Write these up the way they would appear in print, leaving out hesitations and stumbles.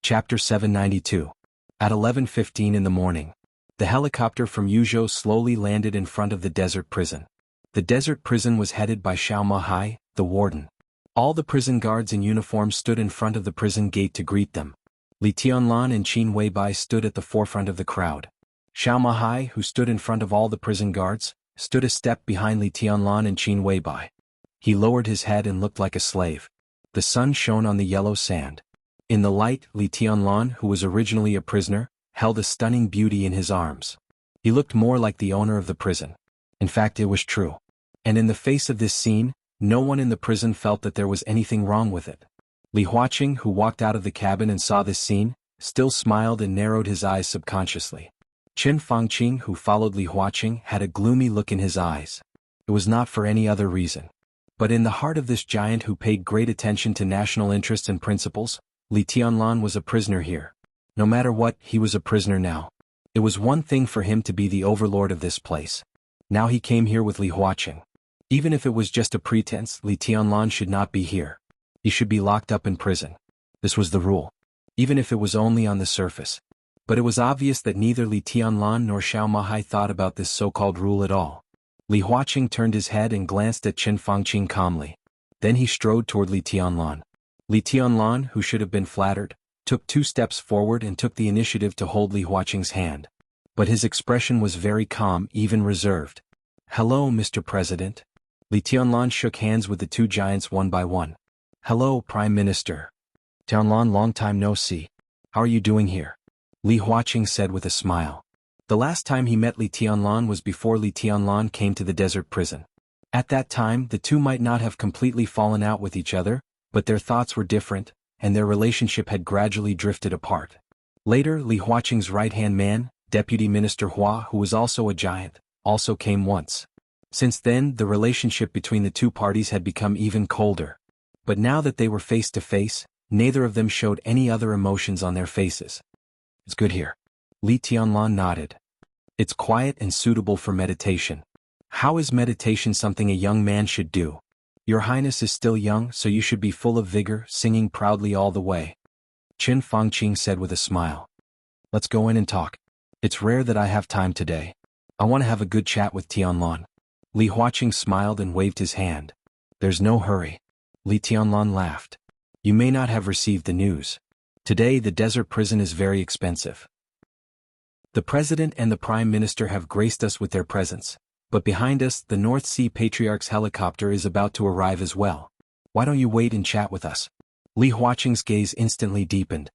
Chapter 792. At 11:15 in the morning, the helicopter from Yuzhou slowly landed in front of the desert prison. The desert prison was headed by Xiao Mahai, the warden. All the prison guards in uniform stood in front of the prison gate to greet them. Li Tianlan and Qin Weibai stood at the forefront of the crowd. Xiao Mahai, who stood in front of all the prison guards, stood a step behind Li Tianlan and Qin Weibai. He lowered his head and looked like a slave. The sun shone on the yellow sand. In the light, Li Tianlan, who was originally a prisoner, held a stunning beauty in his arms. He looked more like the owner of the prison. In fact, it was true. And in the face of this scene, no one in the prison felt that there was anything wrong with it. Li Huaqing, who walked out of the cabin and saw this scene, still smiled and narrowed his eyes subconsciously. Qin Fangqing, who followed Li Huaqing, had a gloomy look in his eyes. It was not for any other reason. But in the heart of this giant who paid great attention to national interests and principles, Li Tianlan was a prisoner here. No matter what, he was a prisoner now. It was one thing for him to be the overlord of this place. Now he came here with Li Huaqing. Even if it was just a pretense, Li Tianlan should not be here. He should be locked up in prison. This was the rule. Even if it was only on the surface. But it was obvious that neither Li Tianlan nor Xiao Mahai thought about this so-called rule at all. Li Huaqing turned his head and glanced at Qin Fangqing calmly. Then he strode toward Li Tianlan. Li Tianlan, who should have been flattered, took 2 steps forward and took the initiative to hold Li Huaqing's hand. But his expression was very calm, even reserved. "Hello, Mr. President." Li Tianlan shook hands with the 2 giants one by one. "Hello, Prime Minister." "Tianlan, long time no see. How are you doing here?" Li Huaqing said with a smile. The last time he met Li Tianlan was before Li Tianlan came to the desert prison. At that time, the 2 might not have completely fallen out with each other, but their thoughts were different, and their relationship had gradually drifted apart. Later, Li Huaqing's right-hand man, Deputy Minister Hua, who was also a giant, also came once. Since then, the relationship between the 2 parties had become even colder. But now that they were face to face, neither of them showed any other emotions on their faces. "It's good here." Li Tianlan nodded. "It's quiet and suitable for meditation." "How is meditation something a young man should do?" "Your Highness is still young, so you should be full of vigor, singing proudly all the way," Qin Fangqing said with a smile. "Let's go in and talk. It's rare that I have time today. I want to have a good chat with Tianlan." Li Huaqing smiled and waved his hand. "There's no hurry." Li Tianlan laughed. "You may not have received the news. Today the desert prison is very expensive. The President and the Prime Minister have graced us with their presence, but behind us the North Sea Patriarch's helicopter is about to arrive as well. Why don't you wait and chat with us?" Li Huaqing's gaze instantly deepened.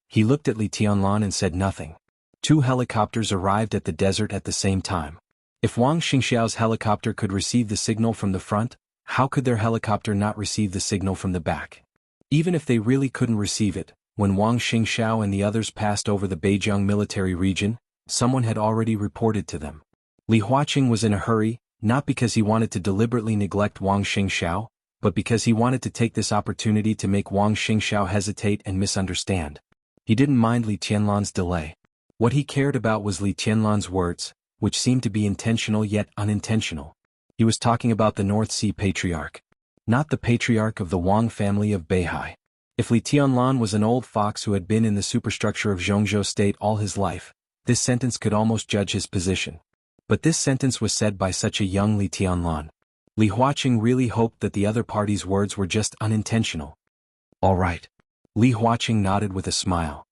He looked at Li Tianlan and said nothing. 2 helicopters arrived at the desert at the same time. If Wang Xingxiao's helicopter could receive the signal from the front, how could their helicopter not receive the signal from the back? Even if they really couldn't receive it, when Wang Xingxiao and the others passed over the Beijiang military region, someone had already reported to them. Li Huaqing was in a hurry, not because he wanted to deliberately neglect Wang Xingxiao, but because he wanted to take this opportunity to make Wang Xingxiao hesitate and misunderstand. He didn't mind Li Tianlan's delay. What he cared about was Li Tianlan's words, which seemed to be intentional yet unintentional. He was talking about the North Sea Patriarch. Not the patriarch of the Wang family of Beihai. If Li Tianlan was an old fox who had been in the superstructure of Zhongzhou state all his life, this sentence could almost judge his position. But this sentence was said by such a young Li Tianlan. Li Huaqing really hoped that the other party's words were just unintentional. "All right." Li Huaqing nodded with a smile.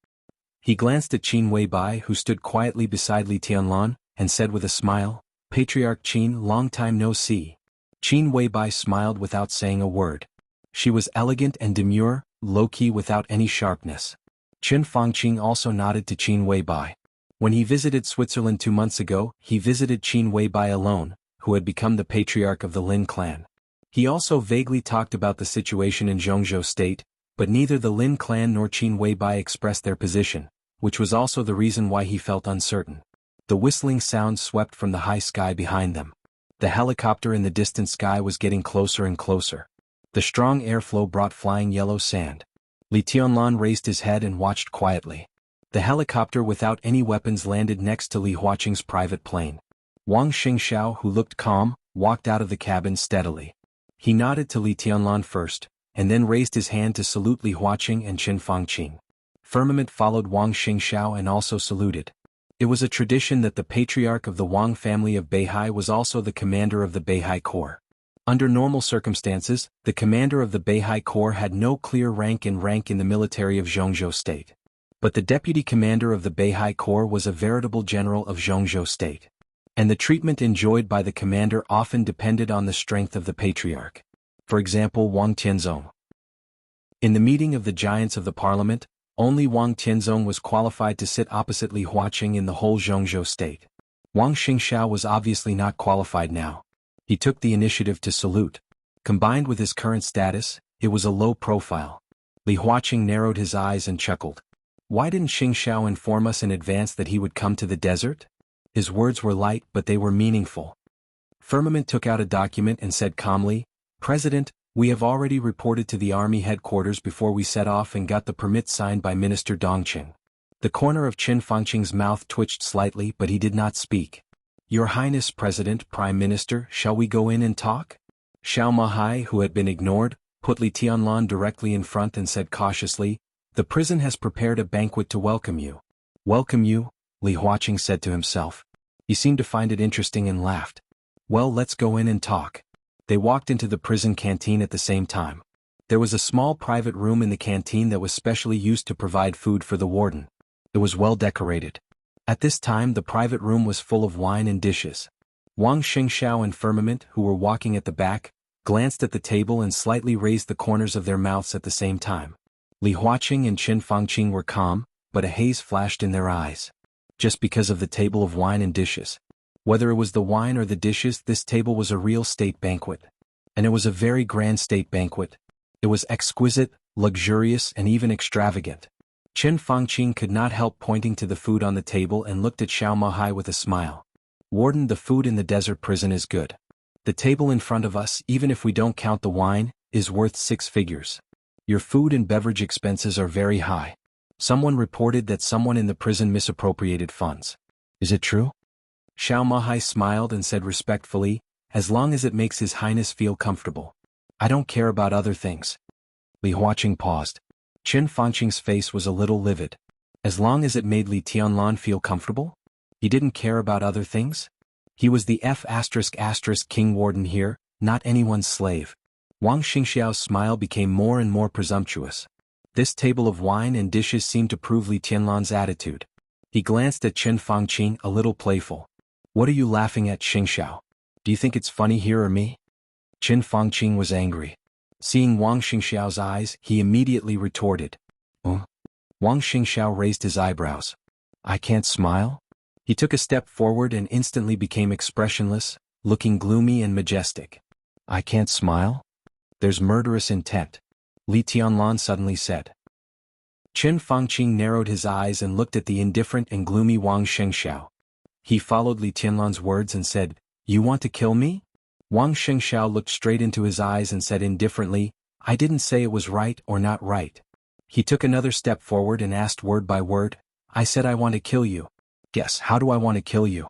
He glanced at Qin Weibai, who stood quietly beside Li Tianlan, and said with a smile, "Patriarch Qin, long time no see." Qin Weibai smiled without saying a word. She was elegant and demure, low-key without any sharpness. Qin Fangqing also nodded to Qin Weibai. When he visited Switzerland 2 months ago, he visited Qin Weibai alone, who had become the patriarch of the Lin clan. He also vaguely talked about the situation in Zhongzhou state, but neither the Lin clan nor Qin Weibai expressed their position, which was also the reason why he felt uncertain. The whistling sound swept from the high sky behind them. The helicopter in the distant sky was getting closer and closer. The strong airflow brought flying yellow sand. Li Tianlan raised his head and watched quietly. The helicopter without any weapons landed next to Li Huaqing's private plane. Wang Xingxiao, who looked calm, walked out of the cabin steadily. He nodded to Li Tianlan first, and then raised his hand to salute Li Huaqing and Qin Fangqing. Firmament followed Wang Xingxiao and also saluted. It was a tradition that the patriarch of the Wang family of Beihai was also the commander of the Beihai Corps. Under normal circumstances, the commander of the Beihai Corps had no clear rank in the military of Jianghu state. But the deputy commander of the Beihai Corps was a veritable general of Jianghu state. And the treatment enjoyed by the commander often depended on the strength of the patriarch. For example, Wang Tianzong. In the meeting of the giants of the parliament, only Wang Tianzong was qualified to sit opposite Li Huaqing in the whole Jianghu state. Wang Xingxiao was obviously not qualified now. He took the initiative to salute. Combined with his current status, it was a low profile. Li Huaqing narrowed his eyes and chuckled. Why didn't Xingxiao inform us in advance that he would come to the desert? His words were light but they were meaningful. Firmament took out a document and said calmly, President, we have already reported to the army headquarters before we set off and got the permit signed by Minister Dongqing. The corner of Qin Fangqing's mouth twitched slightly but he did not speak. Your Highness President, Prime Minister, shall we go in and talk? Xiao Mahai, who had been ignored, put Li Tianlan directly in front and said cautiously, The prison has prepared a banquet to welcome you. Welcome you? Li Huaqing said to himself. He seemed to find it interesting and laughed. Well, let's go in and talk. They walked into the prison canteen at the same time. There was a small private room in the canteen that was specially used to provide food for the warden. It was well decorated. At this time the private room was full of wine and dishes. Wang Xingxiao and Firmament, who were walking at the back, glanced at the table and slightly raised the corners of their mouths at the same time. Li Huaqing and Qin Fangqing were calm, but a haze flashed in their eyes. Just because of the table of wine and dishes. Whether it was the wine or the dishes, this table was a real state banquet. And it was a very grand state banquet. It was exquisite, luxurious, and even extravagant. Qin Fangqing could not help pointing to the food on the table and looked at Xiao Mahai with a smile. Warden, the food in the desert prison is good. The table in front of us, even if we don't count the wine, is worth 6 figures. Your food and beverage expenses are very high. Someone reported that someone in the prison misappropriated funds. Is it true? Xiao Mahai smiled and said respectfully, as long as it makes His Highness feel comfortable. I don't care about other things. Li Huaqing paused. Qin Fangqing's face was a little livid. As long as it made Li Tianlan feel comfortable? He didn't care about other things? He was the King warden here, not anyone's slave. Wang Xingxiao's smile became more and more presumptuous. This table of wine and dishes seemed to prove Li Tianlan's attitude. He glanced at Qin Fangqing, a little playful. What are you laughing at, Xingxiao? Do you think it's funny here or me? Qin Fangqing was angry. Seeing Wang Xingxiao's eyes, he immediately retorted. Wang Xingxiao raised his eyebrows. I can't smile? He took a step forward and instantly became expressionless, looking gloomy and majestic. I can't smile? There's murderous intent. Li Tianlan suddenly said. Qin Fangqing narrowed his eyes and looked at the indifferent and gloomy Wang Xingxiao. He followed Li Tianlan's words and said, You want to kill me? Wang Xingxiao looked straight into his eyes and said indifferently, I didn't say it was right or not right. He took another step forward and asked word by word, I said I want to kill you. Yes, how do I want to kill you?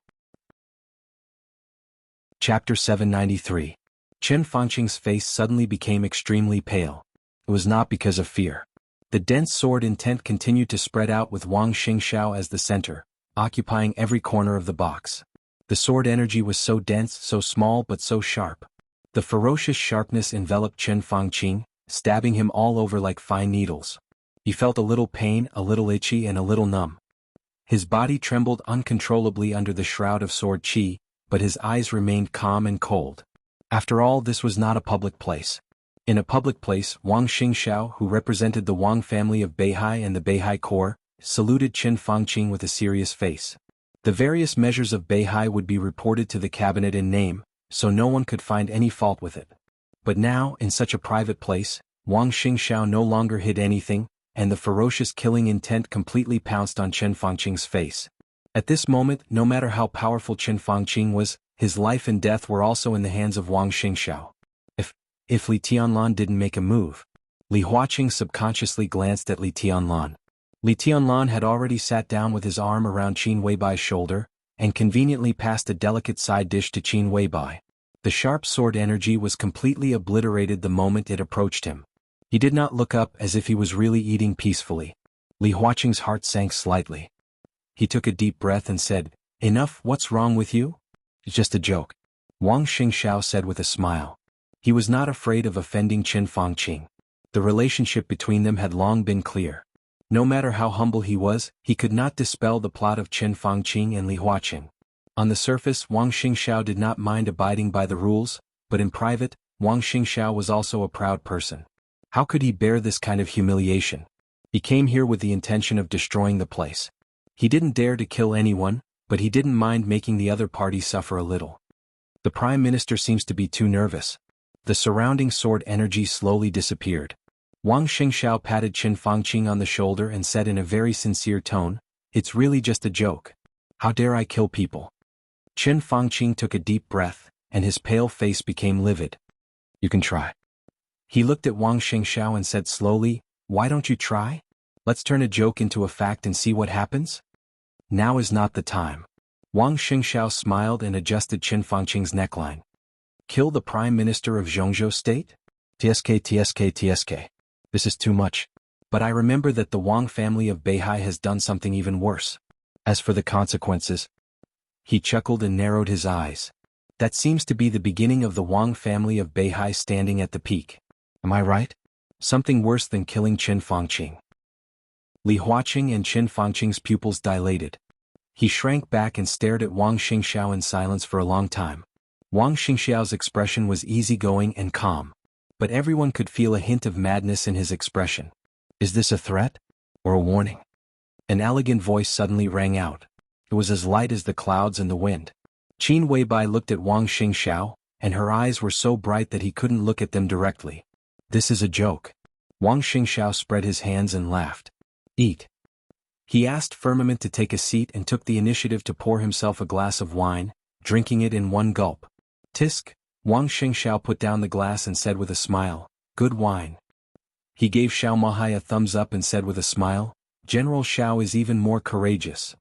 Chapter 793. Qin Fangqing's face suddenly became extremely pale. It was not because of fear. The dense sword intent continued to spread out with Wang Xingxiao as the center, occupying every corner of the box. The sword energy was so dense, so small but so sharp. The ferocious sharpness enveloped Qin Fangqing, stabbing him all over like fine needles. He felt a little pain, a little itchy and a little numb. His body trembled uncontrollably under the shroud of sword qi, but his eyes remained calm and cold. After all, this was not a public place. In a public place, Wang Xingxiao, who represented the Wang family of Beihai and the Beihai Corps, saluted Qin Fangqing with a serious face. The various measures of Beihai would be reported to the cabinet in name, so no one could find any fault with it. But now, in such a private place, Wang Xingxiao no longer hid anything, and the ferocious killing intent completely pounced on Qin Fangqing's face. At this moment, no matter how powerful Qin Fangqing was, his life and death were also in the hands of Wang Xingxiao. If Li Tianlan didn't make a move. Li Huaqing subconsciously glanced at Li Tianlan. Li Tianlan had already sat down with his arm around Qin Weibai's shoulder, and conveniently passed a delicate side dish to Qin Weibai. The sharp sword energy was completely obliterated the moment it approached him. He did not look up as if he was really eating peacefully. Li Huaqing's heart sank slightly. He took a deep breath and said, "Enough, what's wrong with you?" "It's just a joke," Wang Xingxiao said with a smile. He was not afraid of offending Qin Fangqing. The relationship between them had long been clear. No matter how humble he was, he could not dispel the plot of Qin Fangqing and Li Huaqing. On the surface, Wang Xingxiao did not mind abiding by the rules, but in private, Wang Xingxiao was also a proud person. How could he bear this kind of humiliation? He came here with the intention of destroying the place. He didn't dare to kill anyone, but he didn't mind making the other party suffer a little. The Prime Minister seems to be too nervous. The surrounding sword energy slowly disappeared. Wang Xingxiao patted Qin Fangqing on the shoulder and said in a very sincere tone, "It's really just a joke. How dare I kill people?" Qin Fangqing took a deep breath, and his pale face became livid. "You can try." He looked at Wang Xingxiao and said slowly, "Why don't you try? Let's turn a joke into a fact and see what happens." "Now is not the time." Wang Xingxiao smiled and adjusted Qin Fangqing's neckline. "Kill the Prime Minister of Jianghu State? TSK. This is too much. But I remember that the Wang family of Beihai has done something even worse. As for the consequences..." He chuckled and narrowed his eyes. "That seems to be the beginning of the Wang family of Beihai standing at the peak. Am I right? Something worse than killing Qin Fangqing." Li Huaqing and Qin Fangqing's pupils dilated. He shrank back and stared at Wang Xingxiao in silence for a long time. Wang Xingxiao's expression was easygoing and calm. But everyone could feel a hint of madness in his expression. Is this a threat? Or a warning? An elegant voice suddenly rang out. It was as light as the clouds and the wind. Qin Weibai looked at Wang Xingxiao, and her eyes were so bright that he couldn't look at them directly. "This is a joke." Wang Xingxiao spread his hands and laughed. "Eat." He asked Firmament to take a seat and took the initiative to pour himself a glass of wine, drinking it in one gulp. "Tisk." Wang Xingxiao put down the glass and said with a smile, "Good wine." He gave Xiao Mahai a thumbs up and said with a smile, "General Xiao is even more courageous.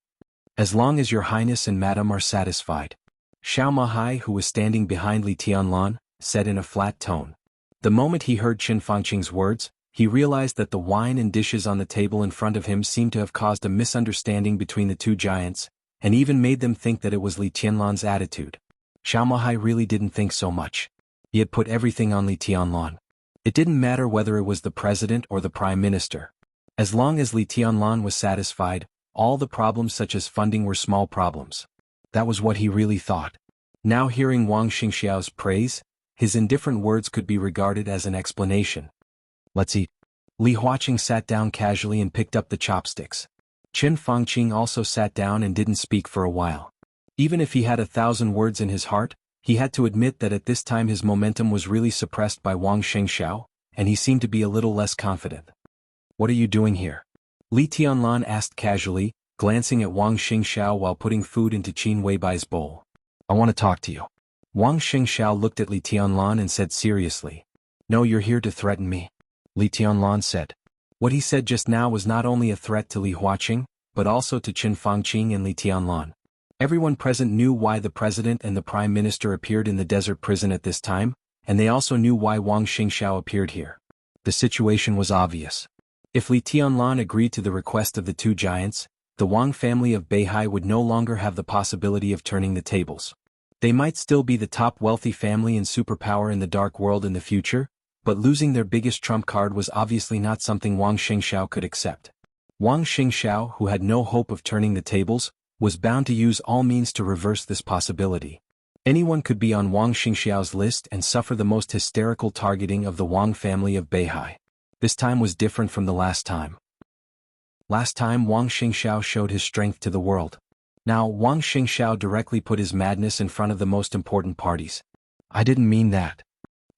As long as your highness and madam are satisfied." Xiao Mahai, who was standing behind Li Tianlan, said in a flat tone. The moment he heard Qin Fangqing's words, he realized that the wine and dishes on the table in front of him seemed to have caused a misunderstanding between the two giants, and even made them think that it was Li Tianlan's attitude. Xiao Mahai really didn't think so much. He had put everything on Li Tianlan. It didn't matter whether it was the president or the prime minister. As long as Li Tianlan was satisfied, all the problems such as funding were small problems. That was what he really thought. Now hearing Wang Xingxiao's praise, his indifferent words could be regarded as an explanation. "Let's eat." Li Huaqing sat down casually and picked up the chopsticks. Qin Fangqing also sat down and didn't speak for a while. Even if he had 1,000 words in his heart, he had to admit that at this time his momentum was really suppressed by Wang Xingxiao, and he seemed to be a little less confident. "What are you doing here?" Li Tianlan asked casually, glancing at Wang Xingxiao while putting food into Qin Weibai's bowl. "I want to talk to you." Wang Xingxiao looked at Li Tianlan and said seriously, "No, you're here to threaten me." Li Tianlan said. What he said just now was not only a threat to Li Huaqing, but also to Qin Fangqing and Li Tianlan. Everyone present knew why the president and the prime minister appeared in the desert prison at this time, and they also knew why Wang Xingxiao appeared here. The situation was obvious. If Li Tianlan agreed to the request of the two giants, the Wang family of Beihai would no longer have the possibility of turning the tables. They might still be the top wealthy family and superpower in the dark world in the future, but losing their biggest trump card was obviously not something Wang Xingxiao could accept. Wang Xingxiao, who had no hope of turning the tables, was bound to use all means to reverse this possibility. Anyone could be on Wang Xingxiao's list and suffer the most hysterical targeting of the Wang family of Beihai. This time was different from the last time. Last time Wang Xingxiao showed his strength to the world. Now Wang Xingxiao directly put his madness in front of the most important parties. "I didn't mean that."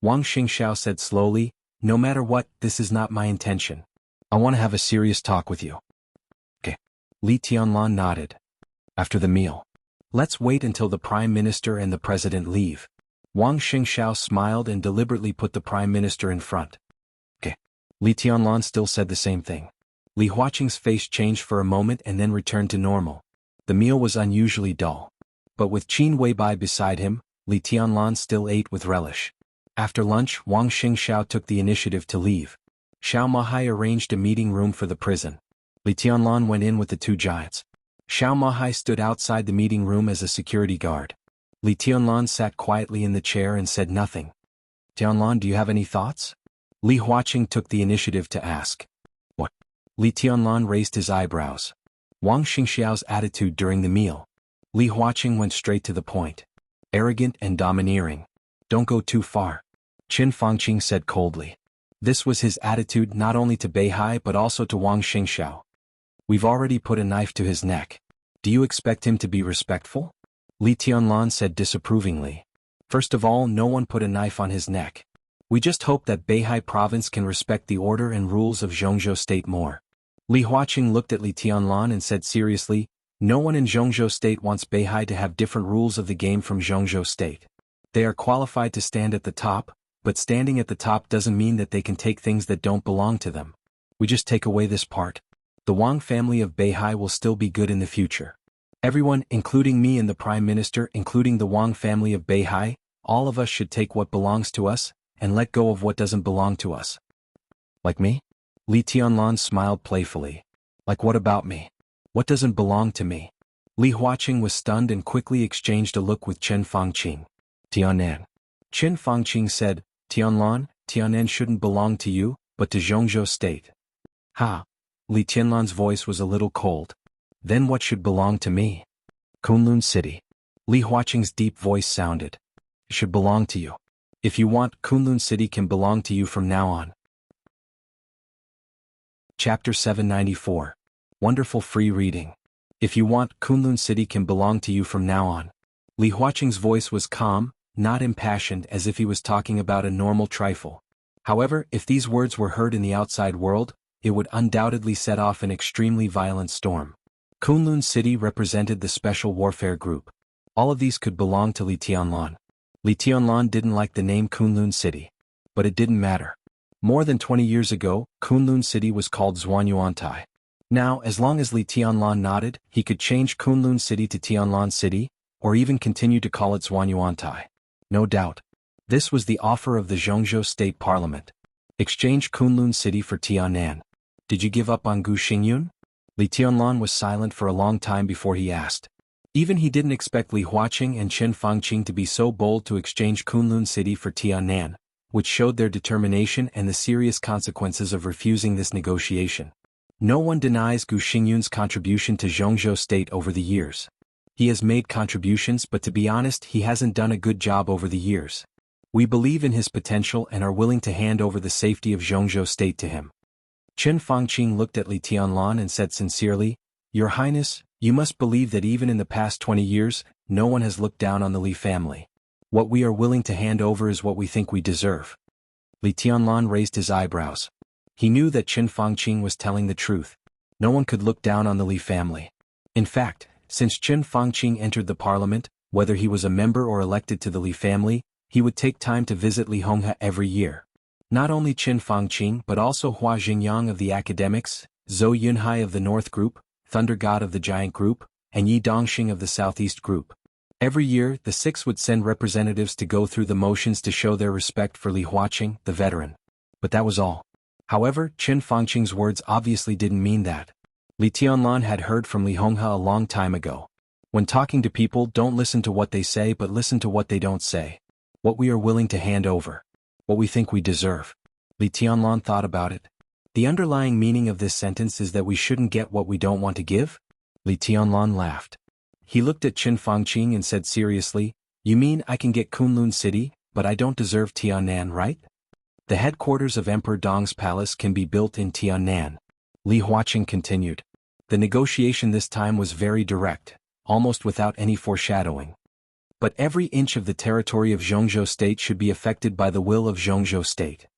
Wang Xingxiao said slowly, "No matter what, this is not my intention. I want to have a serious talk with you." "Okay." Li Tianlan nodded. "After the meal. Let's wait until the prime minister and the president leave." Wang Xingxiao smiled and deliberately put the prime minister in front. "Okay." Li Tianlan still said the same thing. Li Huaqing's face changed for a moment and then returned to normal. The meal was unusually dull. But with Qin Weibai beside him, Li Tianlan still ate with relish. After lunch, Wang Xingxiao took the initiative to leave. Xiao Mahai arranged a meeting room for the prison. Li Tianlan went in with the two giants. Xiao Mahai stood outside the meeting room as a security guard. Li Tianlan sat quietly in the chair and said nothing. Tianlan, do you have any thoughts? Li Huaqing took the initiative to ask. What? Li Tianlan raised his eyebrows. Wang Xingxiao's attitude during the meal. Li Huaqing went straight to the point. Arrogant and domineering. Don't go too far. Qin Fangqing said coldly. This was his attitude not only to Beihai but also to Wang Xingxiao. We've already put a knife to his neck. Do you expect him to be respectful? Li Tianlan said disapprovingly. First of all, no one put a knife on his neck. We just hope that Beihai province can respect the order and rules of Jianghu state more. Li Huaqing looked at Li Tianlan and said seriously, no one in Jianghu state wants Beihai to have different rules of the game from Jianghu state. They are qualified to stand at the top, but standing at the top doesn't mean that they can take things that don't belong to them. We just take away this part. The Wang family of Beihai will still be good in the future. Everyone, including me and the Prime Minister, including the Wang family of Beihai, all of us should take what belongs to us, and let go of what doesn't belong to us. Like me? Li Tianlan smiled playfully. Like what about me? What doesn't belong to me? Li Huaqing was stunned and quickly exchanged a look with Qin Fangqing. Tianan. Qin Fangqing said, Tianlan, Tianan shouldn't belong to you, but to Jianghu state. Ha! Li Tianlan's voice was a little cold. Then what should belong to me? Kunlun City. Li Huaqing's deep voice sounded. It should belong to you. If you want, Kunlun City can belong to you from now on. Chapter 794. Wonderful free reading. If you want, Kunlun City can belong to you from now on. Li Huaqing's voice was calm, not impassioned as if he was talking about a normal trifle. However, if these words were heard in the outside world, it would undoubtedly set off an extremely violent storm. Kunlun City represented the Special Warfare Group. All of these could belong to Li Tianlan. Li Tianlan didn't like the name Kunlun City. But it didn't matter. More than 20 years ago, Kunlun City was called Zhuanyuantai. Now, as long as Li Tianlan nodded, he could change Kunlun City to Tianlan City, or even continue to call it Zhuanyuantai. No doubt. This was the offer of the Jianghu State Parliament. Exchange Kunlun City for Tianan. Did you give up on Gu Xingyun? Li Tianlan was silent for a long time before he asked. Even he didn't expect Li Huaqing and Qin Fangqing to be so bold to exchange Kunlun City for Tianan, which showed their determination and the serious consequences of refusing this negotiation. No one denies Gu Xingyun's contribution to Jianghu State over the years. He has made contributions, but to be honest, he hasn't done a good job over the years. We believe in his potential and are willing to hand over the safety of Jianghu State to him. Qin Fangqing looked at Li Tianlan and said sincerely, Your Highness, you must believe that even in the past 20 years, no one has looked down on the Li family. What we are willing to hand over is what we think we deserve. Li Tianlan raised his eyebrows. He knew that Qin Fangqing was telling the truth. No one could look down on the Li family. In fact, since Qin Fangqing entered the parliament, whether he was a member or elected to the Li family, he would take time to visit Li Honghe every year. Not only Qin Fangqing but also Hua Jingyang of the academics, Zhou Yunhai of the North Group, Thunder God of the Giant Group, and Yi Dongxing of the Southeast Group. Every year, the six would send representatives to go through the motions to show their respect for Li Huaqing, the veteran. But that was all. However, Qin Fangqing's words obviously didn't mean that. Li Tianlan had heard from Li Honghe a long time ago. When talking to people, don't listen to what they say but listen to what they don't say. What we are willing to hand over. What we think we deserve. Li Tianlan thought about it. The underlying meaning of this sentence is that we shouldn't get what we don't want to give? Li Tianlan laughed. He looked at Qin Fangqing and said seriously, You mean I can get Kunlun City, but I don't deserve Tianan, right? The headquarters of Emperor Dong's palace can be built in Tianan. Li Huaqing continued. The negotiation this time was very direct, almost without any foreshadowing. But every inch of the territory of Jianghu State should be affected by the will of Jianghu State.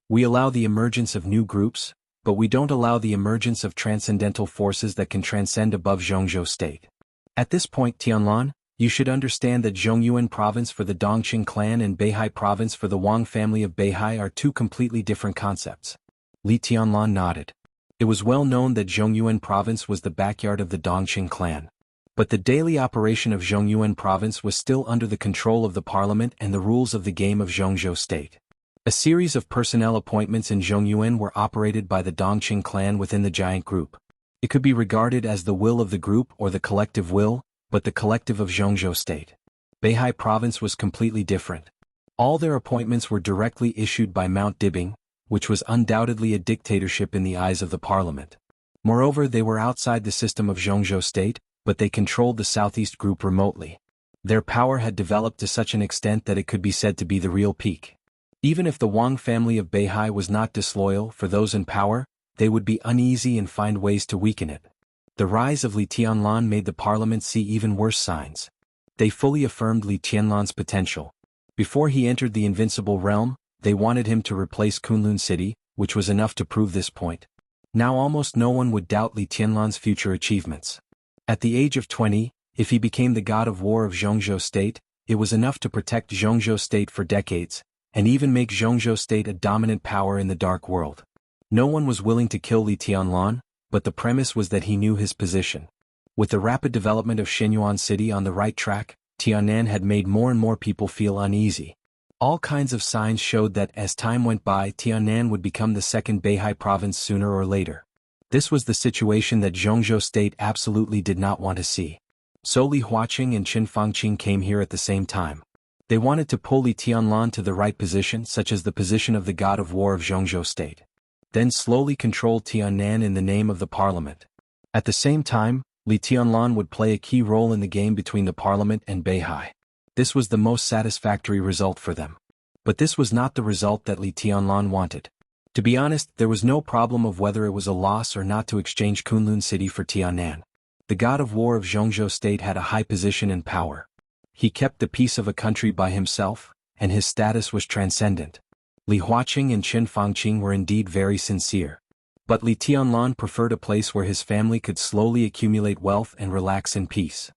We allow the emergence of new groups, but we don't allow the emergence of transcendental forces that can transcend above Jianghu State. At this point, Tianlan, you should understand that Zhongyuan province for the Dongqing clan and Beihai province for the Wang family of Beihai are two completely different concepts. Li Tianlan nodded. It was well known that Zhongyuan province was the backyard of the Dongqing clan. But the daily operation of Zhongyuan province was still under the control of the parliament and the rules of the game of Jianghu State. A series of personnel appointments in Zhongyuan were operated by the Dongqing clan within the giant group. It could be regarded as the will of the group or the collective will, but the collective of Zhongzhou State. Beihai Province was completely different. All their appointments were directly issued by Mount Dibing, which was undoubtedly a dictatorship in the eyes of the parliament. Moreover, they were outside the system of Zhongzhou State, but they controlled the southeast group remotely. Their power had developed to such an extent that it could be said to be the real peak. Even if the Wang family of Beihai was not disloyal for those in power, they would be uneasy and find ways to weaken it. The rise of Li Tianlan made the parliament see even worse signs. They fully affirmed Li Tianlan's potential. Before he entered the invincible realm, they wanted him to replace Kunlun City, which was enough to prove this point. Now almost no one would doubt Li Tianlan's future achievements. At the age of 20, if he became the god of war of Zhongzhou State, it was enough to protect Zhongzhou State for decades, and even make Zhongzhou State a dominant power in the dark world. No one was willing to kill Li Tianlan, but the premise was that he knew his position. With the rapid development of Shenyuan City on the right track, Tianan had made more and more people feel uneasy. All kinds of signs showed that as time went by, Tianan would become the second Beihai province sooner or later. This was the situation that Zhongzhou State absolutely did not want to see. So Li Huaqing and Qin Fangqing came here at the same time. They wanted to pull Li Tianlan to the right position, such as the position of the god of war of Zhongzhou State. Then slowly control Tianan in the name of the parliament. At the same time, Li Tianlan would play a key role in the game between the parliament and Beihai. This was the most satisfactory result for them. But this was not the result that Li Tianlan wanted. To be honest, there was no problem of whether it was a loss or not to exchange Kunlun City for Tianan. The god of war of Zhongzhou State had a high position and power. He kept the peace of a country by himself, and his status was transcendent. Li Huaqing and Qin Fangqing were indeed very sincere. But Li Tianlan preferred a place where his family could slowly accumulate wealth and relax in peace.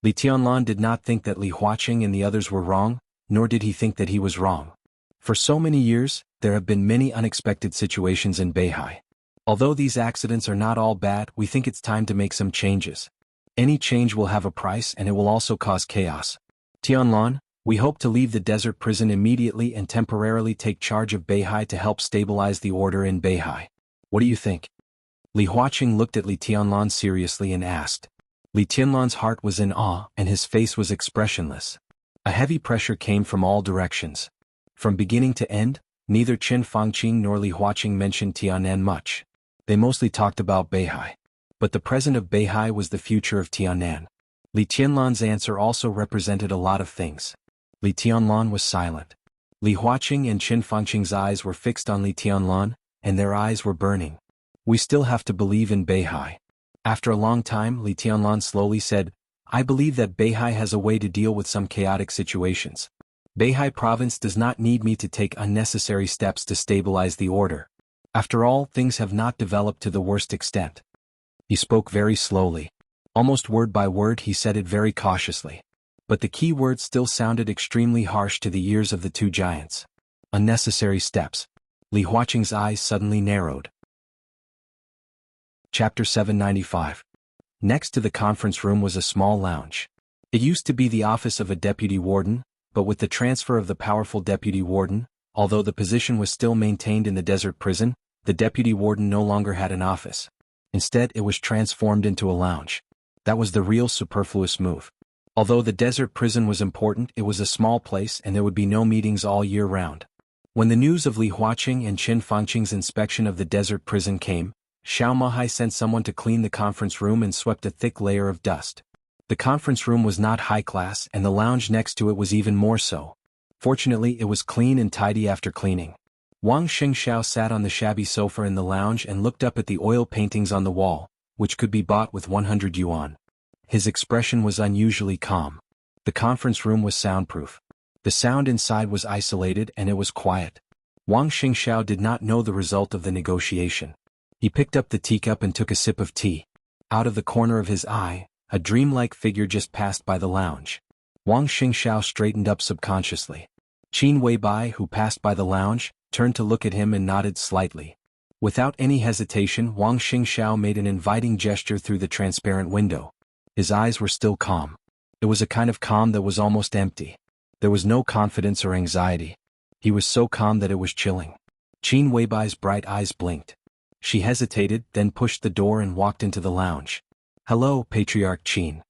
Li Tianlan did not think that Li Huaqing and the others were wrong, nor did he think that he was wrong. For so many years, there have been many unexpected situations in Beihai. Although these accidents are not all bad, we think it's time to make some changes. Any change will have a price and it will also cause chaos. Tianlan, we hope to leave the desert prison immediately and temporarily take charge of Beihai to help stabilize the order in Beihai. What do you think? Li Huaqing looked at Li Tianlan seriously and asked. Li Tianlan's heart was in awe and his face was expressionless. A heavy pressure came from all directions. From beginning to end, neither Qin Fangqing nor Li Huaqing mentioned Tianan much. They mostly talked about Beihai. But the present of Beihai was the future of Tianan. Li Tianlan's answer also represented a lot of things. Li Tianlan was silent. Li Huaqing and Qin Fangqing's eyes were fixed on Li Tianlan, and their eyes were burning. We still have to believe in Beihai. After a long time, Li Tianlan slowly said, I believe that Beihai has a way to deal with some chaotic situations. Beihai province does not need me to take unnecessary steps to stabilize the order. After all, things have not developed to the worst extent. He spoke very slowly. Almost word by word he said it very cautiously. But the key words still sounded extremely harsh to the ears of the two giants. Unnecessary steps. Li Huaqing's eyes suddenly narrowed. Chapter 795. Next to the conference room was a small lounge. It used to be the office of a deputy warden, but with the transfer of the powerful deputy warden, although the position was still maintained in the desert prison, the deputy warden no longer had an office. Instead, it was transformed into a lounge. That was the real superfluous move. Although the desert prison was important, it was a small place and there would be no meetings all year round. When the news of Li Huaqing and Qin Fangqing's inspection of the desert prison came, Xiao Mahai sent someone to clean the conference room and swept a thick layer of dust. The conference room was not high class and the lounge next to it was even more so. Fortunately, it was clean and tidy after cleaning. Wang Xingxiao sat on the shabby sofa in the lounge and looked up at the oil paintings on the wall, which could be bought with 100 yuan. His expression was unusually calm. The conference room was soundproof. The sound inside was isolated and it was quiet. Wang Xingxiao did not know the result of the negotiation. He picked up the teacup and took a sip of tea. Out of the corner of his eye, a dreamlike figure just passed by the lounge. Wang Xingxiao straightened up subconsciously. Qin Weibai, who passed by the lounge, turned to look at him and nodded slightly. Without any hesitation, Wang Xingxiao made an inviting gesture through the transparent window. His eyes were still calm. It was a kind of calm that was almost empty. There was no confidence or anxiety. He was so calm that it was chilling. Qin Weibai's bright eyes blinked. She hesitated, then pushed the door and walked into the lounge. "Hello, Patriarch Qin."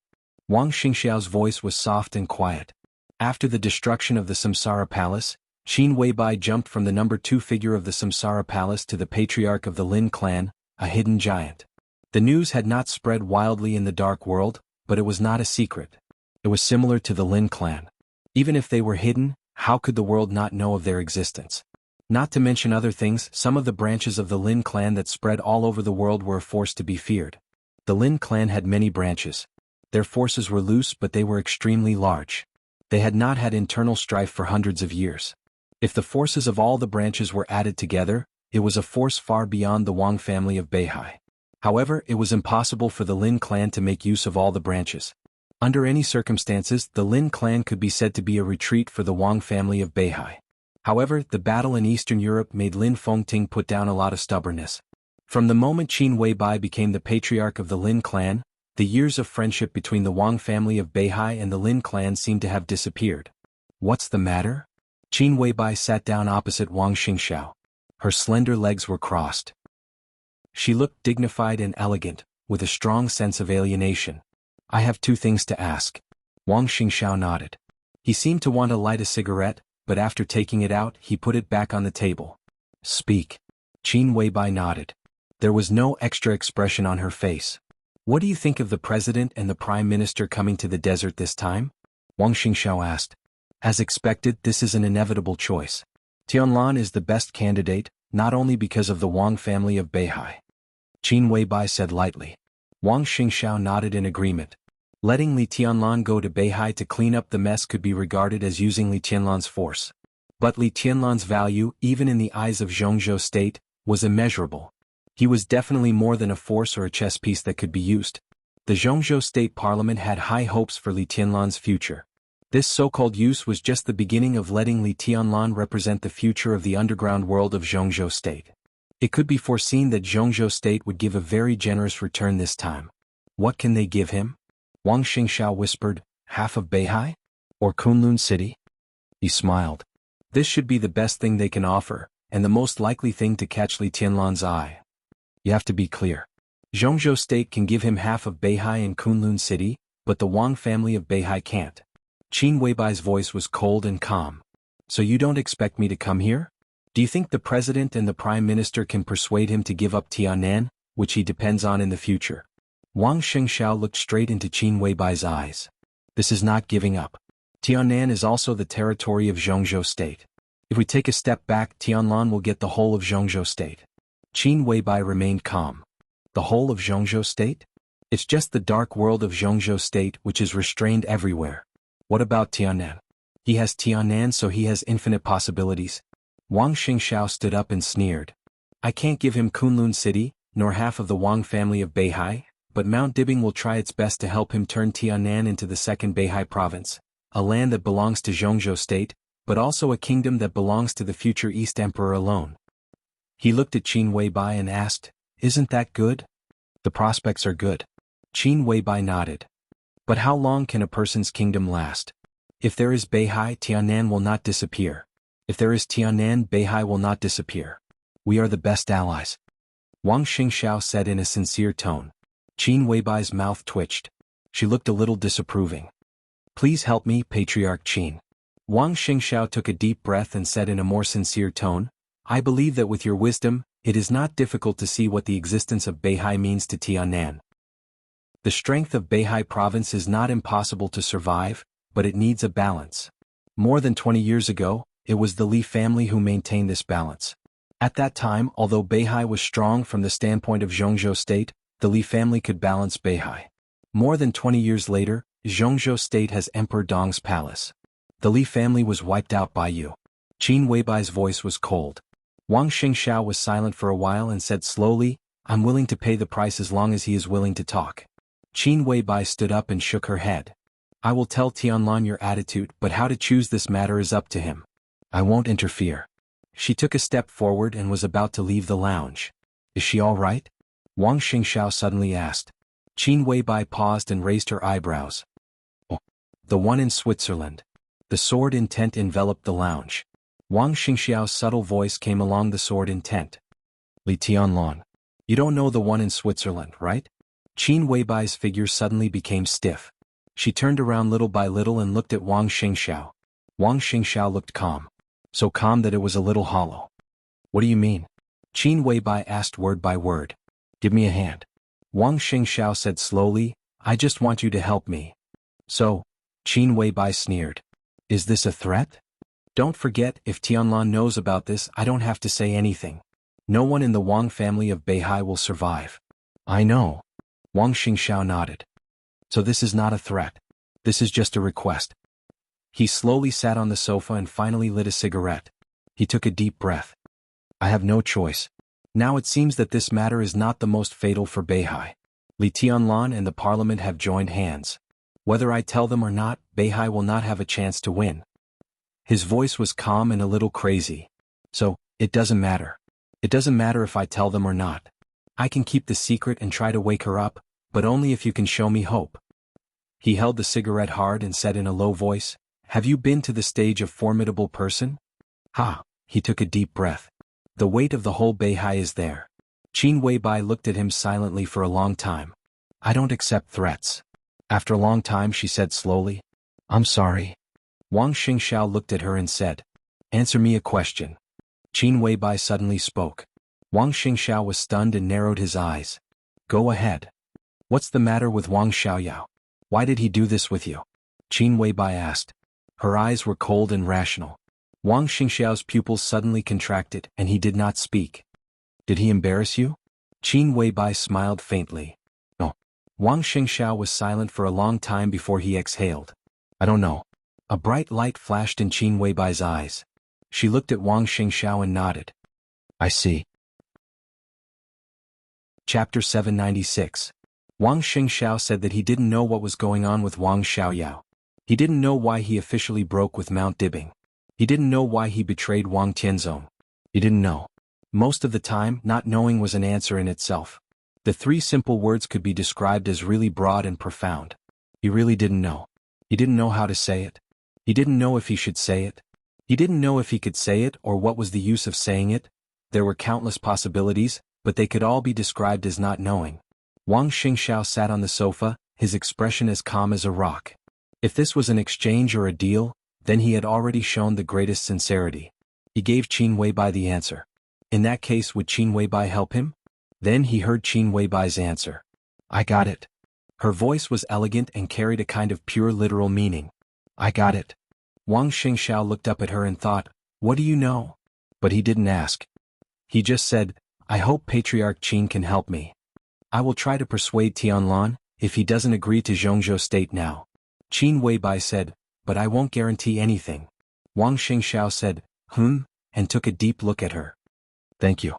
Wang Xingxiao's voice was soft and quiet. After the destruction of the Samsara Palace, Qin Weibai jumped from the number 2 figure of the Samsara Palace to the patriarch of the Lin clan, a hidden giant. The news had not spread wildly in the dark world, but it was not a secret. It was similar to the Lin clan. Even if they were hidden, how could the world not know of their existence? Not to mention other things, some of the branches of the Lin clan that spread all over the world were a force to be feared. The Lin clan had many branches. Their forces were loose, but they were extremely large. They had not had internal strife for hundreds of years. If the forces of all the branches were added together, it was a force far beyond the Wang family of Beihai. However, it was impossible for the Lin clan to make use of all the branches. Under any circumstances, the Lin clan could be said to be a retreat for the Wang family of Beihai. However, the battle in Eastern Europe made Lin Fengting put down a lot of stubbornness. From the moment Qin Weibai became the patriarch of the Lin clan, the years of friendship between the Wang family of Beihai and the Lin clan seemed to have disappeared. "What's the matter?" Qin Weibai sat down opposite Wang Xingxiao. Her slender legs were crossed. She looked dignified and elegant, with a strong sense of alienation. "I have 2 things to ask." Wang Xingxiao nodded. He seemed to want to light a cigarette, but after taking it out, he put it back on the table. "Speak." Qin Weibai nodded. There was no extra expression on her face. "What do you think of the president and the prime minister coming to the desert this time?" Wang Xingxiao asked. "As expected, this is an inevitable choice. Tianlan is the best candidate, not only because of the Wang family of Beihai." Qin Weibai said lightly. Wang Xingxiao nodded in agreement. Letting Li Tianlan go to Beihai to clean up the mess could be regarded as using Li Tianlan's force. But Li Tianlan's value, even in the eyes of Jianghu state, was immeasurable. He was definitely more than a force or a chess piece that could be used. The Jianghu state parliament had high hopes for Li Tianlan's future. This so-called use was just the beginning of letting Li Tianlan represent the future of the underground world of Jianghu state. It could be foreseen that Jianghu state would give a very generous return this time. What can they give him? Wang Xingxiao whispered, "Half of Beihai? Or Kunlun City?" He smiled. "This should be the best thing they can offer, and the most likely thing to catch Li Tianlan's eye. You have to be clear. Jianghu state can give him half of Beihai and Kunlun City, but the Wang family of Beihai can't." Qin Weibai's voice was cold and calm. "So you don't expect me to come here? Do you think the president and the prime minister can persuade him to give up Tianan, which he depends on in the future?" Wang Xingxiao looked straight into Qin Weibai's eyes. "This is not giving up. Tianan is also the territory of Jianghu state. If we take a step back, Tianlan will get the whole of Jianghu state." Qin Weibai remained calm. "The whole of Jianghu state? It's just the dark world of Jianghu state which is restrained everywhere. What about Tianan? He has Tianan, so he has infinite possibilities." Wang Xingxiao stood up and sneered. "I can't give him Kunlun City, nor half of the Wang family of Beihai, but Mount Dibing will try its best to help him turn Tianan into the second Beihai province, a land that belongs to Jianghu state, but also a kingdom that belongs to the future East Emperor alone." He looked at Qin Weibai and asked, "Isn't that good?" "The prospects are good." Qin Weibai nodded. "But how long can a person's kingdom last? If there is Beihai, Tianan will not disappear. If there is Tianan, Beihai will not disappear. We are the best allies." Wang Xingxiao said in a sincere tone. Qin Weibai's mouth twitched. She looked a little disapproving. "Please help me, Patriarch Qin." Wang Xingxiao took a deep breath and said in a more sincere tone, "I believe that with your wisdom, it is not difficult to see what the existence of Beihai means to Tianan. The strength of Beihai province is not impossible to survive, but it needs a balance. More than 20 years ago, it was the Li family who maintained this balance. At that time, although Beihai was strong from the standpoint of Jianghu state, the Li family could balance Beihai. More than 20 years later, Jianghu state has Emperor Dong's palace. The Li family was wiped out by you." Qin Weibai's voice was cold. Wang Xingxiao was silent for a while and said slowly, "I'm willing to pay the price as long as he is willing to talk." Qin Weibai stood up and shook her head. "I will tell Tianlan your attitude, but how to choose this matter is up to him. I won't interfere." She took a step forward and was about to leave the lounge. "Is she all right?" Wang Xingxiao suddenly asked. Qin Weibai paused and raised her eyebrows. "Oh, the one in Switzerland." The sword intent enveloped the lounge. Wang Xingxiao's subtle voice came along the sword intent. Li Tianlan. You don't know the one in Switzerland, right? Qin Weibai's figure suddenly became stiff. She turned around little by little and looked at Wang Xingxiao. Wang Xingxiao looked calm. So calm that it was a little hollow. What do you mean? Qin Weibai asked word by word. Give me a hand. Wang Xingxiao said slowly, I just want you to help me. So, Qin Weibai sneered. Is this a threat? Don't forget, if Tianlan knows about this, I don't have to say anything. No one in the Wang family of Beihai will survive. I know. Wang Xingxiao nodded. So this is not a threat. This is just a request. He slowly sat on the sofa and finally lit a cigarette. He took a deep breath. I have no choice. Now it seems that this matter is not the most fatal for Beihai. Li Tianlan and the parliament have joined hands. Whether I tell them or not, Beihai will not have a chance to win. His voice was calm and a little crazy. So, it doesn't matter. It doesn't matter if I tell them or not. I can keep the secret and try to wake her up, but only if you can show me hope. He held the cigarette hard and said in a low voice, Have you been to the stage of formidable person? Ha! He took a deep breath. The weight of the whole Beihai is there. Qin Weibai looked at him silently for a long time. I don't accept threats. After a long time she said slowly, I'm sorry. Wang Xingxiao looked at her and said, Answer me a question. Qin Weibai suddenly spoke. Wang Xingxiao was stunned and narrowed his eyes. Go ahead. What's the matter with Wang Xiaoyao? Why did he do this with you? Qin Weibai asked. Her eyes were cold and rational. Wang Xingxiao's pupils suddenly contracted and he did not speak. Did he embarrass you? Qin Weibai smiled faintly. No. Wang Xingxiao was silent for a long time before he exhaled. I don't know. A bright light flashed in Qin Weibai's eyes. She looked at Wang Xingxiao and nodded. I see. Chapter 796. Wang Xingxiao said that he didn't know what was going on with Wang Xiaoyao. He didn't know why he officially broke with Mount Dibing. He didn't know why he betrayed Wang Tianzong. He didn't know. Most of the time, not knowing was an answer in itself. The three simple words could be described as really broad and profound. He really didn't know. He didn't know how to say it. He didn't know if he should say it. He didn't know if he could say it or what was the use of saying it. There were countless possibilities, but they could all be described as not knowing. Wang Xingxiao sat on the sofa, his expression as calm as a rock. If this was an exchange or a deal, then he had already shown the greatest sincerity. He gave Qin Weibai the answer. In that case, would Qin Weibai help him? Then he heard Qin Weibai's answer. I got it. Her voice was elegant and carried a kind of pure literal meaning. I got it. Wang Xingxiao looked up at her and thought, what do you know? But he didn't ask. He just said, I hope Patriarch Qin can help me. I will try to persuade Tianlan, if he doesn't agree to Zhongzhou state now. Qin Weibai said, but I won't guarantee anything. Wang Xingxiao said, and took a deep look at her. Thank you.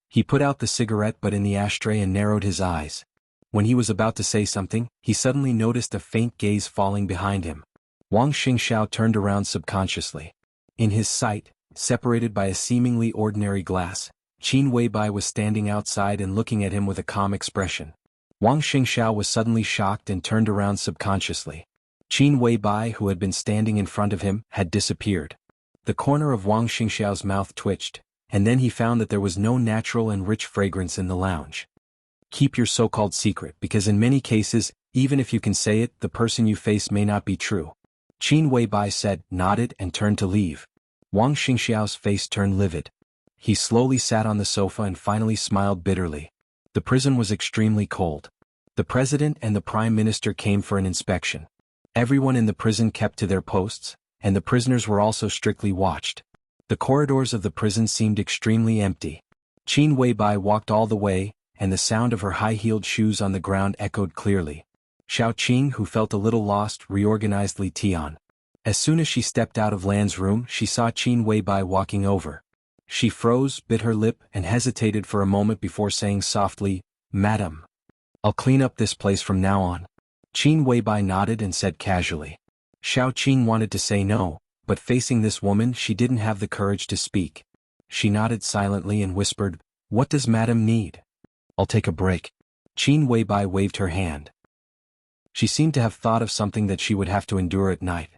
He put out the cigarette but in the ashtray and narrowed his eyes. When he was about to say something, he suddenly noticed a faint gaze falling behind him. Wang Xingxiao turned around subconsciously. In his sight, separated by a seemingly ordinary glass, Qin Weibai was standing outside and looking at him with a calm expression. Wang Xingxiao was suddenly shocked and turned around subconsciously. Qin Weibai, who had been standing in front of him, had disappeared. The corner of Wang Xingxiao's mouth twitched, and then he found that there was no natural and rich fragrance in the lounge. Keep your so-called secret because in many cases, even if you can say it, the person you face may not be true. Qin Weibai said, nodded and turned to leave. Wang Xingxiao's face turned livid. He slowly sat on the sofa and finally smiled bitterly. The prison was extremely cold. The president and the prime minister came for an inspection. Everyone in the prison kept to their posts, and the prisoners were also strictly watched. The corridors of the prison seemed extremely empty. Qin Weibai walked all the way, and the sound of her high-heeled shoes on the ground echoed clearly. Xiao Qing, who felt a little lost, reorganized Li Tian. As soon as she stepped out of Lan's room, she saw Qin Weibai walking over. She froze, bit her lip, and hesitated for a moment before saying softly, Madam. I'll clean up this place from now on. Qin Weibai nodded and said casually. Xiao Qing wanted to say no, but facing this woman she didn't have the courage to speak. She nodded silently and whispered, What does Madam need? I'll take a break. Qin Weibai waved her hand. She seemed to have thought of something that she would have to endure at night.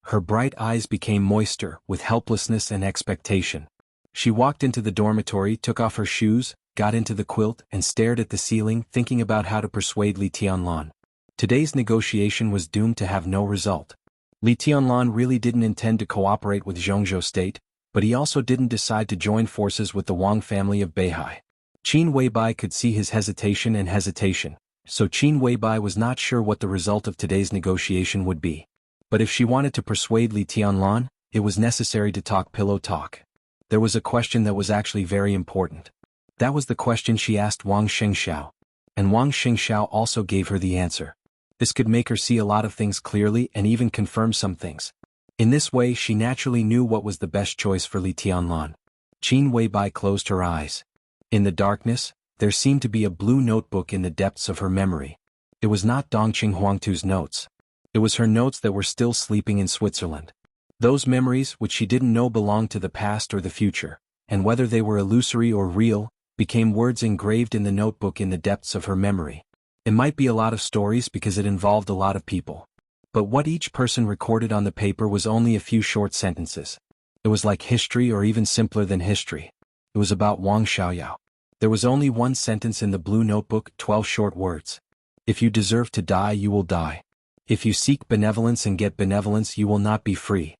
Her bright eyes became moister with helplessness and expectation. She walked into the dormitory, took off her shoes, got into the quilt, and stared at the ceiling, thinking about how to persuade Li Tianlan. Today's negotiation was doomed to have no result. Li Tianlan really didn't intend to cooperate with Jianghu state, but he also didn't decide to join forces with the Wang family of Beihai. Qin Weibai could see his hesitation, so Qin Weibai was not sure what the result of today's negotiation would be. But if she wanted to persuade Li Tianlan, it was necessary to talk pillow talk. There was a question that was actually very important. That was the question she asked Wang Xingxiao. And Wang Xingxiao also gave her the answer. This could make her see a lot of things clearly and even confirm some things. In this way, she naturally knew what was the best choice for Li Tianlan. Qin Weibai closed her eyes. In the darkness, there seemed to be a blue notebook in the depths of her memory. It was not Dongqing Huangtu's notes. It was her notes that were still sleeping in Switzerland. Those memories which she didn't know belonged to the past or the future, and whether they were illusory or real, became words engraved in the notebook in the depths of her memory. It might be a lot of stories because it involved a lot of people. But what each person recorded on the paper was only a few short sentences. It was like history, or even simpler than history. It was about Wang Xiaoyao. There was only one sentence in the blue notebook, 12 short words. If you deserve to die, you will die. If you seek benevolence and get benevolence, you will not be free.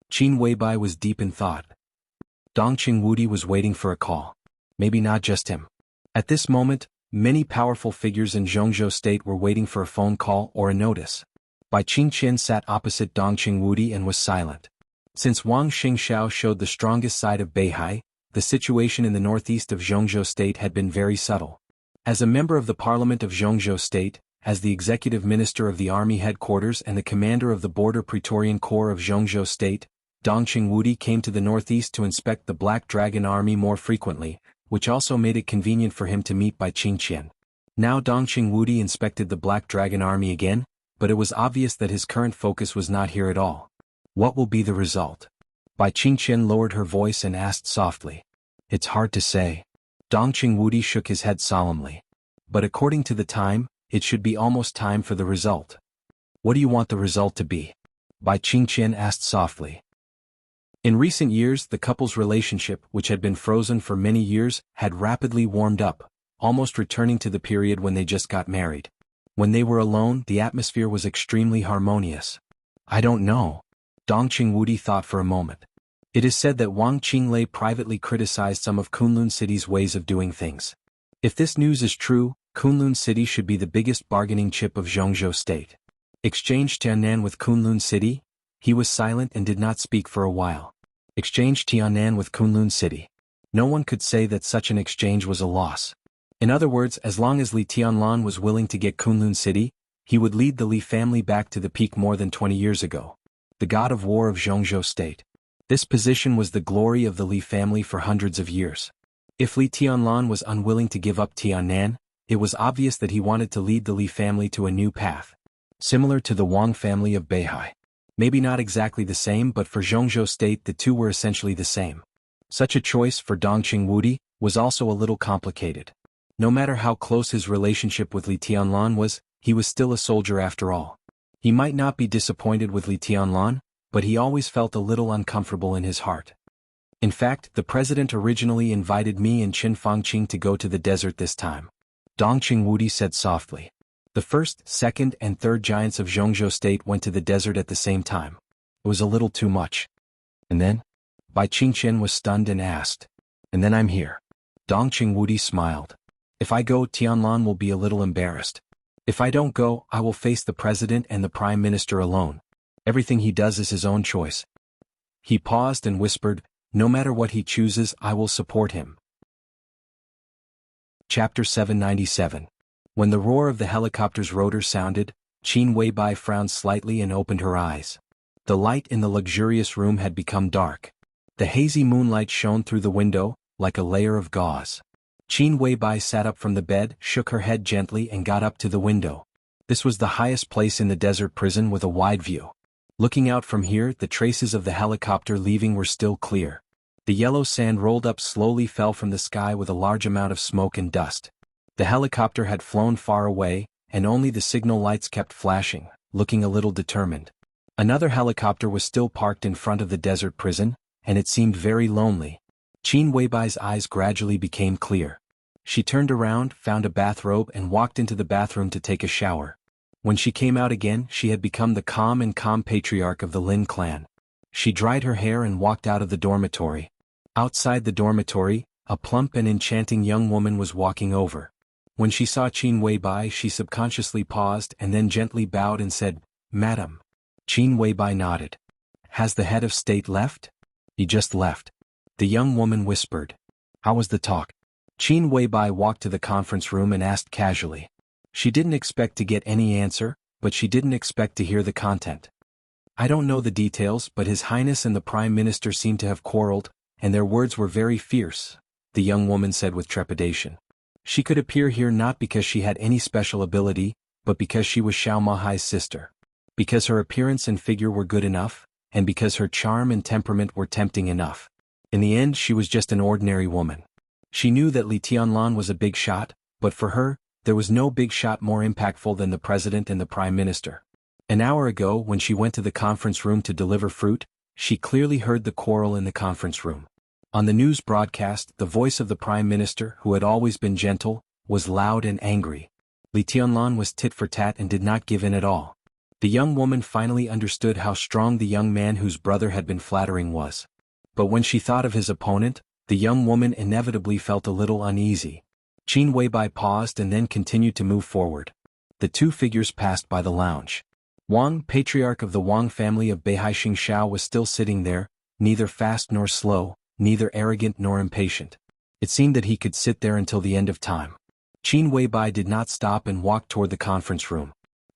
Qin Weibai was deep in thought. Dongqing Wudi was waiting for a call. Maybe not just him. At this moment, many powerful figures in Jianghu state were waiting for a phone call or a notice. Bai Qingqian sat opposite Dongqing Wudi and was silent. Since Wang Xingxiao showed the strongest side of Beihai, the situation in the northeast of Jianghu state had been very subtle. As a member of the parliament of Jianghu state, as the executive minister of the army headquarters and the commander of the border Praetorian Corps of Jianghu state, Dongqing Wudi came to the northeast to inspect the Black Dragon army more frequently, which also made it convenient for him to meet Bai Qingqian. Now Dongqing Wudi inspected the Black Dragon army again, but it was obvious that his current focus was not here at all. What will be the result? Bai Qingqian lowered her voice and asked softly. It's hard to say. Dongqing Wudi shook his head solemnly. But according to the time, it should be almost time for the result. What do you want the result to be? Bai Qingqian asked softly. In recent years, the couple's relationship, which had been frozen for many years, had rapidly warmed up, almost returning to the period when they just got married. When they were alone, the atmosphere was extremely harmonious. I don't know. Dongqing Wudi thought for a moment. It is said that Wang Qinglei privately criticized some of Kunlun City's ways of doing things. If this news is true, Kunlun City should be the biggest bargaining chip of Jianghu state. Exchange Tianan with Kunlun City? He was silent and did not speak for a while. Exchange Tianan with Kunlun City. No one could say that such an exchange was a loss. In other words, as long as Li Tianlan was willing to get Kunlun City, he would lead the Li family back to the peak more than 20 years ago. The god of war of Jianghu state. This position was the glory of the Li family for hundreds of years. If Li Tianlan was unwilling to give up Tianan, it was obvious that he wanted to lead the Li family to a new path. Similar to the Wang family of Beihai. Maybe not exactly the same, but for Jianghu state the two were essentially the same. Such a choice for Dongqing Wudi was also a little complicated. No matter how close his relationship with Li Tianlan was, he was still a soldier after all. He might not be disappointed with Li Tianlan, but he always felt a little uncomfortable in his heart. In fact, the president originally invited me and Qin Fangqing to go to the desert this time. Dongqing Wudi said softly. The first, second, and third giants of Jianghu state went to the desert at the same time. It was a little too much. And then? Bai Qingqian was stunned and asked. And then I'm here. Dongqing Wudi smiled. If I go, Tianlan will be a little embarrassed. If I don't go, I will face the president and the prime minister alone. Everything he does is his own choice. He paused and whispered, no matter what he chooses, I will support him. Chapter 797. When the roar of the helicopter's rotor sounded, Qin Weibai frowned slightly and opened her eyes. The light in the luxurious room had become dark. The hazy moonlight shone through the window, like a layer of gauze. Qin Weibai sat up from the bed, shook her head gently and got up to the window. This was the highest place in the desert prison with a wide view. Looking out from here, the traces of the helicopter leaving were still clear. The yellow sand rolled up slowly fell from the sky with a large amount of smoke and dust. The helicopter had flown far away, and only the signal lights kept flashing, looking a little determined. Another helicopter was still parked in front of the desert prison, and it seemed very lonely. Qin Weibai's eyes gradually became clear. She turned around, found a bathrobe and walked into the bathroom to take a shower. When she came out again, she had become the calm patriarch of the Lin clan. She dried her hair and walked out of the dormitory. Outside the dormitory, a plump and enchanting young woman was walking over. When she saw Qin Weibai, she subconsciously paused and then gently bowed and said, "Madam." Qin Weibai nodded. "Has the head of state left?" "He just left." The young woman whispered. "How was the talk?" Qin Weibai walked to the conference room and asked casually. She didn't expect to get any answer, but she didn't expect to hear the content. "I don't know the details, but His Highness and the Prime Minister seem to have quarreled, and their words were very fierce," the young woman said with trepidation. She could appear here not because she had any special ability, but because she was Xiao Mahai's sister. Because her appearance and figure were good enough, and because her charm and temperament were tempting enough. In the end, she was just an ordinary woman. She knew that Li Tianlan was a big shot, but for her, there was no big shot more impactful than the president and the prime minister. An hour ago, when she went to the conference room to deliver fruit, she clearly heard the quarrel in the conference room. On the news broadcast, the voice of the prime minister, who had always been gentle, was loud and angry. Li Tianlan was tit for tat and did not give in at all. The young woman finally understood how strong the young man whose brother had been flattering was. But when she thought of his opponent, the young woman inevitably felt a little uneasy. Qin Weibai paused and then continued to move forward. The two figures passed by the lounge. Wang, patriarch of the Wang family of Beihai Xingxiao, was still sitting there, neither fast nor slow, neither arrogant nor impatient. It seemed that he could sit there until the end of time. Qin Weibai did not stop and walked toward the conference room.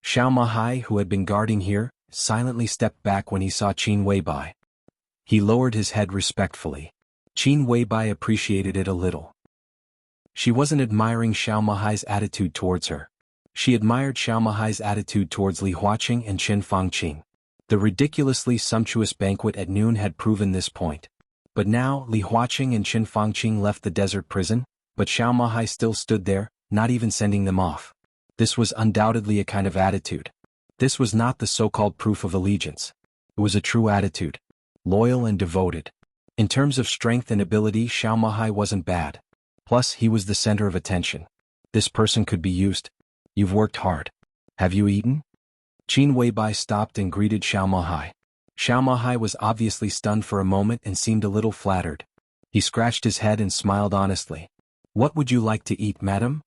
Xiao Mahai, who had been guarding here, silently stepped back when he saw Qin Weibai. He lowered his head respectfully. Qin Weibai appreciated it a little. She wasn't admiring Xiao Mahai's attitude towards her. She admired Xiao Mahai's attitude towards Li Huaqing and Chen Fangqing. The ridiculously sumptuous banquet at noon had proven this point. But now, Li Huaqing and Chen Fangqing left the desert prison, but Xiao Mahai still stood there, not even sending them off. This was undoubtedly a kind of attitude. This was not the so-called proof of allegiance. It was a true attitude. Loyal and devoted. In terms of strength and ability, Xiao Mahai wasn't bad. Plus, he was the center of attention. This person could be used. "You've worked hard. Have you eaten?" Qin Weibai stopped and greeted Xiao Mahai. Xiao Mahai was obviously stunned for a moment and seemed a little flattered. He scratched his head and smiled honestly. "What would you like to eat, madam?"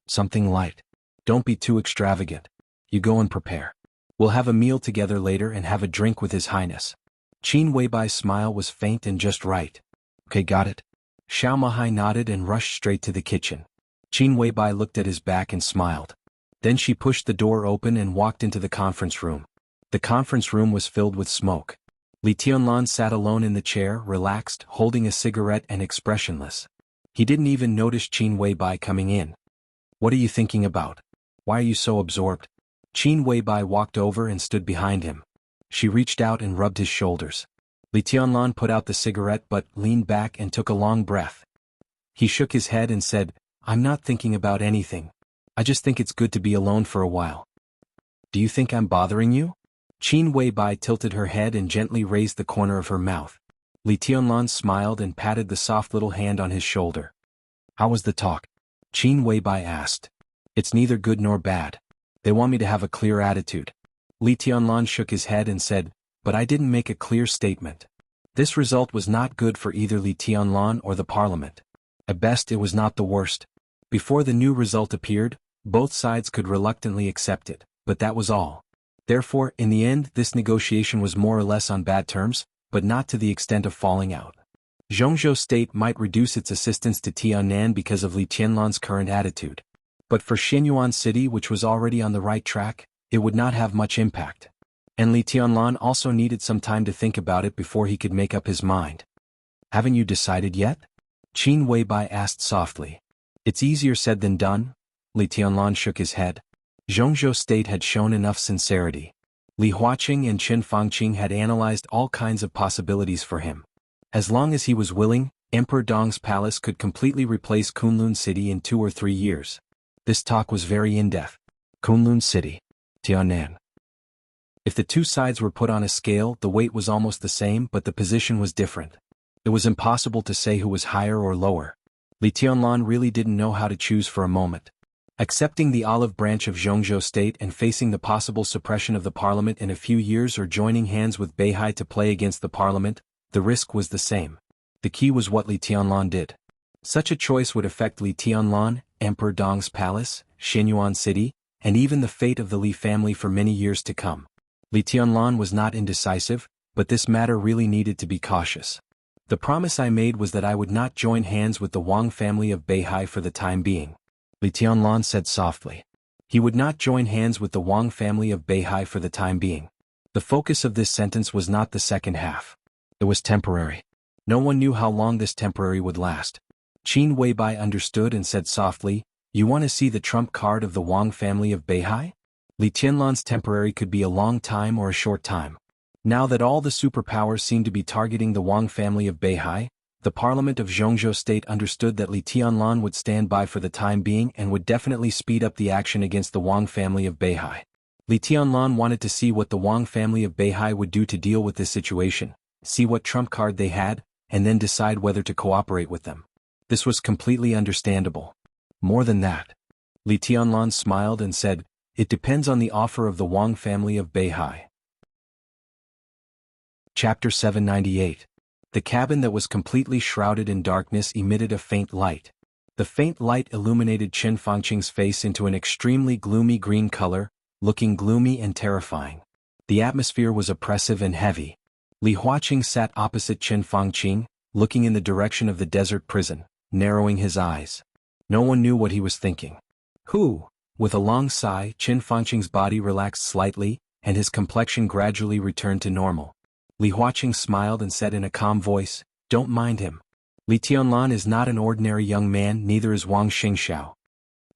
"Something light. Don't be too extravagant. You go and prepare. We'll have a meal together later and have a drink with His Highness." Qin Weibai's smile was faint and just right. "Okay, got it." Xiao Mahai nodded and rushed straight to the kitchen. Qin Weibai looked at his back and smiled. Then she pushed the door open and walked into the conference room. The conference room was filled with smoke. Li Tianlan sat alone in the chair, relaxed, holding a cigarette and expressionless. He didn't even notice Qin Weibai coming in. "What are you thinking about? Why are you so absorbed?" Qin Weibai walked over and stood behind him. She reached out and rubbed his shoulders. Li Tianlan put out the cigarette but leaned back and took a long breath. He shook his head and said, "I'm not thinking about anything. I just think it's good to be alone for a while." "Do you think I'm bothering you?" Qin Weibai tilted her head and gently raised the corner of her mouth. Li Tianlan smiled and patted the soft little hand on his shoulder. "How was the talk?" Qin Weibai asked. "It's neither good nor bad. They want me to have a clear attitude." Li Tianlan shook his head and said, "But I didn't make a clear statement." This result was not good for either Li Tianlan or the parliament. At best, it was not the worst. Before the new result appeared, both sides could reluctantly accept it, but that was all. Therefore, in the end, this negotiation was more or less on bad terms, but not to the extent of falling out. Jianghu state might reduce its assistance to Tiannan because of Li Tianlan's current attitude. But for Shenyuan City, which was already on the right track, it would not have much impact. And Li Tianlan also needed some time to think about it before he could make up his mind. "Haven't you decided yet?" Qin Weibai asked softly. "It's easier said than done." Li Tianlan shook his head. Jianghu state had shown enough sincerity. Li Huaqing and Chen Fangqing had analyzed all kinds of possibilities for him. As long as he was willing, Emperor Dong's palace could completely replace Kunlun City in 2 or 3 years. This talk was very in-depth. Kunlun City. Tiannan. If the two sides were put on a scale, the weight was almost the same, but the position was different. It was impossible to say who was higher or lower. Li Tianlan really didn't know how to choose for a moment. Accepting the olive branch of Jianghu state and facing the possible suppression of the parliament in a few years, or joining hands with Beihai to play against the parliament, the risk was the same. The key was what Li Tianlan did. Such a choice would affect Li Tianlan, Emperor Dong's palace, Xinyuan city, and even the fate of the Li family for many years to come. Li Tianlan was not indecisive, but this matter really needed to be cautious. The promise I made was that I would not join hands with the Wang family of Beihai for the time being. Li Tianlan said softly. He would not join hands with the Wang family of Beihai for the time being. The focus of this sentence was not the second half. It was temporary. No one knew how long this temporary would last. Qin Weibai understood and said softly, "You want to see the trump card of the Wang family of Beihai?" Li Tianlan's temporary could be a long time or a short time. Now that all the superpowers seemed to be targeting the Wang family of Beihai, the parliament of Jianghu state understood that Li Tianlan would stand by for the time being and would definitely speed up the action against the Wang family of Beihai. Li Tianlan wanted to see what the Wang family of Beihai would do to deal with this situation, see what trump card they had, and then decide whether to cooperate with them. This was completely understandable. More than that, Li Tianlan smiled and said, "It depends on the offer of the Wang family of Beihai." Chapter 798. The cabin that was completely shrouded in darkness emitted a faint light. The faint light illuminated Chen Fangqing's face into an extremely gloomy green color, looking gloomy and terrifying. The atmosphere was oppressive and heavy. Li Huaqing sat opposite Chen Fangqing, looking in the direction of the desert prison, narrowing his eyes. No one knew what he was thinking. "Who?" With a long sigh, Chen Fangqing's body relaxed slightly, and his complexion gradually returned to normal. Li Huaqing smiled and said in a calm voice, "Don't mind him. Li Tianlan is not an ordinary young man, neither is Wang Xingxiao."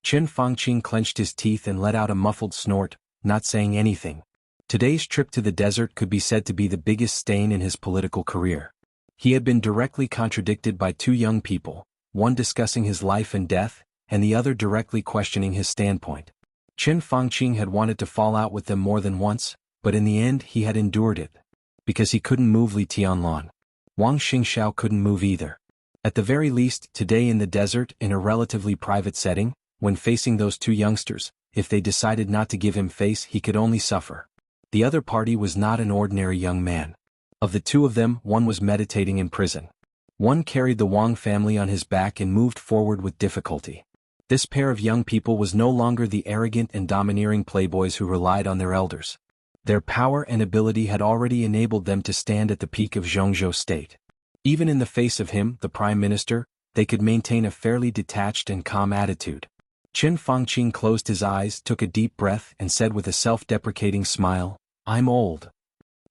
Chen Fangqing clenched his teeth and let out a muffled snort, not saying anything. Today's trip to the desert could be said to be the biggest stain in his political career. He had been directly contradicted by two young people, one discussing his life and death, and the other directly questioning his standpoint. Chen Fangqing had wanted to fall out with them more than once, but in the end he had endured it. Because he couldn't move Li Tianlan. Wang Xingxiao couldn't move either. At the very least, today in the desert, in a relatively private setting, when facing those two youngsters, if they decided not to give him face, he could only suffer. The other party was not an ordinary young man. Of the two of them, one was meditating in prison. One carried the Wang family on his back and moved forward with difficulty. This pair of young people was no longer the arrogant and domineering playboys who relied on their elders. Their power and ability had already enabled them to stand at the peak of Jianghu state. Even in the face of him, the prime minister, they could maintain a fairly detached and calm attitude. Chen Fangqing closed his eyes, took a deep breath, and said with a self-deprecating smile, "I'm old.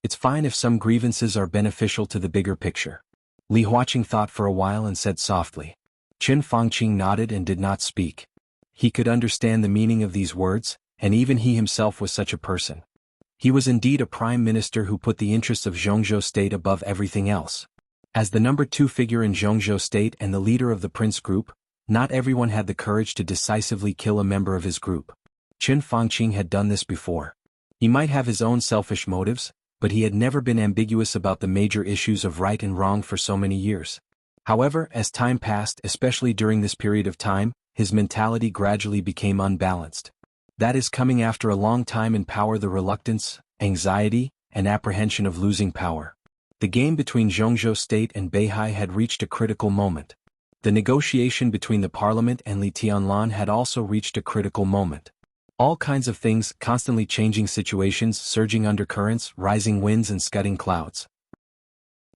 It's fine if some grievances are beneficial to the bigger picture." Li Huaqing thought for a while and said softly. Chen Fangqing nodded and did not speak. He could understand the meaning of these words, and even he himself was such a person. He was indeed a prime minister who put the interests of Jianghu state above everything else. As the number 2 figure in Jianghu state and the leader of the prince group, not everyone had the courage to decisively kill a member of his group. Chen Fangqing had done this before. He might have his own selfish motives, but he had never been ambiguous about the major issues of right and wrong for so many years. However, as time passed, especially during this period of time, his mentality gradually became unbalanced. That is, coming after a long time in power, the reluctance, anxiety, and apprehension of losing power. The game between Jianghu state and Beihai had reached a critical moment. The negotiation between the parliament and Li Tianlan had also reached a critical moment. All kinds of things, constantly changing situations, surging undercurrents, rising winds and scudding clouds.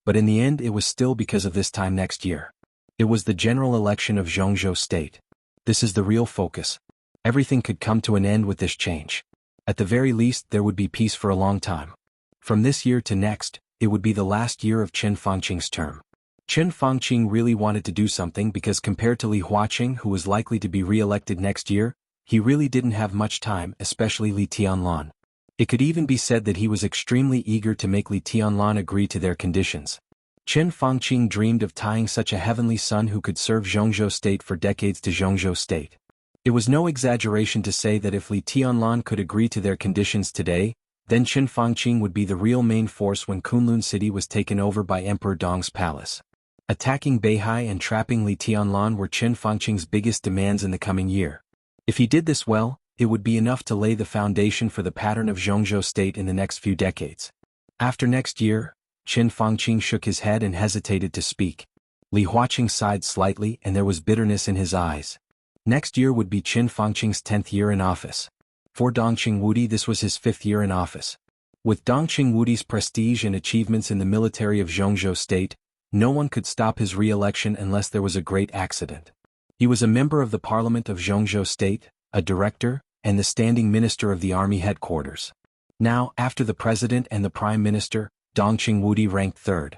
But in the end it was still because of this time next year. It was the general election of Jianghu state. This is the real focus. Everything could come to an end with this change. At the very least, there would be peace for a long time. From this year to next, it would be the last year of Chen Fangqing's term. Chen Fangqing really wanted to do something because compared to Li Huaqing, who was likely to be re-elected next year, he really didn't have much time, especially Li Tianlan. It could even be said that he was extremely eager to make Li Tianlan agree to their conditions. Chen Fangqing dreamed of tying such a heavenly son who could serve Jianghu state for decades to Jianghu state. It was no exaggeration to say that if Li Tianlan could agree to their conditions today, Then Qin Fangqing would be the real main force when Kunlun City was taken over by Emperor Dong's palace. Attacking Beihai and trapping Li Tianlan were Qin Fangqing's biggest demands in the coming year. If he did this well, it would be enough to lay the foundation for the pattern of Zhongzhou state in the next few decades. After next year, Qin Fangqing shook his head and hesitated to speak. Li Huaqing sighed slightly and there was bitterness in his eyes. Next year would be Qin Fangqing's 10th year in office. For Dongqing Wudi this was his 5th year in office. With Dongqing Wudi's prestige and achievements in the military of Zhongzhou state, no one could stop his re-election unless there was a great accident. He was a member of the parliament of Zhongzhou state, a director, and the standing minister of the army headquarters. Now, after the president and the prime minister, Dongqing Wudi ranked 3rd.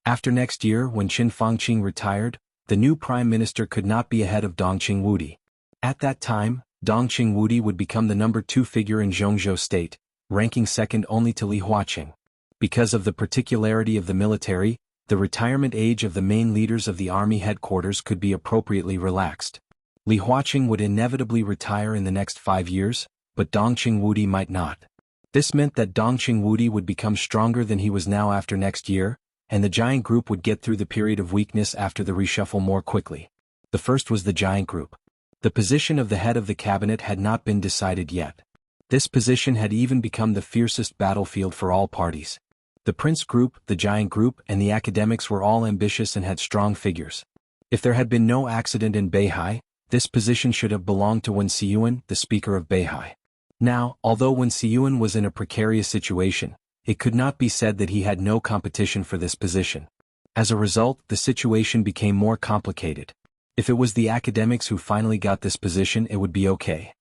After next year when Qin Fangqing retired, the new prime minister could not be ahead of Dongqing Wudi. At that time, Dongqing Wudi would become the number 2 figure in Zhongzhou state, ranking 2nd only to Li Huaqing. Because of the particularity of the military, the retirement age of the main leaders of the army headquarters could be appropriately relaxed. Li Huaqing would inevitably retire in the next 5 years, but Dongqing Wudi might not. This meant that Dongqing Wudi would become stronger than he was now after next year, and the giant group would get through the period of weakness after the reshuffle more quickly. The first was the giant group. The position of the head of the cabinet had not been decided yet. This position had even become the fiercest battlefield for all parties. The prince group, the giant group, and the academics were all ambitious and had strong figures. If there had been no accident in Beihai, this position should have belonged to Wen Xiyuan, the speaker of Beihai. Now, although Wen Xiyuan was in a precarious situation, it could not be said that he had no competition for this position. As a result, the situation became more complicated. If it was the academics who finally got this position, it would be okay.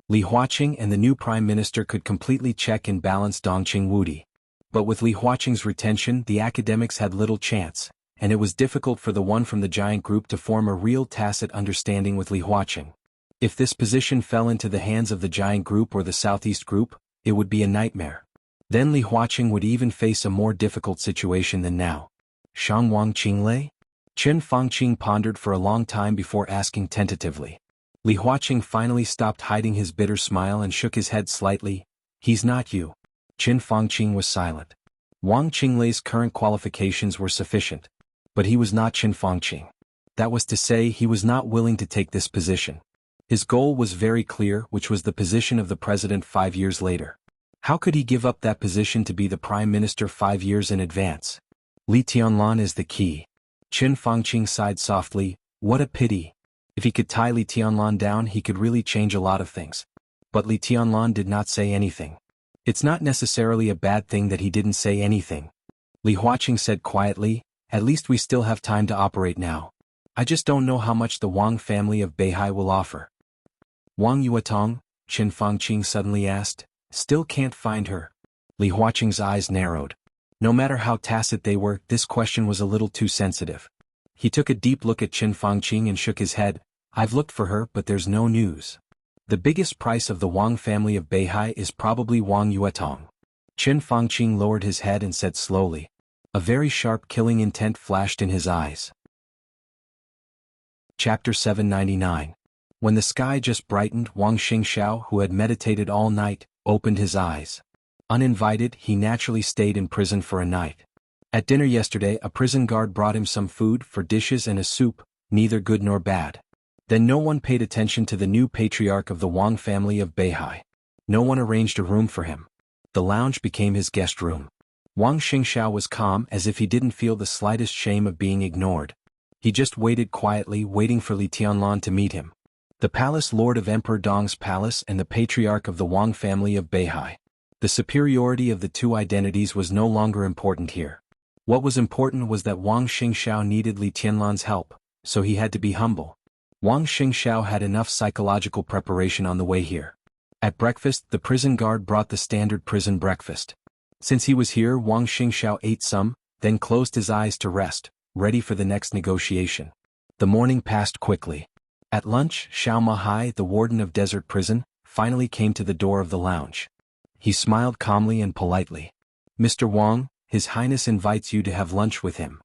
Li Huaqing and the new prime minister could completely check and balance Dongqing Wudi. But with Li Huaqing's retention, the academics had little chance, and it was difficult for the one from the giant group to form a real tacit understanding with Li Huaqing. If this position fell into the hands of the giant group or the southeast group, it would be a nightmare. Then Li Huaqing would even face a more difficult situation than now. Shangwang Qinglei? Qin Fangqing pondered for a long time before asking tentatively. Li Huaqing finally stopped hiding his bitter smile and shook his head slightly. He's not you. Qin Fangqing was silent. Wang Qinglei's current qualifications were sufficient. But he was not Qin Fangqing. That was to say, he was not willing to take this position. His goal was very clear, which was the position of the president 5 years later. How could he give up that position to be the prime minister 5 years in advance? Li Tianlan is the key. Qin Fangqing sighed softly. What a pity. If he could tie Li Tianlan down, he could really change a lot of things. But Li Tianlan did not say anything. It's not necessarily a bad thing that he didn't say anything. Li Huaqing said quietly, at least we still have time to operate now. I just don't know how much the Wang family of Beihai will offer. Wang Yuetong? Qin Fangqing suddenly asked. Still can't find her. Li Huaqing's eyes narrowed. No matter how tacit they were, this question was a little too sensitive. He took a deep look at Qin Fangqing and shook his head. I've looked for her, but there's no news. The biggest price of the Wang family of Beihai is probably Wang Yuetong. Qin Fangqing lowered his head and said slowly. A very sharp killing intent flashed in his eyes. Chapter 799. When the sky just brightened, Wang Xingxiao, who had meditated all night, opened his eyes. Uninvited, he naturally stayed in prison for a night. At dinner yesterday, a prison guard brought him some food, 4 dishes and a soup, neither good nor bad. Then no one paid attention to the new patriarch of the Wang family of Beihai. No one arranged a room for him. The lounge became his guest room. Wang Xingxiao was calm, as if he didn't feel the slightest shame of being ignored. He just waited quietly, waiting for Li Tianlan to meet him. The palace lord of Emperor Dong's palace and the patriarch of the Wang family of Beihai. The superiority of the two identities was no longer important here. What was important was that Wang Xingxiao needed Li Tianlan's help, so he had to be humble. Wang Xingxiao had enough psychological preparation on the way here. At breakfast, the prison guard brought the standard prison breakfast. Since he was here, Wang Xingxiao ate some, then closed his eyes to rest, ready for the next negotiation. The morning passed quickly. At lunch, Xiao Mahai, the warden of Desert Prison, finally came to the door of the lounge. He smiled calmly and politely. Mr. Wang, His Highness invites you to have lunch with him.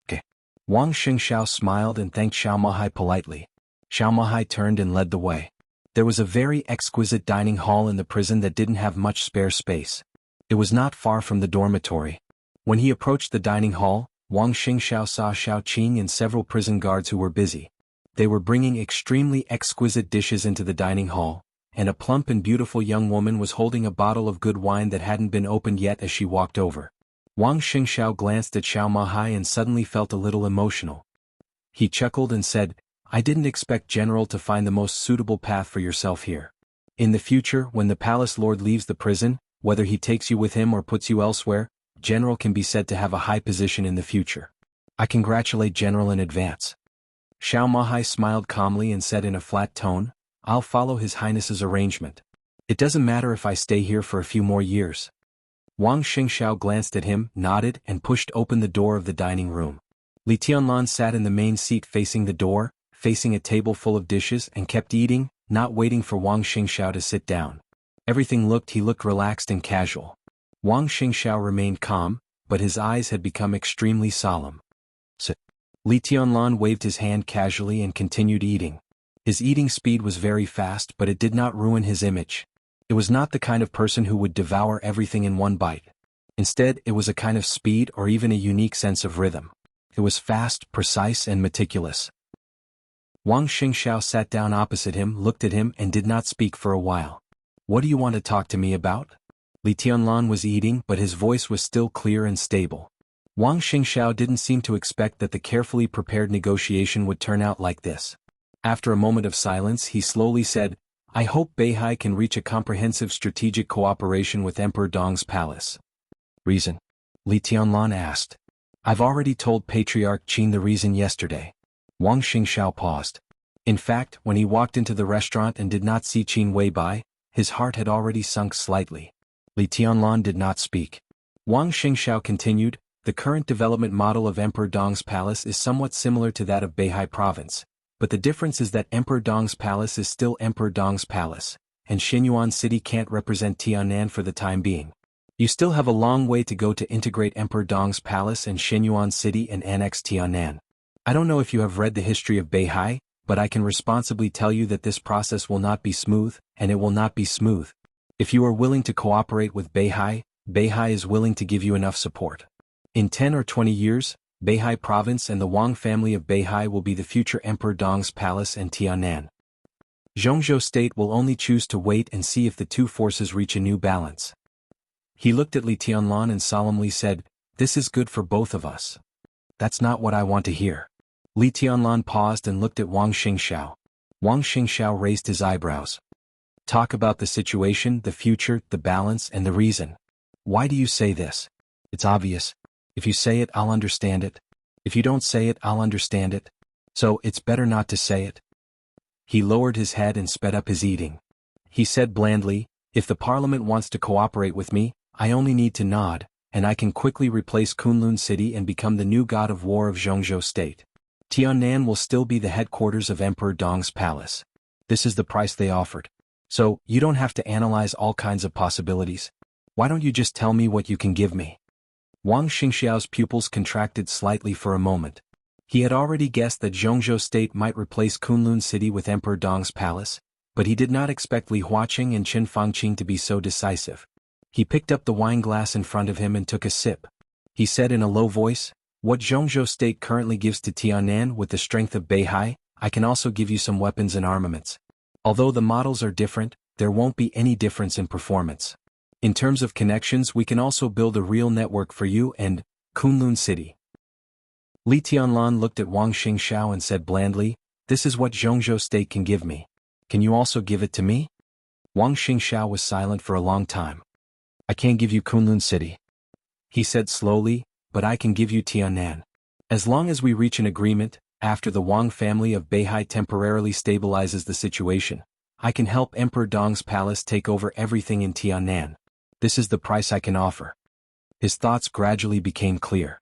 Okay. Wang Xingxiao smiled and thanked Xiao Mahai politely. Xiao Mahai turned and led the way. There was a very exquisite dining hall in the prison that didn't have much spare space. It was not far from the dormitory. When he approached the dining hall, Wang Xingxiao saw Xiao Qing and several prison guards who were busy. They were bringing extremely exquisite dishes into the dining hall, and a plump and beautiful young woman was holding a bottle of good wine that hadn't been opened yet as she walked over. Wang Xingxiao glanced at Xiao Mahai and suddenly felt a little emotional. He chuckled and said, "I didn't expect General to find the most suitable path for yourself here. In the future, when the palace lord leaves the prison, whether he takes you with him or puts you elsewhere, General can be said to have a high position in the future. I congratulate General in advance." Xiao Mahai smiled calmly and said in a flat tone, "I'll follow His Highness's arrangement. It doesn't matter if I stay here for a few more years." Wang Xingxiao glanced at him, nodded, and pushed open the door of the dining room. Li Tianlan sat in the main seat facing the door, facing a table full of dishes, and kept eating, not waiting for Wang Xingxiao to sit down. He looked relaxed and casual. Wang Xingxiao remained calm, but his eyes had become extremely solemn. Li Tianlan waved his hand casually and continued eating. His eating speed was very fast, but it did not ruin his image. It was not the kind of person who would devour everything in one bite. Instead, it was a kind of speed or even a unique sense of rhythm. It was fast, precise, and meticulous. Wang Xingxiao sat down opposite him, looked at him, and did not speak for a while. "What do you want to talk to me about?" Li Tianlan was eating, but his voice was still clear and stable. Wang Xingxiao didn't seem to expect that the carefully prepared negotiation would turn out like this. After a moment of silence, he slowly said, "I hope Beihai can reach a comprehensive strategic cooperation with Emperor Dong's palace." "Reason?" Li Tianlan asked. "I've already told Patriarch Qin the reason yesterday." Wang Xingxiao paused. In fact, when he walked into the restaurant and did not see Qin Weibai, his heart had already sunk slightly. Li Tianlan did not speak. Wang Xingxiao continued, "The current development model of Emperor Dong's palace is somewhat similar to that of Beihai province, but the difference is that Emperor Dong's palace is still Emperor Dong's palace, and Xinyuan City can't represent Tianan for the time being. You still have a long way to go to integrate Emperor Dong's palace and Xinyuan City and annex Tianan. I don't know if you have read the history of Beihai, but I can responsibly tell you that this process will not be smooth, and it will not be smooth. If you are willing to cooperate with Beihai, Beihai is willing to give you enough support. In 10 or 20 years, Beihai province and the Wang family of Beihai will be the future Emperor Dong's palace and Tianan. Jianghu state will only choose to wait and see if the two forces reach a new balance." He looked at Li Tianlan and solemnly said, "This is good for both of us." "That's not what I want to hear." Li Tianlan paused and looked at Wang Xingxiao. Wang Xingxiao raised his eyebrows. "Talk about the situation, the future, the balance, and the reason. Why do you say this? It's obvious. If you say it, I'll understand it. If you don't say it, I'll understand it. So it's better not to say it." He lowered his head and sped up his eating. He said blandly, "If the parliament wants to cooperate with me, I only need to nod, and I can quickly replace Kunlun City and become the new god of war of Jianghu state. Tianan will still be the headquarters of Emperor Dong's palace. This is the price they offered. So, you don't have to analyze all kinds of possibilities. Why don't you just tell me what you can give me?" Wang Xingxiao's pupils contracted slightly for a moment. He had already guessed that Jianghu state might replace Kunlun City with Emperor Dong's palace, but he did not expect Li Huaqing and Qin Fangqing to be so decisive. He picked up the wine glass in front of him and took a sip. He said in a low voice, "What Jianghu state currently gives to Tianan with the strength of Beihai, I can also give you some weapons and armaments. Although the models are different, there won't be any difference in performance. In terms of connections, we can also build a real network for you and Kunlun City." Li Tianlan looked at Wang Xingxiao and said blandly, "This is what Jianghu state can give me. Can you also give it to me?" Wang Xingxiao was silent for a long time. "I can't give you Kunlun City," he said slowly, "but I can give you Tianan. As long as we reach an agreement, after the Wang family of Beihai temporarily stabilizes the situation, I can help Emperor Dong's palace take over everything in Tianan. This is the price I can offer." His thoughts gradually became clear.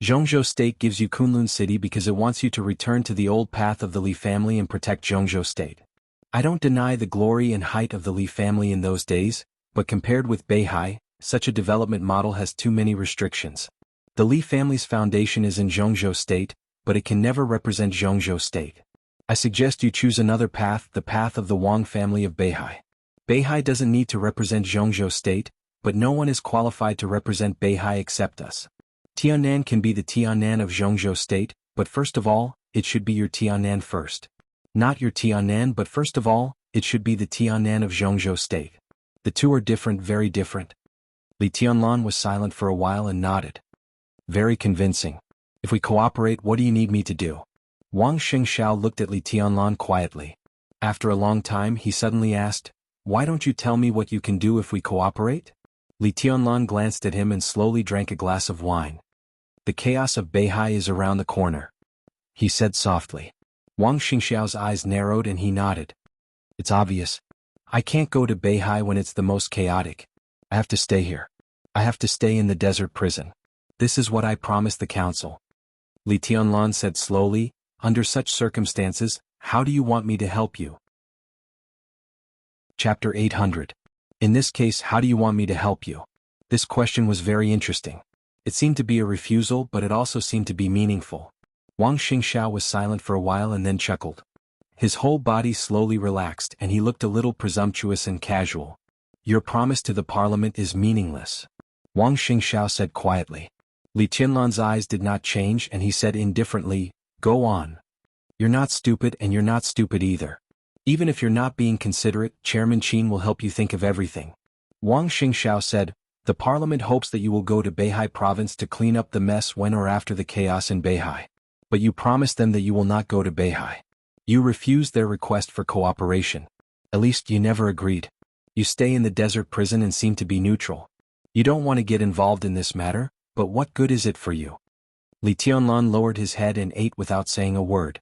Jianghu state gives you Kunlun City because it wants you to return to the old path of the Li family and protect Jianghu state. I don't deny the glory and height of the Li family in those days, but compared with Beihai, such a development model has too many restrictions. The Li family's foundation is in Jianghu state, but it can never represent Jianghu state. I suggest you choose another path, the path of the Wang family of Beihai. Beihai doesn't need to represent Jianghu state, but no one is qualified to represent Beihai except us. Tiannan can be the Tiannan of Jianghu state, but first of all, it should be your Tiannan first. Not your Tiannan, but first of all, it should be the Tiannan of Jianghu state. The two are different, very different. Li Tianlan was silent for a while and nodded. Very convincing. If we cooperate, what do you need me to do? Wang Xingxiao looked at Li Tianlan quietly. After a long time he suddenly asked, why don't you tell me what you can do if we cooperate? Li Tianlan glanced at him and slowly drank a glass of wine. The chaos of Beihai is around the corner, he said softly. Wang Xingxiao's eyes narrowed and he nodded. It's obvious. I can't go to Beihai when it's the most chaotic. I have to stay here. I have to stay in the desert prison. This is what I promised the council. Li Tianlan said slowly, under such circumstances, how do you want me to help you? Chapter 800. In this case, how do you want me to help you? This question was very interesting. It seemed to be a refusal, but it also seemed to be meaningful. Wang Xingxiao was silent for a while and then chuckled. His whole body slowly relaxed and he looked a little presumptuous and casual. Your promise to the parliament is meaningless, Wang Xingxiao said quietly. Li Tianlan's eyes did not change and he said indifferently, go on. You're not stupid and you're not stupid either. Even if you're not being considerate, Chairman Qin will help you think of everything. Wang Xingxiao said, the parliament hopes that you will go to Beihai province to clean up the mess when or after the chaos in Beihai. But you promised them that you will not go to Beihai. You refused their request for cooperation. At least you never agreed. You stay in the desert prison and seem to be neutral. You don't want to get involved in this matter, but what good is it for you? Li Tianlan lowered his head and ate without saying a word.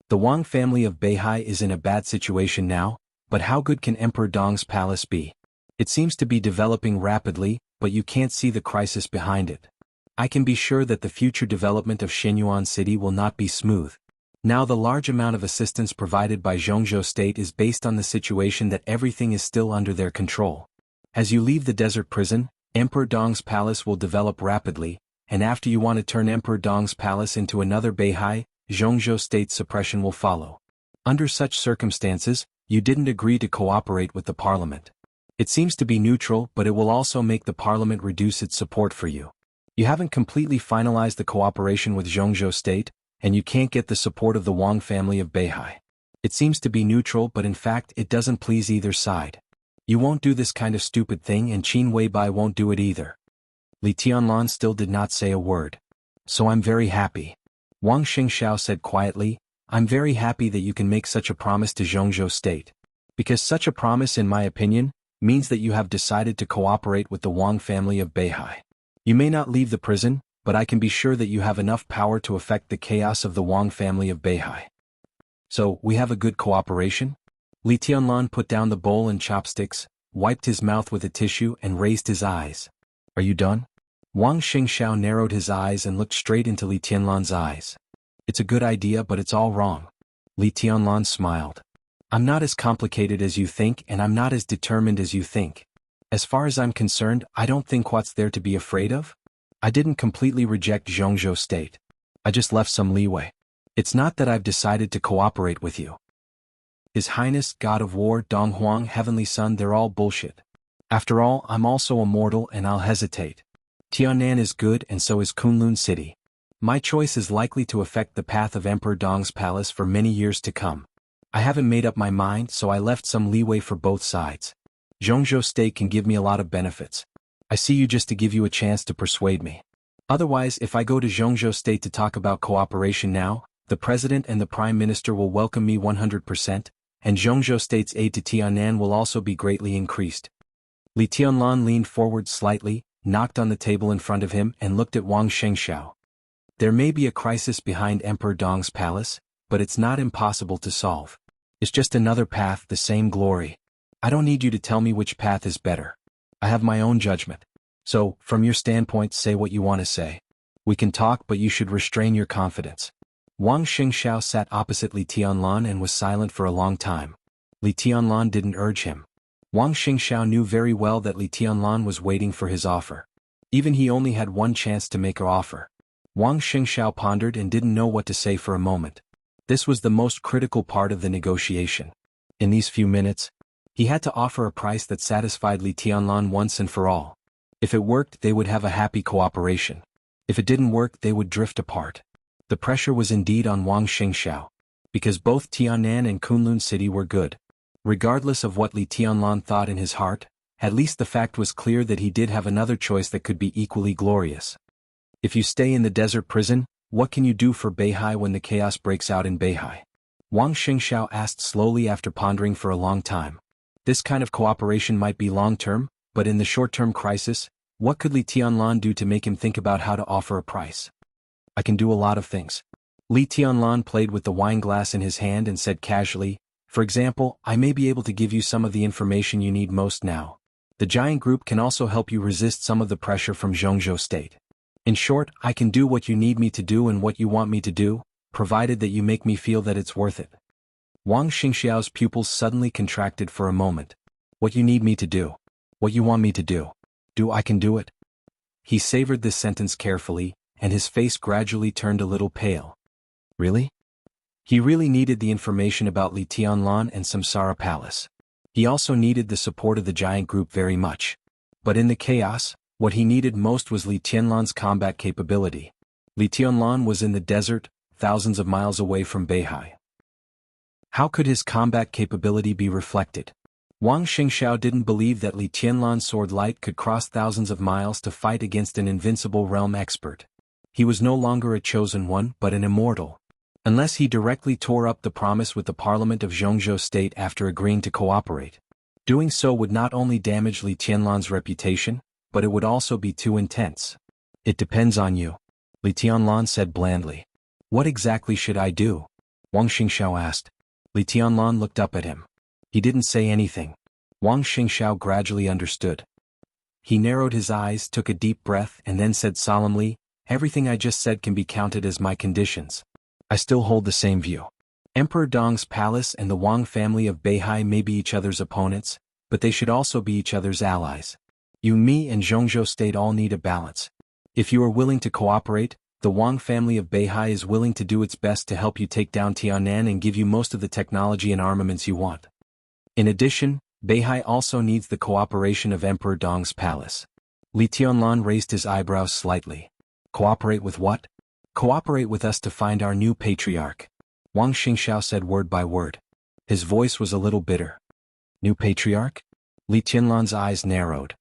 The Wang family of Beihai is in a bad situation now, but how good can Emperor Dong's palace be? It seems to be developing rapidly, but you can't see the crisis behind it. I can be sure that the future development of Shenyuan City will not be smooth. Now the large amount of assistance provided by Jianghu State is based on the situation that everything is still under their control. As you leave the desert prison, Emperor Dong's palace will develop rapidly, and after you want to turn Emperor Dong's palace into another Beihai, Jianghu State's suppression will follow. Under such circumstances, you didn't agree to cooperate with the parliament. It seems to be neutral, but it will also make the parliament reduce its support for you. You haven't completely finalized the cooperation with Jianghu State, and you can't get the support of the Wang family of Beihai. It seems to be neutral, but in fact it doesn't please either side. You won't do this kind of stupid thing and Qin Weibai won't do it either. Li Tianlan still did not say a word. So I'm very happy. Wang Xingxiao said quietly, I'm very happy that you can make such a promise to Jianghu State. Because such a promise, in my opinion, means that you have decided to cooperate with the Wang family of Beihai. You may not leave the prison, but I can be sure that you have enough power to affect the chaos of the Wang family of Beihai. So, we have a good cooperation? Li Tianlan put down the bowl and chopsticks, wiped his mouth with a tissue and raised his eyes. Are you done? Wang Xingxiao narrowed his eyes and looked straight into Li Tianlan's eyes. It's a good idea, but it's all wrong. Li Tianlan smiled. I'm not as complicated as you think and I'm not as determined as you think. As far as I'm concerned, I don't think what's there to be afraid of. I didn't completely reject Jianghu State. I just left some leeway. It's not that I've decided to cooperate with you. His Highness, God of War, Dong Huang, Heavenly Son, they're all bullshit. After all, I'm also a mortal and I'll hesitate. Tiannan is good and so is Kunlun City. My choice is likely to affect the path of Emperor Dong's palace for many years to come. I haven't made up my mind, so I left some leeway for both sides. Jianghu State can give me a lot of benefits. I see you just to give you a chance to persuade me. Otherwise, if I go to Jianghu State to talk about cooperation now, the President and the Prime Minister will welcome me 100%, and Jianghu State's aid to Tiannan will also be greatly increased. Li Tianlan leaned forward slightly, knocked on the table in front of him and looked at Wang Xingxiao. There may be a crisis behind Emperor Dong's palace, but it's not impossible to solve. It's just another path, the same glory. I don't need you to tell me which path is better. I have my own judgment. So, from your standpoint, say what you want to say. We can talk, but you should restrain your confidence. Wang Xingxiao sat opposite Li Tianlan and was silent for a long time. Li Tianlan didn't urge him. Wang Xingxiao knew very well that Li Tianlan was waiting for his offer. Even he only had one chance to make an offer. Wang Xingxiao pondered and didn't know what to say for a moment. This was the most critical part of the negotiation. In these few minutes, he had to offer a price that satisfied Li Tianlan once and for all. If it worked, they would have a happy cooperation. If it didn't work, they would drift apart. The pressure was indeed on Wang Xingxiao, because both Tiannan and Kunlun City were good. Regardless of what Li Tianlan thought in his heart, at least the fact was clear that he did have another choice that could be equally glorious. If you stay in the desert prison, what can you do for Beihai when the chaos breaks out in Beihai? Wang Xingxiao asked slowly after pondering for a long time. This kind of cooperation might be long-term, but in the short-term crisis, what could Li Tianlan do to make him think about how to offer a price? I can do a lot of things. Li Tianlan played with the wine glass in his hand and said casually, for example, I may be able to give you some of the information you need most now. The giant group can also help you resist some of the pressure from Jianghu state. In short, I can do what you need me to do and what you want me to do, provided that you make me feel that it's worth it. Wang Xingxiao's pupils suddenly contracted for a moment. What you need me to do? What you want me to do? I can do it? He savored this sentence carefully, and his face gradually turned a little pale. Really? He really needed the information about Li Tianlan and Samsara Palace. He also needed the support of the giant group very much. But in the chaos, what he needed most was Li Tianlan's combat capability. Li Tianlan was in the desert, thousands of miles away from Beihai. How could his combat capability be reflected? Wang Xingxiao didn't believe that Li Tianlan's sword light could cross thousands of miles to fight against an invincible realm expert. He was no longer a chosen one but an immortal. Unless he directly tore up the promise with the parliament of Jianghu state after agreeing to cooperate. Doing so would not only damage Li Tianlan's reputation, but it would also be too intense. It depends on you, Li Tianlan said blandly. What exactly should I do? Wang Xingxiao asked. Li Tianlan looked up at him. He didn't say anything. Wang Xingxiao gradually understood. He narrowed his eyes, took a deep breath, and then said solemnly, everything I just said can be counted as my conditions. I still hold the same view. Emperor Dong's palace and the Wang family of Beihai may be each other's opponents, but they should also be each other's allies. You, me, and Jianghu state all need a balance. If you are willing to cooperate, the Wang family of Beihai is willing to do its best to help you take down Tiannan and give you most of the technology and armaments you want. In addition, Beihai also needs the cooperation of Emperor Dong's palace. Li Tianlan raised his eyebrows slightly. Cooperate with what? Cooperate with us to find our new patriarch. Wang Xingxiao said word by word. His voice was a little bitter. New patriarch? Li Tianlan's eyes narrowed.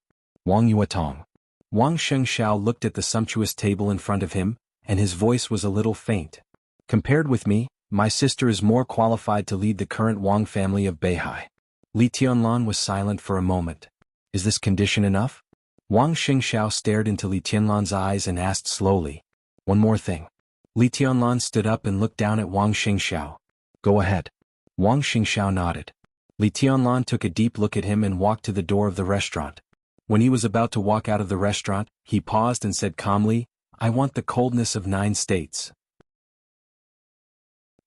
Wang Yuetong. Wang Xingxiao looked at the sumptuous table in front of him, and his voice was a little faint. Compared with me, my sister is more qualified to lead the current Wang family of Beihai. Li Tianlan was silent for a moment. Is this condition enough? Wang Xingxiao stared into Li Tianlan's eyes and asked slowly. One more thing. Li Tianlan stood up and looked down at Wang Xingxiao. Go ahead. Wang Xingxiao nodded. Li Tianlan took a deep look at him and walked to the door of the restaurant. When he was about to walk out of the restaurant, he paused and said calmly, I want the coldness of 9 states.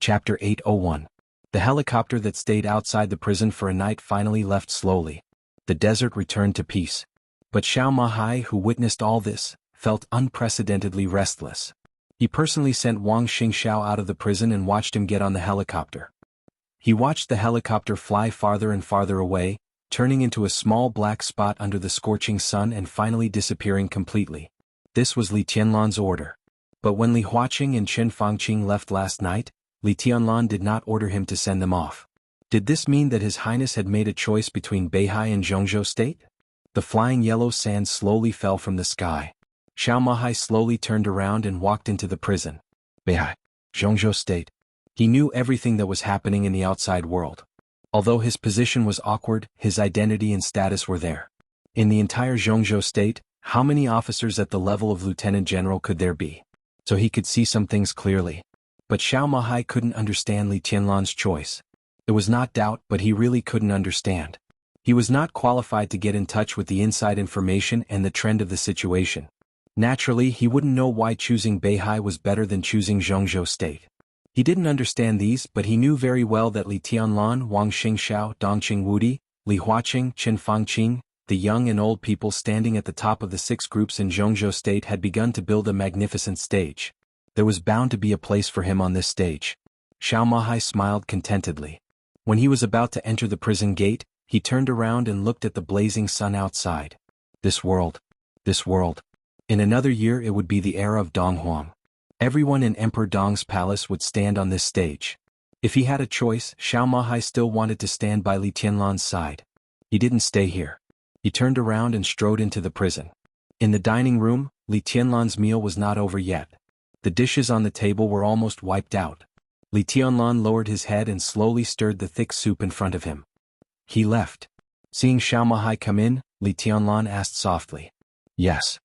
Chapter 801. The helicopter that stayed outside the prison for a night finally left slowly. The desert returned to peace. But Xiao Mahai, who witnessed all this, felt unprecedentedly restless. He personally sent Wang Xingxiao out of the prison and watched him get on the helicopter. He watched the helicopter fly farther and farther away, turning into a small black spot under the scorching sun and finally disappearing completely. This was Li Tianlan's order. But when Li Huaqing and Chen Fangqing left last night, Li Tianlan did not order him to send them off. Did this mean that His Highness had made a choice between Beihai and Jianghu state? The flying yellow sand slowly fell from the sky. Xiao Mahai slowly turned around and walked into the prison. Beihai, Jianghu state. He knew everything that was happening in the outside world. Although his position was awkward, his identity and status were there. In the entire Jianghu state, how many officers at the level of lieutenant general could there be? So he could see some things clearly. But Xiao Mahai couldn't understand Li Tianlan's choice. It was not doubt, but he really couldn't understand. He was not qualified to get in touch with the inside information and the trend of the situation. Naturally, he wouldn't know why choosing Beihai was better than choosing Jianghu state. He didn't understand these, but he knew very well that Li Tianlan, Wang Xingxiao, Dongqing Wudi, Li Huaqing, Chen Fangqing, the young and old people standing at the top of the 6 groups in Jianghu state had begun to build a magnificent stage. There was bound to be a place for him on this stage. Xiao Mahai smiled contentedly. When he was about to enter the prison gate, he turned around and looked at the blazing sun outside. This world. This world. In another year it would be the era of Donghuang. Everyone in Emperor Dong's palace would stand on this stage. If he had a choice, Xiao Mahai still wanted to stand by Li Tianlan's side. He didn't stay here. He turned around and strode into the prison. In the dining room, Li Tianlan's meal was not over yet. The dishes on the table were almost wiped out. Li Tianlan lowered his head and slowly stirred the thick soup in front of him. He left. Seeing Xiao Mahai come in, Li Tianlan asked softly. Yes.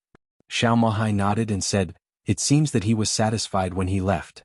Xiao Mahai nodded and said, it seems that he was satisfied when he left.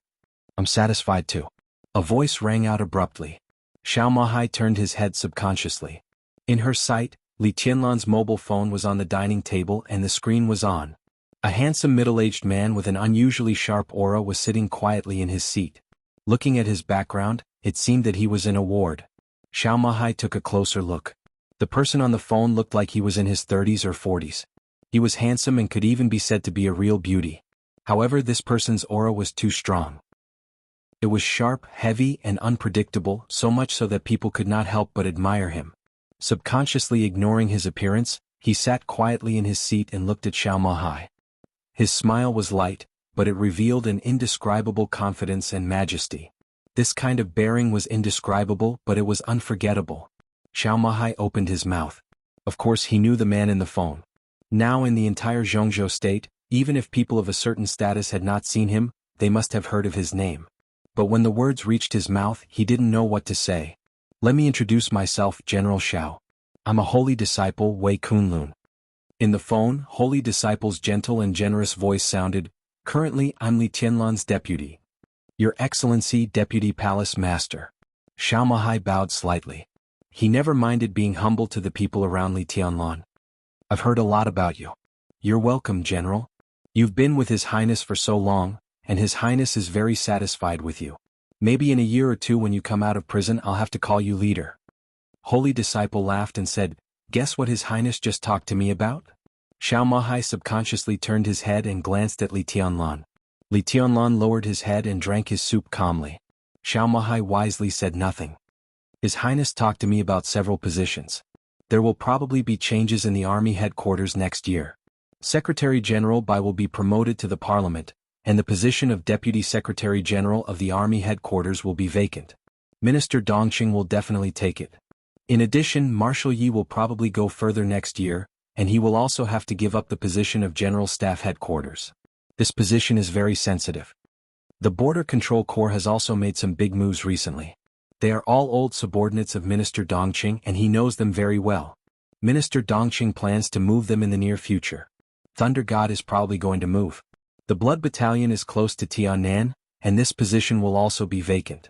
I'm satisfied too. A voice rang out abruptly. Xiao Mahai turned his head subconsciously. In her sight, Li Tianlan's mobile phone was on the dining table and the screen was on. A handsome middle-aged man with an unusually sharp aura was sitting quietly in his seat. Looking at his background, it seemed that he was in a ward. Xiao Mahai took a closer look. The person on the phone looked like he was in his 30s or 40s. He was handsome and could even be said to be a real beauty. However, this person's aura was too strong. It was sharp, heavy, and unpredictable, so much so that people could not help but admire him. Subconsciously ignoring his appearance, he sat quietly in his seat and looked at Xiao Mahai. His smile was light, but it revealed an indescribable confidence and majesty. This kind of bearing was indescribable, but it was unforgettable. Xiao Mahai opened his mouth. Of course he knew the man in the phone. Now in the entire Jianghu state, even if people of a certain status had not seen him, they must have heard of his name. But when the words reached his mouth, he didn't know what to say. Let me introduce myself, General Xiao. I'm a holy disciple, Wei Kunlun. In the phone, holy disciple's gentle and generous voice sounded, currently I'm Li Tianlan's deputy. Your Excellency, Deputy Palace Master. Xiao Mahai bowed slightly. He never minded being humble to the people around Li Tianlan. I've heard a lot about you. You're welcome, General. You've been with His Highness for so long, and His Highness is very satisfied with you. Maybe in a year or two when you come out of prison I'll have to call you leader. Holy disciple laughed and said, guess what His Highness just talked to me about? Xiao Mahai subconsciously turned his head and glanced at Li Tianlan. Li Tianlan lowered his head and drank his soup calmly. Xiao Mahai wisely said nothing. His Highness talked to me about several positions. There will probably be changes in the army headquarters next year. Secretary General Bai will be promoted to the parliament, and the position of Deputy Secretary General of the army headquarters will be vacant. Minister Dongqing will definitely take it. In addition, Marshal Yi will probably go further next year, and he will also have to give up the position of General Staff Headquarters. This position is very sensitive. The Border Control Corps has also made some big moves recently. They are all old subordinates of Minister Dongqing and he knows them very well. Minister Dongqing plans to move them in the near future. Thunder God is probably going to move. The Blood Battalion is close to Tiannan, and this position will also be vacant.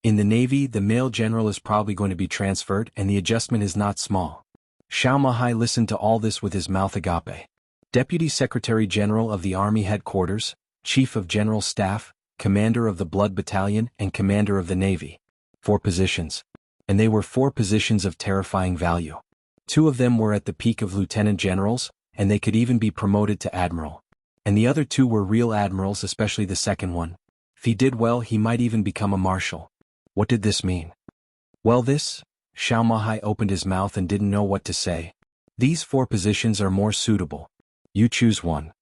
In the Navy, the male general is probably going to be transferred and the adjustment is not small. Xiao Mahai listened to all this with his mouth agape. Deputy Secretary General of the Army Headquarters, Chief of General Staff, Commander of the Blood Battalion and Commander of the Navy. 4 positions. And they were 4 positions of terrifying value. 2 of them were at the peak of lieutenant generals, and they could even be promoted to admiral. And the other 2 were real admirals, especially the second one. If he did well, he might even become a marshal. What did this mean? Well, Xiao Mahai opened his mouth and didn't know what to say. These 4 positions are more suitable. You choose one.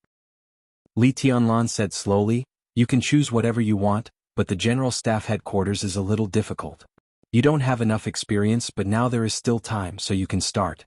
Li Tianlan said slowly, you can choose whatever you want, but the General Staff Headquarters is a little difficult. You don't have enough experience, but now there is still time, so you can start.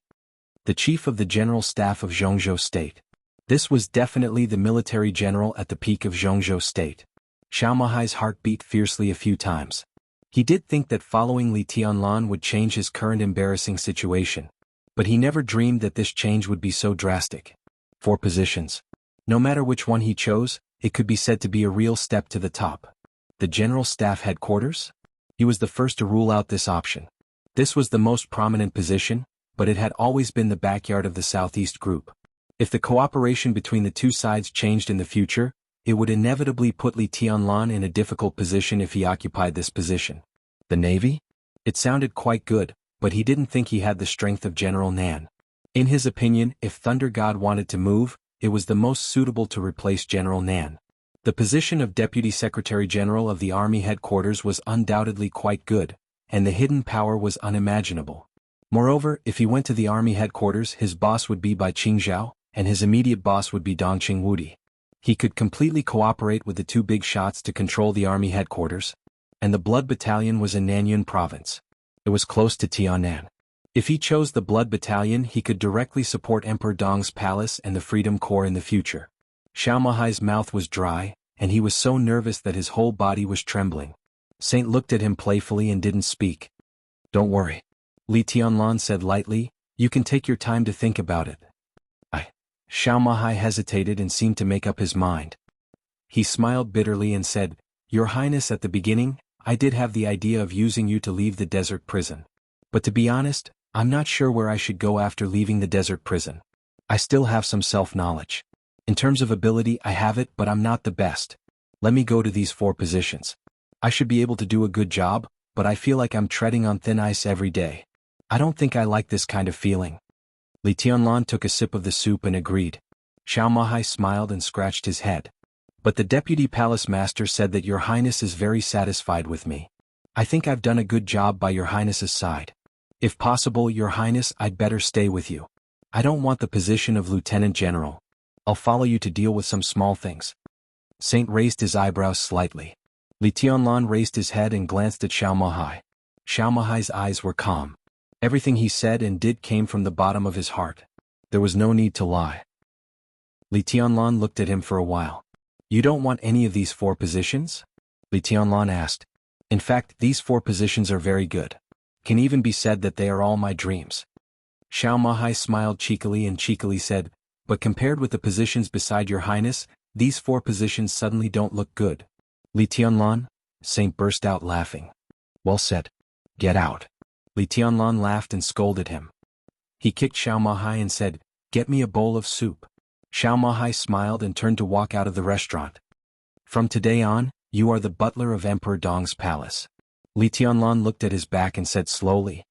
The Chief of the General Staff of Jianghu State. This was definitely the military general at the peak of Jianghu State. Xiao Mahai's heart beat fiercely a few times. He did think that following Li Tianlan would change his current embarrassing situation. But he never dreamed that this change would be so drastic. 4 positions. No matter which one he chose, it could be said to be a real step to the top. The General Staff Headquarters? He was the first to rule out this option. This was the most prominent position, but it had always been the backyard of the Southeast Group. If the cooperation between the 2 sides changed in the future, it would inevitably put Li Tianlan in a difficult position if he occupied this position. The Navy? It sounded quite good, but he didn't think he had the strength of General Nan. In his opinion, if Thunder God wanted to move, it was the most suitable to replace General Nan. The position of Deputy Secretary General of the Army Headquarters was undoubtedly quite good, and the hidden power was unimaginable. Moreover, if he went to the Army Headquarters, his boss would be Bai Qingzhao, and his immediate boss would be Dong Qingwudi. He could completely cooperate with the two big shots to control the Army Headquarters, and the Blood Battalion was in Nanyun Province. It was close to Tianan. If he chose the Blood Battalion, he could directly support Emperor Dong's palace and the Freedom Corps in the future. Xiao Mahai's mouth was dry, and he was so nervous that his whole body was trembling. Saint looked at him playfully and didn't speak. "Don't worry," Li Tianlan said lightly, "you can take your time to think about it." Xiao Mahai hesitated and seemed to make up his mind. He smiled bitterly and said, "Your Highness, at the beginning, I did have the idea of using you to leave the desert prison. But to be honest, I'm not sure where I should go after leaving the desert prison. I still have some self-knowledge. In terms of ability, I have it, but I'm not the best. Let me go to these 4 positions. I should be able to do a good job, but I feel like I'm treading on thin ice every day. I don't think I like this kind of feeling." Li Tianlan took a sip of the soup and agreed. Xiao Mahai smiled and scratched his head. "But the Deputy Palace Master said that Your Highness is very satisfied with me. I think I've done a good job by Your Highness's side. If possible, Your Highness, I'd better stay with you. I don't want the position of Lieutenant General. I'll follow you to deal with some small things." Saint raised his eyebrows slightly. Li Tianlan raised his head and glanced at Xiao Mahai. Xiao Mahai's eyes were calm. Everything he said and did came from the bottom of his heart. There was no need to lie. Li Tianlan looked at him for a while. "You don't want any of these 4 positions?" Li Tianlan asked. "In fact, these 4 positions are very good. Can even be said that they are all my dreams." Xiao Mahai smiled cheekily and cheekily said, "But compared with the positions beside Your Highness, these 4 positions suddenly don't look good." "Li Tianlan?" Saint burst out laughing. "Well said. Get out." Li Tianlan laughed and scolded him. He kicked Xiao Mahai and said, "Get me a bowl of soup." Xiao Mahai smiled and turned to walk out of the restaurant. "From today on, you are the butler of Emperor Dong's palace." Li Tianlan looked at his back and said slowly.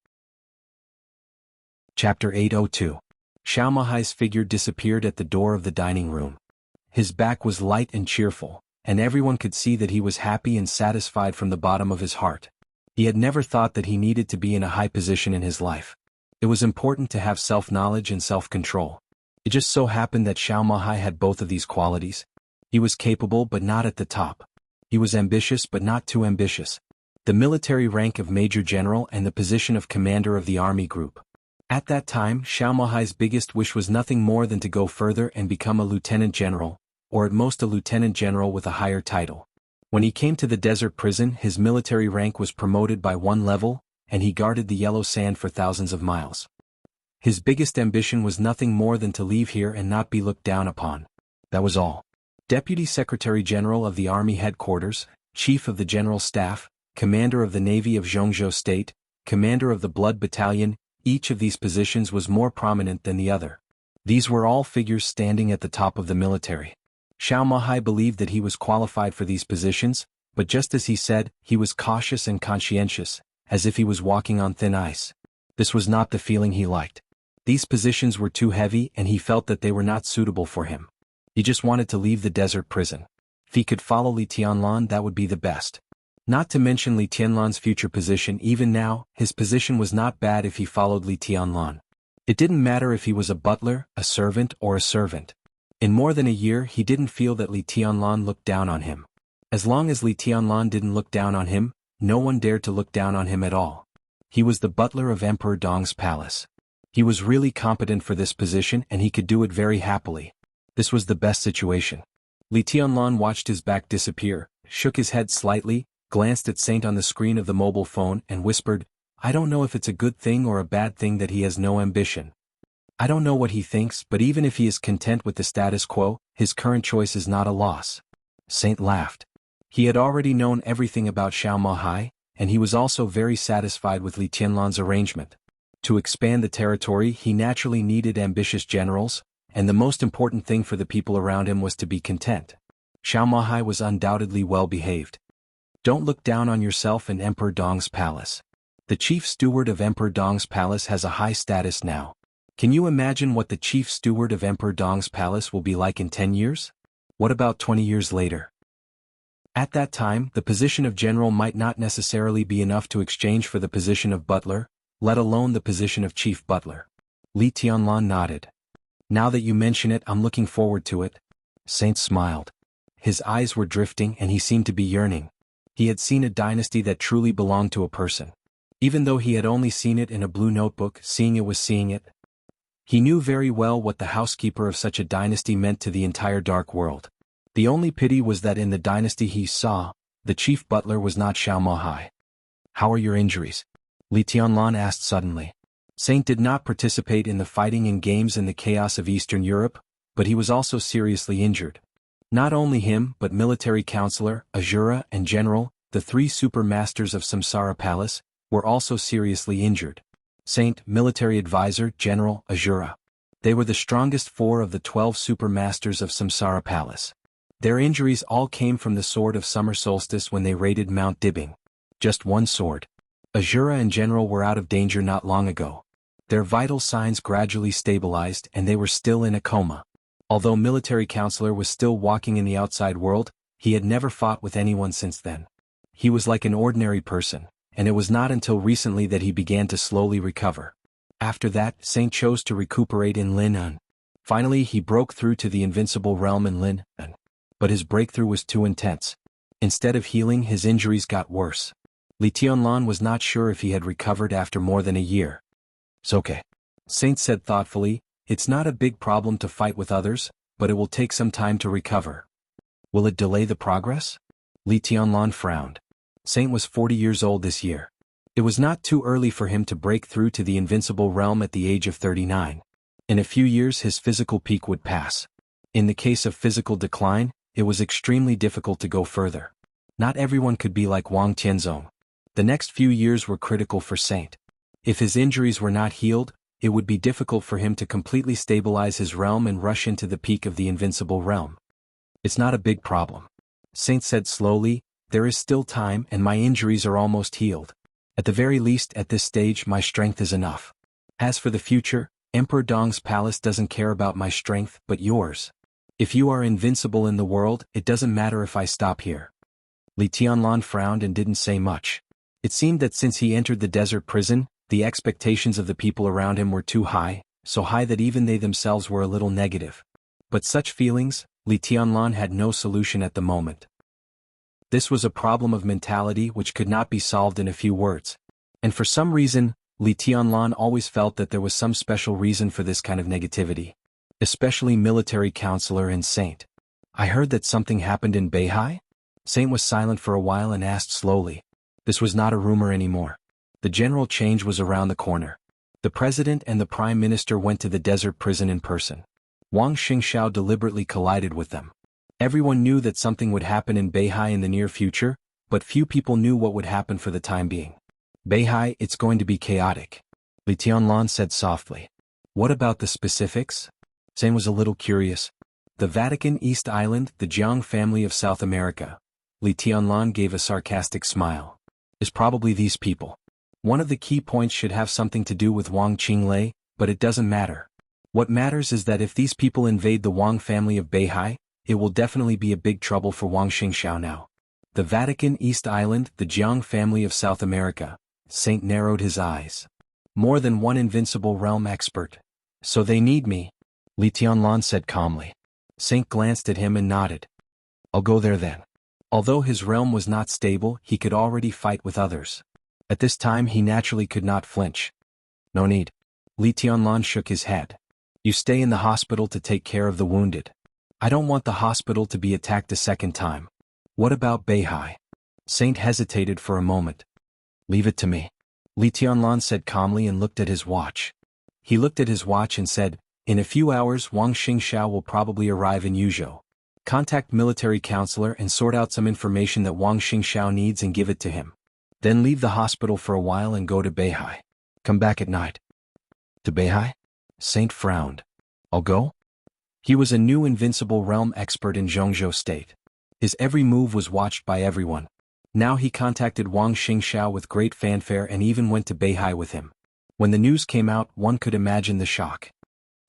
Chapter 802. Xiao Mahai's figure disappeared at the door of the dining room. His back was light and cheerful, and everyone could see that he was happy and satisfied from the bottom of his heart. He had never thought that he needed to be in a high position in his life. It was important to have self-knowledge and self-control. It just so happened that Xiao Mahai had both of these qualities. He was capable but not at the top. He was ambitious but not too ambitious. The military rank of Major General and the position of Commander of the Army Group. At that time, Xiao Mahai's biggest wish was nothing more than to go further and become a Lieutenant General, or at most a Lieutenant General with a higher title. When he came to the desert prison, his military rank was promoted by 1 level, and he guarded the yellow sand for thousands of miles. His biggest ambition was nothing more than to leave here and not be looked down upon. That was all. Deputy Secretary General of the Army Headquarters, Chief of the General Staff, Commander of the Navy of Jianghu State, Commander of the Blood Battalion, each of these positions was more prominent than the other. These were all figures standing at the top of the military. Xiao Mahai believed that he was qualified for these positions, but just as he said, he was cautious and conscientious, as if he was walking on thin ice. This was not the feeling he liked. These positions were too heavy and he felt that they were not suitable for him. He just wanted to leave the desert prison. If he could follow Li Tianlan, that would be the best. Not to mention Li Tianlan's future position. Even now, his position was not bad if he followed Li Tianlan. It didn't matter if he was a butler, a servant, or a servant. In more than a year, he didn't feel that Li Tianlan looked down on him. As long as Li Tianlan didn't look down on him, no one dared to look down on him at all. He was the butler of Emperor Dong's palace. He was really competent for this position and he could do it very happily. This was the best situation. Li Tianlan watched his back disappear, shook his head slightly, glanced at Saint on the screen of the mobile phone and whispered, "I don't know if it's a good thing or a bad thing that he has no ambition. I don't know what he thinks, but even if he is content with the status quo, his current choice is not a loss." Saint laughed. He had already known everything about Xiao Mahai, and he was also very satisfied with Li Tianlan's arrangement. To expand the territory, he naturally needed ambitious generals, and the most important thing for the people around him was to be content. Xiao Mahai was undoubtedly well behaved. Don't look down on yourself in Emperor Dong's palace. The chief steward of Emperor Dong's palace has a high status now. Can you imagine what the chief steward of Emperor Dong's palace will be like in 10 years? What about 20 years later? At that time, the position of general might not necessarily be enough to exchange for the position of butler, let alone the position of chief butler. Li Tianlan nodded. Now that you mention it, I'm looking forward to it. Saint smiled. His eyes were drifting and he seemed to be yearning. He had seen a dynasty that truly belonged to a person. Even though he had only seen it in a blue notebook, seeing it was seeing it. He knew very well what the housekeeper of such a dynasty meant to the entire dark world. The only pity was that in the dynasty he saw, the chief butler was not Xiao Mahai. How are your injuries? Li Tianlan asked suddenly. Saint did not participate in the fighting and games in the chaos of Eastern Europe, but he was also seriously injured. Not only him but military counselor, Azura and general, the three super masters of Samsara Palace, were also seriously injured. Saint, military advisor, general, Azura. They were the strongest 4 of the 12 super masters of Samsara Palace. Their injuries all came from the sword of summer solstice when they raided Mount Dibbing. Just one sword. Azura and general were out of danger not long ago. Their vital signs gradually stabilized and they were still in a coma. Although military counselor was still walking in the outside world, he had never fought with anyone since then. He was like an ordinary person, and it was not until recently that he began to slowly recover. After that, Saint chose to recuperate in Lin'an. Finally he broke through to the invincible realm in Lin'an. But his breakthrough was too intense. Instead of healing, his injuries got worse. Li Tianlan was not sure if he had recovered after more than a year. It's okay. Saint said thoughtfully, it's not a big problem to fight with others, but it will take some time to recover. Will it delay the progress? Li Tianlan frowned. Saint was 40 years old this year. It was not too early for him to break through to the invincible realm at the age of 39. In a few years his physical peak would pass. In the case of physical decline, it was extremely difficult to go further. Not everyone could be like Wang Tianzong. The next few years were critical for Saint. If his injuries were not healed, it would be difficult for him to completely stabilize his realm and rush into the peak of the invincible realm. It's not a big problem. Saint said slowly, there is still time and my injuries are almost healed. At the very least at this stage my strength is enough. As for the future, Emperor Dong's palace doesn't care about my strength but yours. If you are invincible in the world, it doesn't matter if I stop here. Li Tianlan frowned and didn't say much. It seemed that since he entered the desert prison, the expectations of the people around him were too high, so high that even they themselves were a little negative. But such feelings, Li Tianlan had no solution at the moment. This was a problem of mentality which could not be solved in a few words. And for some reason, Li Tianlan always felt that there was some special reason for this kind of negativity. Especially military counselor and Saint. I heard that something happened in Beihai? Saint was silent for a while and asked slowly. This was not a rumor anymore. The general change was around the corner. The president and the prime minister went to the desert prison in person. Wang Xingxiao deliberately collided with them. Everyone knew that something would happen in Beihai in the near future, but few people knew what would happen for the time being. Beihai, it's going to be chaotic. Li Tianlan said softly. What about the specifics? Saint was a little curious. The Vatican East Island, the Jianghu family of South America. Li Tianlan gave a sarcastic smile. Is probably these people. One of the key points should have something to do with Wang Qinglei, but it doesn't matter. What matters is that if these people invade the Wang family of Beihai, it will definitely be a big trouble for Wang Xingxiao now. The Vatican East Island, the Jianghu family of South America. Saint narrowed his eyes. More than one invincible realm expert. So they need me. Li Tianlan said calmly. Saint glanced at him and nodded. I'll go there then. Although his realm was not stable, he could already fight with others. At this time he naturally could not flinch. No need. Li Tianlan shook his head. You stay in the hospital to take care of the wounded. I don't want the hospital to be attacked a second time. What about Beihai? Saint hesitated for a moment. Leave it to me. Li Tianlan said calmly and looked at his watch. He looked at his watch and said, in a few hours Wang Xingxiao will probably arrive in Yuzhou. Contact military counselor and sort out some information that Wang Xingxiao needs and give it to him. Then leave the hospital for a while and go to Beihai. Come back at night. To Beihai? Saint frowned. I'll go? He was a new invincible realm expert in Zhongzhou state. His every move was watched by everyone. Now he contacted Wang Xingxiao with great fanfare and even went to Beihai with him. When the news came out, one could imagine the shock.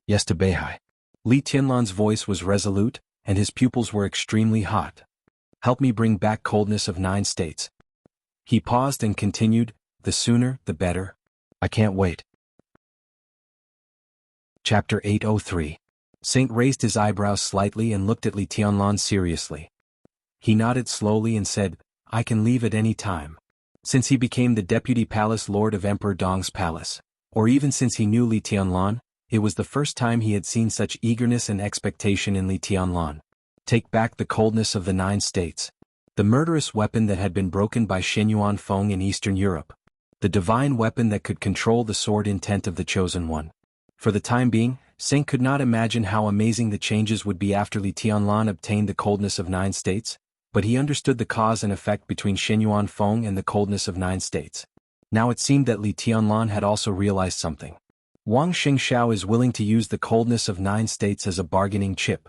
Yes, to Beihai. Li Tianlan's voice was resolute, and his pupils were extremely hot. Help me bring back coldness of 9 states. He paused and continued, the sooner, the better. I can't wait. Chapter 803. Saint raised his eyebrows slightly and looked at Li Tianlan seriously. He nodded slowly and said, I can leave at any time. Since he became the deputy palace lord of Emperor Dong's palace, or even since he knew Li Tianlan, it was the first time he had seen such eagerness and expectation in Li Tianlan. Take back the coldness of the 9 states. The murderous weapon that had been broken by Shenyuan Feng in Eastern Europe. The divine weapon that could control the sword intent of the Chosen One. For the time being, Saint could not imagine how amazing the changes would be after Li Tianlan obtained the coldness of 9 states, but he understood the cause and effect between Shenyuan Feng and the coldness of 9 states. Now it seemed that Li Tianlan had also realized something. Wang Xingxiao is willing to use the coldness of 9 states as a bargaining chip.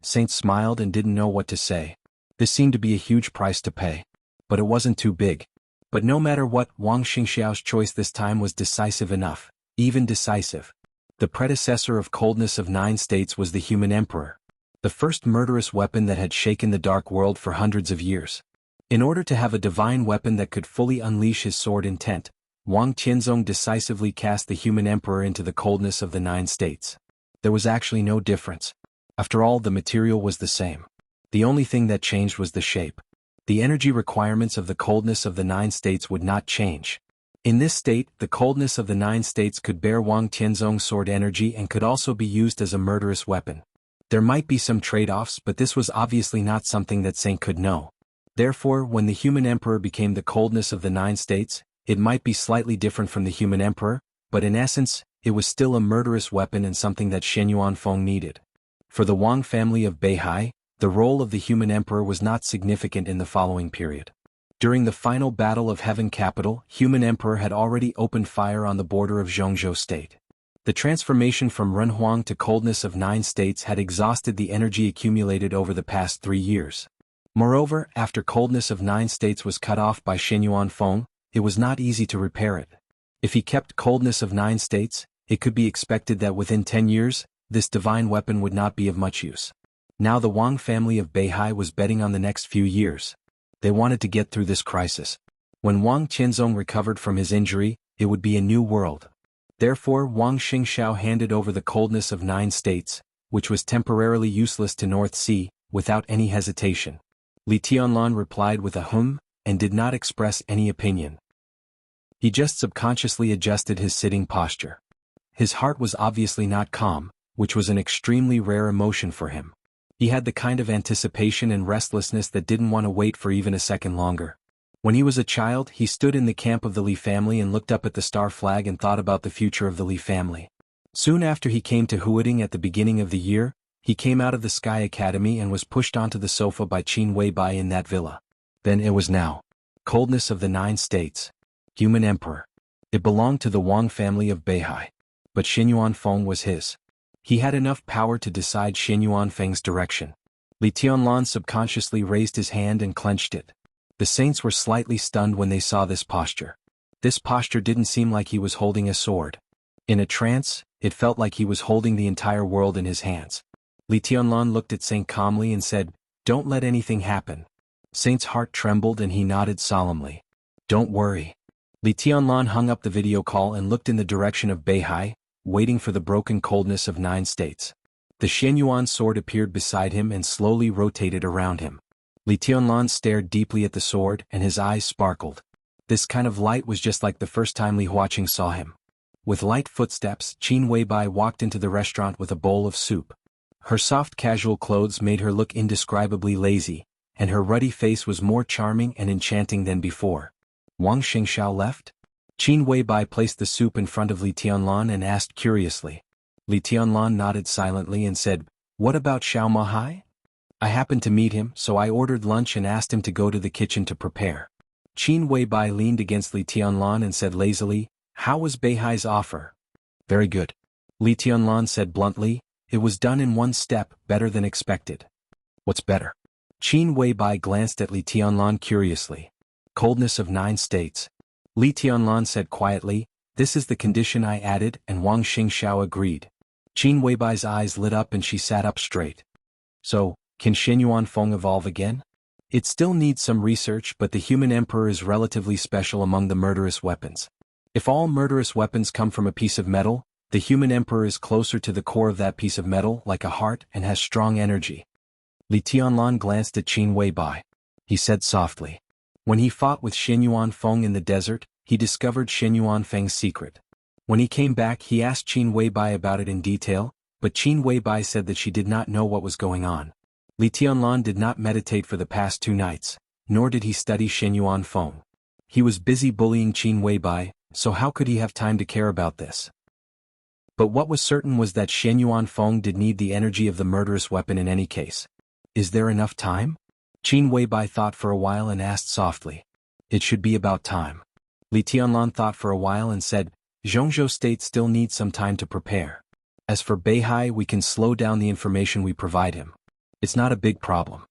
Saint smiled and didn't know what to say. This seemed to be a huge price to pay. But it wasn't too big. But no matter what, Wang Xingxiao's choice this time was decisive enough, even decisive. The predecessor of coldness of 9 states was the human emperor. The first murderous weapon that had shaken the dark world for hundreds of years. In order to have a divine weapon that could fully unleash his sword intent, Wang Tianzong decisively cast the human emperor into the coldness of the 9 states. There was actually no difference. After all, the material was the same. The only thing that changed was the shape. The energy requirements of the coldness of the 9 states would not change. In this state, the coldness of the 9 states could bear Wang Tianzong's sword energy and could also be used as a murderous weapon. There might be some trade-offs, but this was obviously not something that Saint could know. Therefore, when the human emperor became the coldness of the 9 states, it might be slightly different from the human emperor, but in essence, it was still a murderous weapon and something that Shenyuan Feng needed. For the Wang family of Beihai, the role of the human emperor was not significant in the following period. During the final battle of Heaven Capital, human emperor had already opened fire on the border of Zhongzhou state. The transformation from Renhuang to coldness of 9 states had exhausted the energy accumulated over the past 3 years. Moreover, after coldness of 9 states was cut off by Shenyuan Feng, it was not easy to repair it. If he kept coldness of 9 states, it could be expected that within 10 years, this divine weapon would not be of much use. Now the Wang family of Beihai was betting on the next few years. They wanted to get through this crisis. When Wang Tianzong recovered from his injury, it would be a new world. Therefore, Wang Xingxiao handed over the coldness of 9 states, which was temporarily useless to North Sea, without any hesitation. Li Tianlan replied with a and did not express any opinion. He just subconsciously adjusted his sitting posture. His heart was obviously not calm, which was an extremely rare emotion for him. He had the kind of anticipation and restlessness that didn't want to wait for even a second longer. When he was a child, he stood in the camp of the Li family and looked up at the star flag and thought about the future of the Li family. Soon after he came to Huading at the beginning of the year, he came out of the Sky Academy and was pushed onto the sofa by Qin Weibai in that villa. Then it was now. Coldness of the 9 states. Human emperor. It belonged to the Wang family of Beihai. But Shenyuan Feng was his. He had enough power to decide Shenyuan Feng's direction. Li Tianlan subconsciously raised his hand and clenched it. The saints were slightly stunned when they saw this posture. This posture didn't seem like he was holding a sword. In a trance, it felt like he was holding the entire world in his hands. Li Tianlan looked at Saint calmly and said, "Don't let anything happen." Saint's heart trembled and he nodded solemnly. "Don't worry." Li Tianlan hung up the video call and looked in the direction of Beihai, waiting for the broken coldness of 9 states. The Shenyuan sword appeared beside him and slowly rotated around him. Li Tianlan stared deeply at the sword and his eyes sparkled. This kind of light was just like the first time Li Huaqing saw him. With light footsteps, Qin Weibai walked into the restaurant with a bowl of soup. Her soft casual clothes made her look indescribably lazy, and her ruddy face was more charming and enchanting than before. Wang Xingxiao left? Qin Weibai placed the soup in front of Li Tianlan and asked curiously. Li Tianlan nodded silently and said, "What about Xiao Mahai? I happened to meet him, so I ordered lunch and asked him to go to the kitchen to prepare." Qin Weibai leaned against Li Tianlan and said lazily, "How was Beihai's offer?" "Very good." Li Tianlan said bluntly, "It was done in one step, better than expected." "What's better?" Qin Weibai glanced at Li Tianlan curiously. "Coldness of 9 states." Li Tianlan said quietly, "This is the condition I added," and Wang Xingxiao agreed. Qin Weibai's eyes lit up and she sat up straight. "So, can Shenyuan Feng evolve again?" It still needs some research, but the human emperor is relatively special among the murderous weapons. If all murderous weapons come from a piece of metal, the human emperor is closer to the core of that piece of metal, like a heart, and has strong energy. Li Tianlan glanced at Qin Weibai. He said softly. When he fought with Shen Yuanfeng in the desert, he discovered Shen Yuanfeng's secret. When he came back, he asked Qin Weibai about it in detail, but Qin Weibai said that she did not know what was going on. Li Tianlan did not meditate for the past 2 nights, nor did he study Shen Yuanfeng. He was busy bullying Qin Weibai, so how could he have time to care about this? But what was certain was that Shen Yuanfeng did need the energy of the murderous weapon in any case. Is there enough time? Qin Weibai thought for a while and asked softly. It should be about time. Li Tianlan thought for a while and said, Zhongzhou State still needs some time to prepare. As for Beihai, we can slow down the information we provide him. It's not a big problem.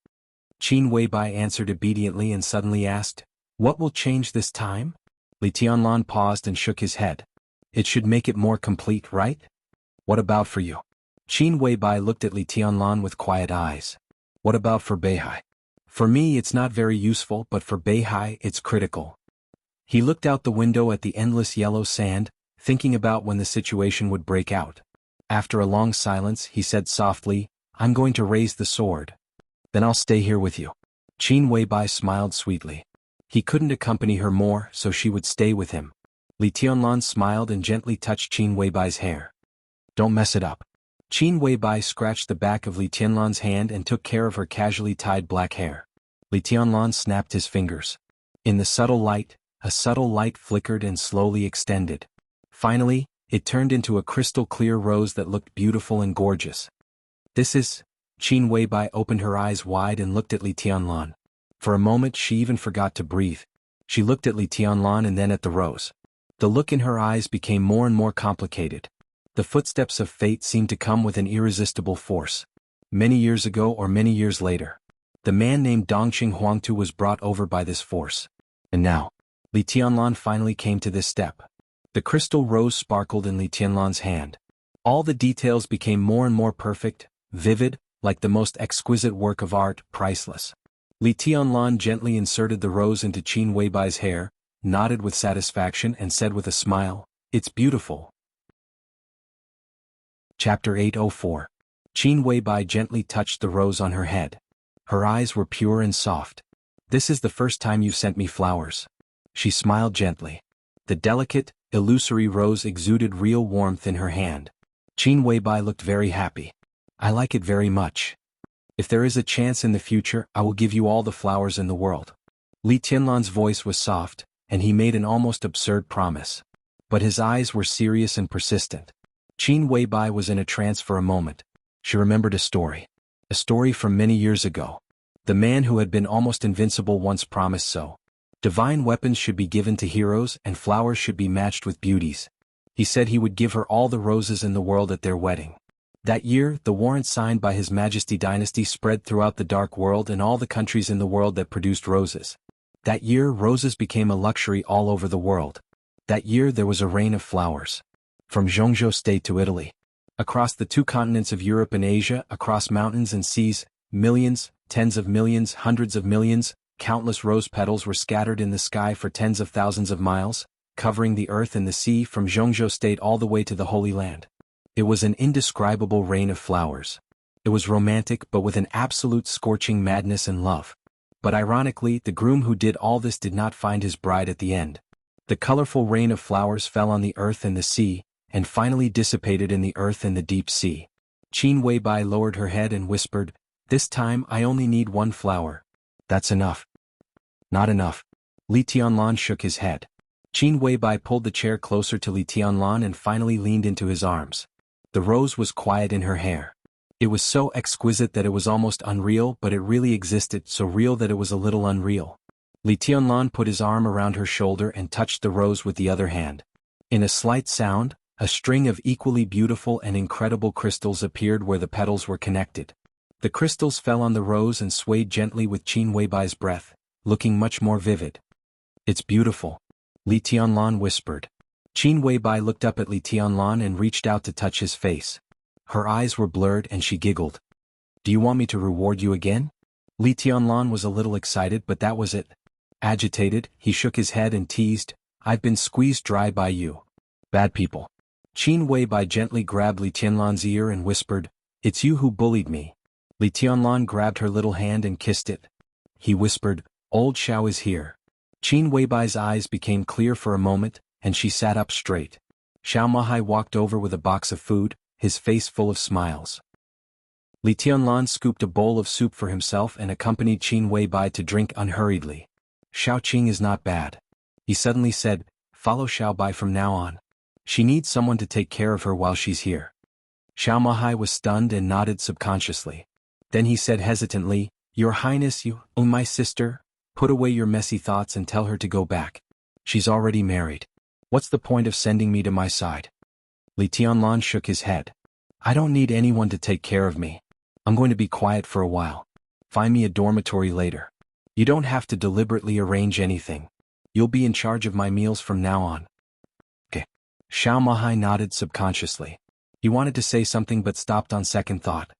Qin Weibai answered obediently and suddenly asked, What will change this time? Li Tianlan paused and shook his head. It should make it more complete, right? What about for you? Qin Weibai looked at Li Tianlan with quiet eyes. What about for Beihai? For me it's not very useful, but for Beihai it's critical. He looked out the window at the endless yellow sand, thinking about when the situation would break out. After a long silence, he said softly, I'm going to raise the sword. Then I'll stay here with you. Qin Weibai smiled sweetly. He couldn't accompany her more, so she would stay with him. Li Tianlan smiled and gently touched Qin Weibai's hair. Don't mess it up. Qin Weibai scratched the back of Li Tianlan's hand and took care of her casually tied black hair. Li Tianlan snapped his fingers. In the subtle light, a subtle light flickered and slowly extended. Finally, it turned into a crystal-clear rose that looked beautiful and gorgeous. This is... Qin Weibai opened her eyes wide and looked at Li Tianlan. For a moment she even forgot to breathe. She looked at Li Tianlan and then at the rose. The look in her eyes became more and more complicated. The footsteps of fate seemed to come with an irresistible force. Many years ago or many years later, the man named Dongqing Huangtu was brought over by this force. And now, Li Tianlan finally came to this step. The crystal rose sparkled in Li Tianlan's hand. All the details became more and more perfect, vivid, like the most exquisite work of art, priceless. Li Tianlan gently inserted the rose into Qin Weibai's hair, nodded with satisfaction and said with a smile, It's beautiful. Chapter 804. Qin Weibai gently touched the rose on her head. Her eyes were pure and soft. This is the first time you've sent me flowers. She smiled gently. The delicate, illusory rose exuded real warmth in her hand. Qin Weibai looked very happy. I like it very much. If there is a chance in the future, I will give you all the flowers in the world. Li Tianlan's voice was soft, and he made an almost absurd promise. But his eyes were serious and persistent. Qin Weibai was in a trance for a moment. She remembered a story. A story from many years ago. The man who had been almost invincible once promised so. Divine weapons should be given to heroes and flowers should be matched with beauties. He said he would give her all the roses in the world at their wedding. That year, the warrant signed by His Majesty dynasty spread throughout the dark world and all the countries in the world that produced roses. That year, roses became a luxury all over the world. That year there was a rain of flowers. From Zhongzhou State to Italy. Across the 2 continents of Europe and Asia, across mountains and seas, millions, tens of millions, hundreds of millions, countless rose petals were scattered in the sky for tens of thousands of miles, covering the earth and the sea from Zhongzhou State all the way to the Holy Land. It was an indescribable rain of flowers. It was romantic but with an absolute scorching madness and love. But ironically, the groom who did all this did not find his bride at the end. The colorful rain of flowers fell on the earth and the sea, and finally dissipated in the earth and the deep sea. Qin Weibai lowered her head and whispered, This time I only need 1 flower. That's enough. Not enough. Li Tianlan shook his head. Qin Weibai pulled the chair closer to Li Tianlan and finally leaned into his arms. The rose was quiet in her hair. It was so exquisite that it was almost unreal, but it really existed, so real that it was a little unreal. Li Tianlan put his arm around her shoulder and touched the rose with the other hand. In a slight sound, a string of equally beautiful and incredible crystals appeared where the petals were connected. The crystals fell on the rose and swayed gently with Qin Weibai's breath, looking much more vivid. It's beautiful. Li Tianlan whispered. Qin Weibai looked up at Li Tianlan and reached out to touch his face. Her eyes were blurred and she giggled. Do you want me to reward you again? Li Tianlan was a little excited, but that was it. Agitated, he shook his head and teased, "I've been squeezed dry by you. Bad people." Qin Weibai gently grabbed Li Tianlan's ear and whispered, "It's you who bullied me." Li Tianlan grabbed her little hand and kissed it. He whispered, "Old Xiao is here." Qin Weibai's eyes became clear for a moment, and she sat up straight. Xiao Mahai walked over with a box of food, his face full of smiles. Li Tianlan scooped a bowl of soup for himself and accompanied Qin Weibai to drink unhurriedly. "Xiao Qing is not bad," he suddenly said. "Follow Xiao Bai from now on. She needs someone to take care of her while she's here." Xiao Mahai was stunned and nodded subconsciously. Then he said hesitantly, "Your Highness, my sister, put away your messy thoughts and tell her to go back. She's already married. What's the point of sending me to my side?" Li Tianlan shook his head. "I don't need anyone to take care of me. I'm going to be quiet for a while. Find me a dormitory later. You don't have to deliberately arrange anything. You'll be in charge of my meals from now on." "Okay." Xiao Mahai nodded subconsciously. He wanted to say something but stopped on second thought.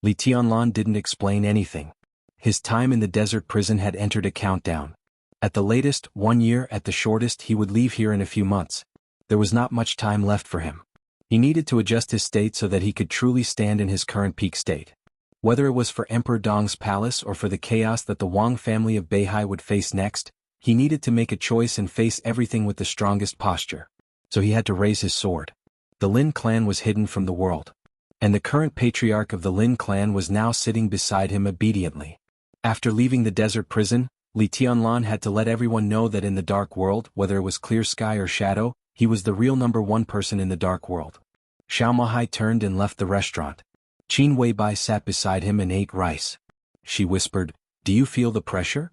Li Tianlan didn't explain anything. His time in the desert prison had entered a countdown. At the latest, 1 year, at the shortest, he would leave here in a few months. There was not much time left for him. He needed to adjust his state so that he could truly stand in his current peak state. Whether it was for Emperor Dong's palace or for the chaos that the Wang family of Beihai would face next, he needed to make a choice and face everything with the strongest posture. So he had to raise his sword. The Lin clan was hidden from the world. And the current patriarch of the Lin clan was now sitting beside him obediently. After leaving the desert prison, Li Tianlan had to let everyone know that in the dark world, whether it was clear sky or shadow, he was the real #1 person in the dark world. Xiao Mahai turned and left the restaurant. Qin Weibai sat beside him and ate rice. She whispered, "Do you feel the pressure?"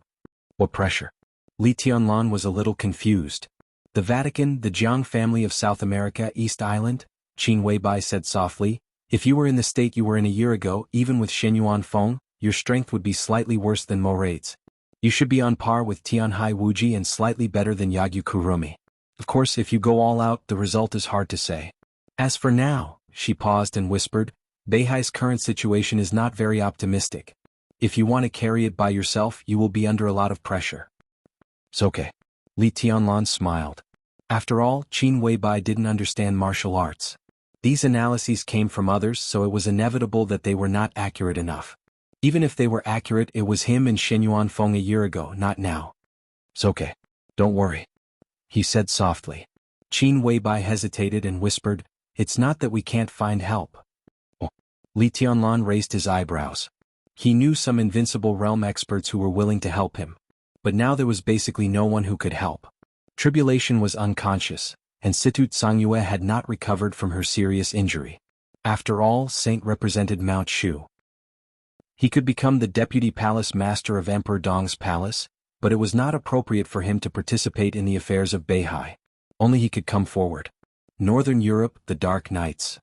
"What pressure?" Li Tianlan was a little confused. "The Vatican, the Jiang family of South America, East Island," Qin Weibai said softly. "If you were in the state you were in a year ago, even with Shenyuan Feng, your strength would be slightly worse than Moraid's. You should be on par with Tianhai Wuji and slightly better than Yagyu Kurumi. Of course, if you go all out, the result is hard to say. As for now," she paused and whispered, "Beihai's current situation is not very optimistic. If you want to carry it by yourself, you will be under a lot of pressure." "It's okay." Li Tianlan smiled. After all, Qin Weibai didn't understand martial arts. These analyses came from others, so it was inevitable that they were not accurate enough. Even if they were accurate, it was him and Shenyuan Feng a year ago, not now. "It's okay. Don't worry," he said softly. Qin Weibai hesitated and whispered, "It's not that we can't find help." Oh. Li Tianlan raised his eyebrows. He knew some invincible realm experts who were willing to help him. But now there was basically no one who could help. Tribulation was unconscious, and Situt Sangyue had not recovered from her serious injury. After all, Saint represented Mount Shu. He could become the deputy palace master of Emperor Dong's palace, but it was not appropriate for him to participate in the affairs of Beihai. Only he could come forward. Northern Europe, the Dark Nights.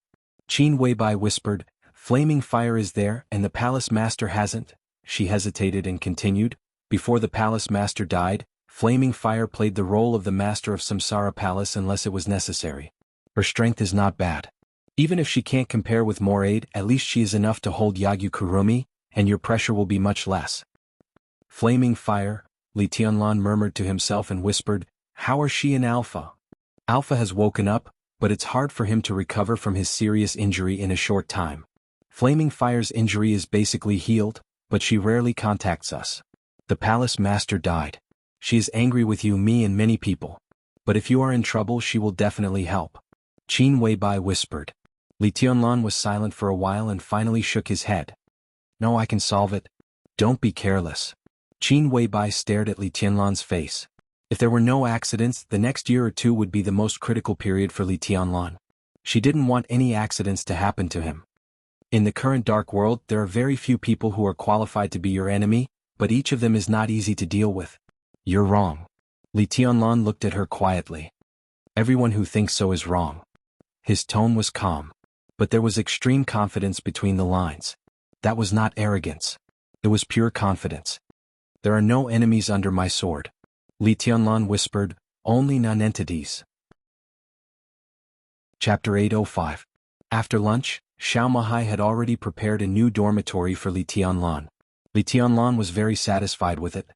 Qin Weibai whispered, "Flaming fire is there, and the palace master hasn't." She hesitated and continued, "Before the palace master died, Flaming Fire played the role of the master of Samsara Palace unless it was necessary. Her strength is not bad. Even if she can't compare with Moraid, at least she is enough to hold Yagyu Kurumi, and your pressure will be much less." "Flaming Fire," Li Tianlan murmured to himself and whispered, "How are she and Alpha?" "Alpha has woken up, but it's hard for him to recover from his serious injury in a short time. Flaming Fire's injury is basically healed, but she rarely contacts us. The palace master died. She is angry with you, me, and many people. But if you are in trouble, she will definitely help." Qin Weibai whispered. Li Tianlan was silent for a while and finally shook his head. "No, I can solve it. Don't be careless." Qin Weibai stared at Li Tianlan's face. If there were no accidents, the next year or two would be the most critical period for Li Tianlan. She didn't want any accidents to happen to him. In the current dark world, there are very few people who are qualified to be your enemy, but each of them is not easy to deal with. "You're wrong." Li Tianlan looked at her quietly. "Everyone who thinks so is wrong." His tone was calm. But there was extreme confidence between the lines. That was not arrogance. It was pure confidence. "There are no enemies under my sword." Li Tianlan whispered, "Only non-entities." Chapter 805. After lunch, Xiao Mahai had already prepared a new dormitory for Li Tianlan. Li Tianlan was very satisfied with it.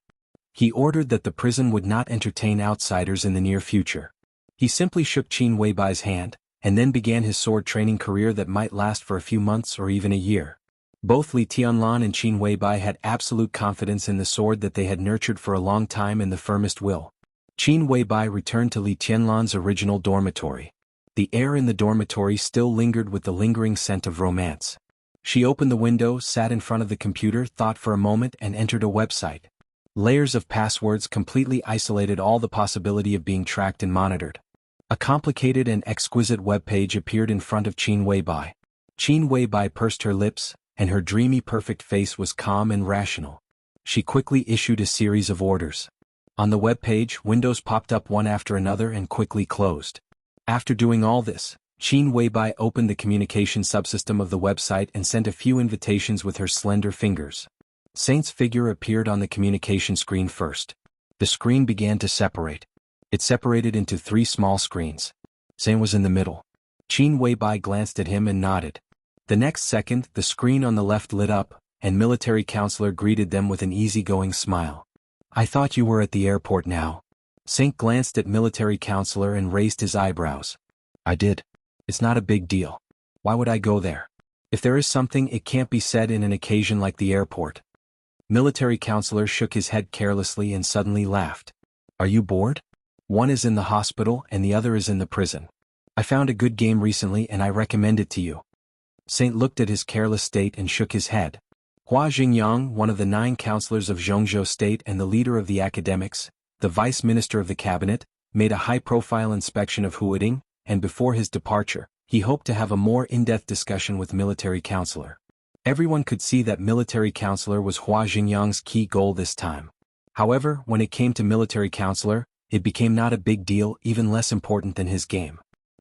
He ordered that the prison would not entertain outsiders in the near future. He simply shook Qin Weibai's hand, and then began his sword training career that might last for a few months or even a year. Both Li Tianlan and Qin Weibai had absolute confidence in the sword that they had nurtured for a long time and the firmest will. Qin Weibai returned to Li Tianlan's original dormitory. The air in the dormitory still lingered with the lingering scent of romance. She opened the window, sat in front of the computer, thought for a moment, and entered a website. Layers of passwords completely isolated all the possibility of being tracked and monitored. A complicated and exquisite web page appeared in front of Qin Weibai. Qin Weibai pursed her lips, and her dreamy perfect face was calm and rational. She quickly issued a series of orders. On the web page, windows popped up one after another and quickly closed. After doing all this, Qin Weibai opened the communication subsystem of the website and sent a few invitations with her slender fingers. Saint's figure appeared on the communication screen first. The screen began to separate. It separated into 3 small screens. Saint was in the middle. Qin Weibai glanced at him and nodded. The next second, the screen on the left lit up, and military counselor greeted them with an easygoing smile. "I thought you were at the airport now." Saint glanced at military counselor and raised his eyebrows. "I did. It's not a big deal. Why would I go there? If there is something, it can't be said in an occasion like the airport." Military counselor shook his head carelessly and suddenly laughed. "Are you bored? One is in the hospital and the other is in the prison. I found a good game recently and I recommend it to you." Saint looked at his careless state and shook his head. Hua Xingyang, one of the 9 counselors of Zhongzhou State and the leader of the academics, the vice minister of the cabinet, made a high-profile inspection of Huading, and before his departure, he hoped to have a more in-depth discussion with military counselor. Everyone could see that military counselor was Hua Xingyang's key goal this time. However, when it came to military counselor, it became not a big deal, even less important than his game.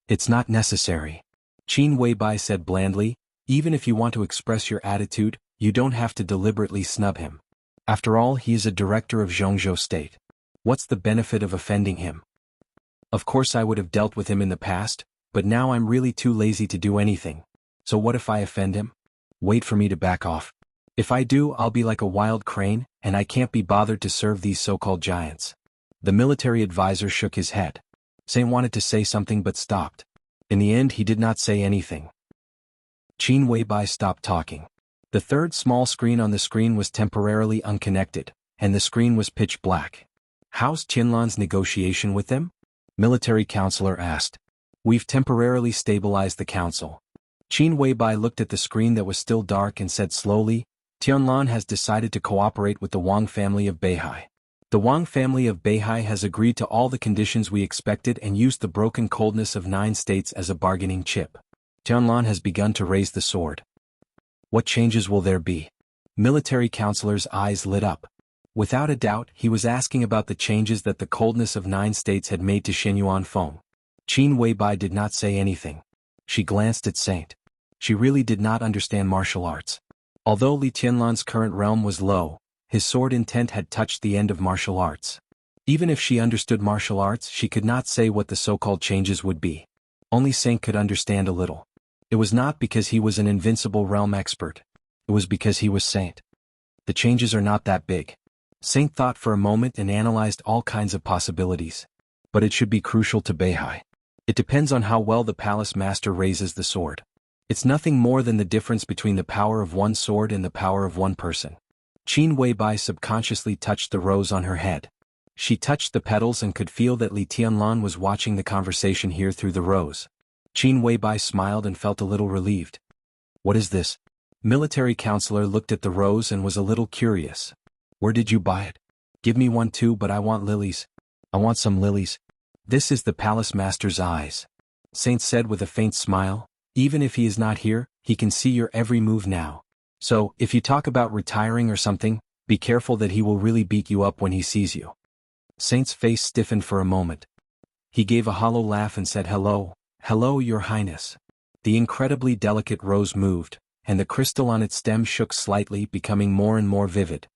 "It's not necessary," Qin Weibai said blandly. "Even if you want to express your attitude, you don't have to deliberately snub him. After all, he is a director of Zhongzhou State. What's the benefit of offending him? Of course I would have dealt with him in the past, but now I'm really too lazy to do anything. So what if I offend him? Wait for me to back off. If I do, I'll be like a wild crane, and I can't be bothered to serve these so-called giants." The military advisor shook his head. Saint wanted to say something but stopped. In the end, he did not say anything. Qin Weibai stopped talking. The third small screen on the screen was temporarily unconnected, and the screen was pitch black. "How's Tianlan's negotiation with them?" military counselor asked. "We've temporarily stabilized the council." Qin Weibai looked at the screen that was still dark and said slowly, "Tianlan has decided to cooperate with the Wang family of Beihai. The Wang family of Beihai has agreed to all the conditions we expected and used the broken coldness of 9 states as a bargaining chip. Tianlan has begun to raise the sword." "What changes will there be?" Military counselor's eyes lit up. Without a doubt, he was asking about the changes that the coldness of 9 states had made to Shenyuan Feng. Qin Weibai did not say anything. She glanced at Saint. She really did not understand martial arts. Although Li Tianlan's current realm was low, his sword intent had touched the end of martial arts. Even if she understood martial arts, she could not say what the so-called changes would be. Only Saint could understand a little. It was not because he was an invincible realm expert. It was because he was Saint. The changes are not that big. Saint thought for a moment and analyzed all kinds of possibilities. But it should be crucial to Beihai. It depends on how well the palace master raises the sword. It's nothing more than the difference between the power of one sword and the power of one person. Qin Weibai subconsciously touched the rose on her head. She touched the petals and could feel that Li Tianlan was watching the conversation here through the rose. Qin Weibai smiled and felt a little relieved. "What is this?" Military counselor looked at the rose and was a little curious. "Where did you buy it?" "Give me one too, but I want lilies. I want some lilies." "This is the palace master's eyes," Saint said with a faint smile. "Even if he is not here, he can see your every move now. So, if you talk about retiring or something, be careful that he will really beat you up when he sees you." Saint's face stiffened for a moment. He gave a hollow laugh and said, "Hello, hello, Your Highness." The incredibly delicate rose moved, and the crystal on its stem shook slightly, becoming more and more vivid.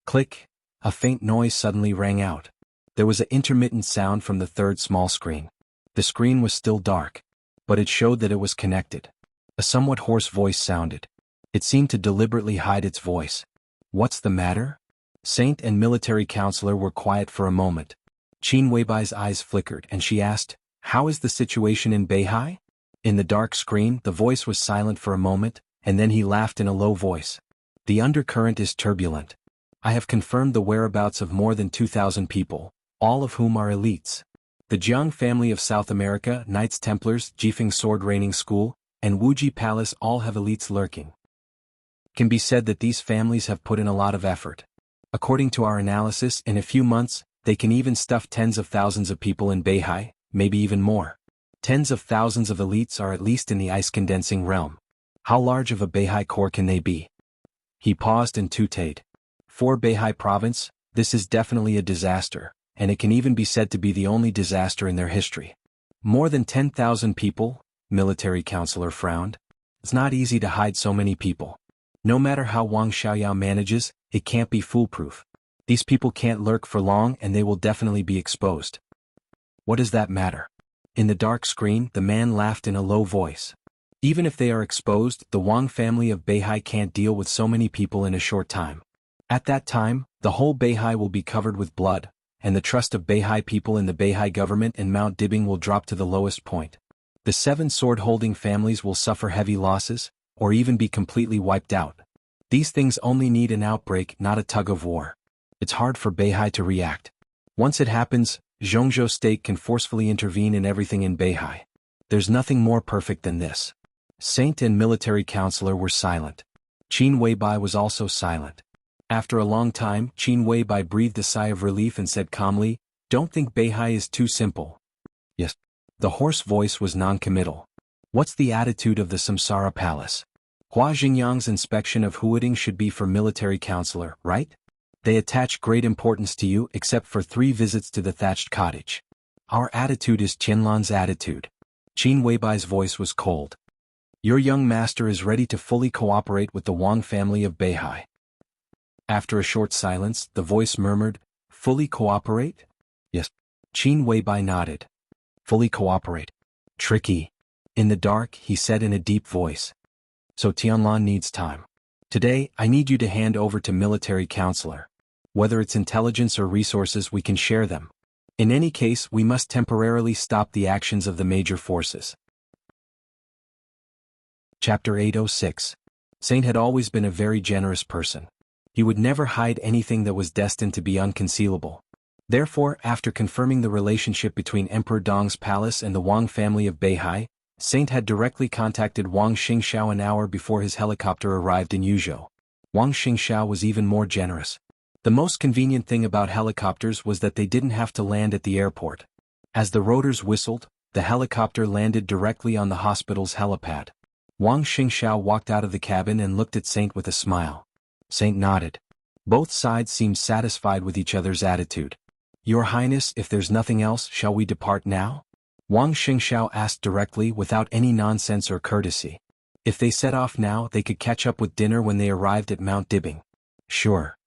Click! A faint noise suddenly rang out. There was an intermittent sound from the third small screen. The screen was still dark, but it showed that it was connected. A somewhat hoarse voice sounded. It seemed to deliberately hide its voice. What's the matter? Saint and military counselor were quiet for a moment. Qin Weibai's eyes flickered and she asked, "How is the situation in Beihai?" In the dark screen, the voice was silent for a moment, and then he laughed in a low voice. "The undercurrent is turbulent. I have confirmed the whereabouts of more than 2,000 people, all of whom are elites. The Jiang family of South America, Knights Templars, Jifeng Sword Raining School, and Wuji Palace all have elites lurking. Can be said that these families have put in a lot of effort. According to our analysis, in a few months, they can even stuff tens of thousands of people in Beihai, maybe even more. Tens of thousands of elites are at least in the ice-condensing realm. How large of a Beihai core can they be?" He paused and tooted. "For Beihai province, this is definitely a disaster, and it can even be said to be the only disaster in their history. More than 10,000 people?" Military counselor frowned. "It's not easy to hide so many people. No matter how Wang Xiaoyao manages, it can't be foolproof. These people can't lurk for long and they will definitely be exposed." "What does that matter?" In the dark screen, the man laughed in a low voice. "Even if they are exposed, the Wang family of Beihai can't deal with so many people in a short time. At that time, the whole Beihai will be covered with blood, and the trust of Beihai people in the Beihai government and Mount Dibing will drop to the lowest point. The 7 sword-holding families will suffer heavy losses, or even be completely wiped out. These things only need an outbreak, not a tug-of-war. It's hard for Beihai to react. Once it happens, Zhongzhou State can forcefully intervene in everything in Beihai. There's nothing more perfect than this." Saint and military counselor were silent. Qin Weibai was also silent. After a long time, Qin Weibai breathed a sigh of relief and said calmly, "Don't think Beihai is too simple." "Yes." The hoarse voice was non-committal. "What's the attitude of the Samsara Palace? Hua Xingyang's inspection of Huading should be for military counselor, right? They attach great importance to you except for 3 visits to the thatched cottage. Our attitude is Qianlan's attitude." Qin Weibai's voice was cold. "Your young master is ready to fully cooperate with the Wang family of Beihai." After a short silence, the voice murmured, "Fully cooperate?" "Yes." Qin Weibai nodded. "Fully cooperate. Tricky." In the dark, he said in a deep voice. "So Tianlan needs time. Today, I need you to hand over to military counselor. Whether it's intelligence or resources, we can share them. In any case, we must temporarily stop the actions of the major forces." Chapter 806. Saint had always been a very generous person. He would never hide anything that was destined to be unconcealable. Therefore, after confirming the relationship between Emperor Dong's palace and the Wang family of Beihai, Saint had directly contacted Wang Xingxiao an hour before his helicopter arrived in Yuzhou. Wang Xingxiao was even more generous. The most convenient thing about helicopters was that they didn't have to land at the airport. As the rotors whistled, the helicopter landed directly on the hospital's helipad. Wang Xingxiao walked out of the cabin and looked at Saint with a smile. Saint nodded. Both sides seemed satisfied with each other's attitude. "Your Highness, if there's nothing else, shall we depart now?" Wang Xingxiao asked directly without any nonsense or courtesy. If they set off now, they could catch up with dinner when they arrived at Mount Dibing. "Sure."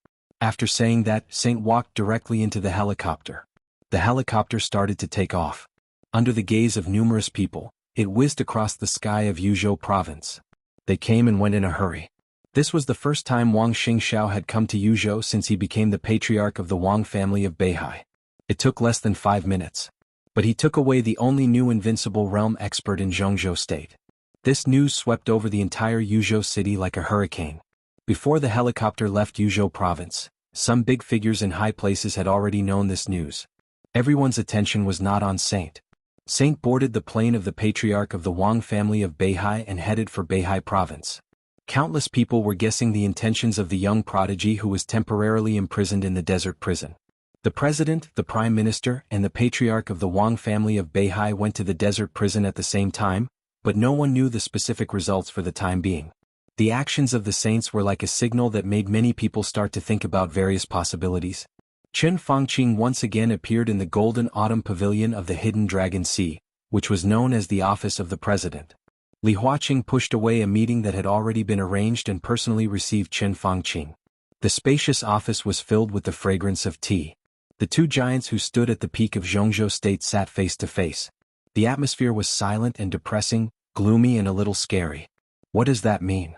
After saying that, Saint walked directly into the helicopter. The helicopter started to take off. Under the gaze of numerous people, it whizzed across the sky of Yuzhou province. They came and went in a hurry. This was the first time Wang Xingxiao had come to Yuzhou since he became the patriarch of the Wang family of Beihai. It took less than 5 minutes. But he took away the only new invincible realm expert in Zhongzhou State. This news swept over the entire Yuzhou city like a hurricane. Before the helicopter left Yuzhou province, some big figures in high places had already known this news. Everyone's attention was not on Saint. Saint boarded the plane of the patriarch of the Wang family of Beihai and headed for Beihai province. Countless people were guessing the intentions of the young prodigy who was temporarily imprisoned in the desert prison. The president, the prime minister, and the patriarch of the Wang family of Beihai went to the desert prison at the same time, but no one knew the specific results for the time being. The actions of the saints were like a signal that made many people start to think about various possibilities. Chen Fangqing once again appeared in the golden autumn pavilion of the Hidden Dragon Sea, which was known as the office of the president. Li Huaqing pushed away a meeting that had already been arranged and personally received Chen Fangqing. The spacious office was filled with the fragrance of tea. The 2 giants who stood at the peak of Zhongzhou State sat face to face. The atmosphere was silent and depressing, gloomy and a little scary. "What does that mean?"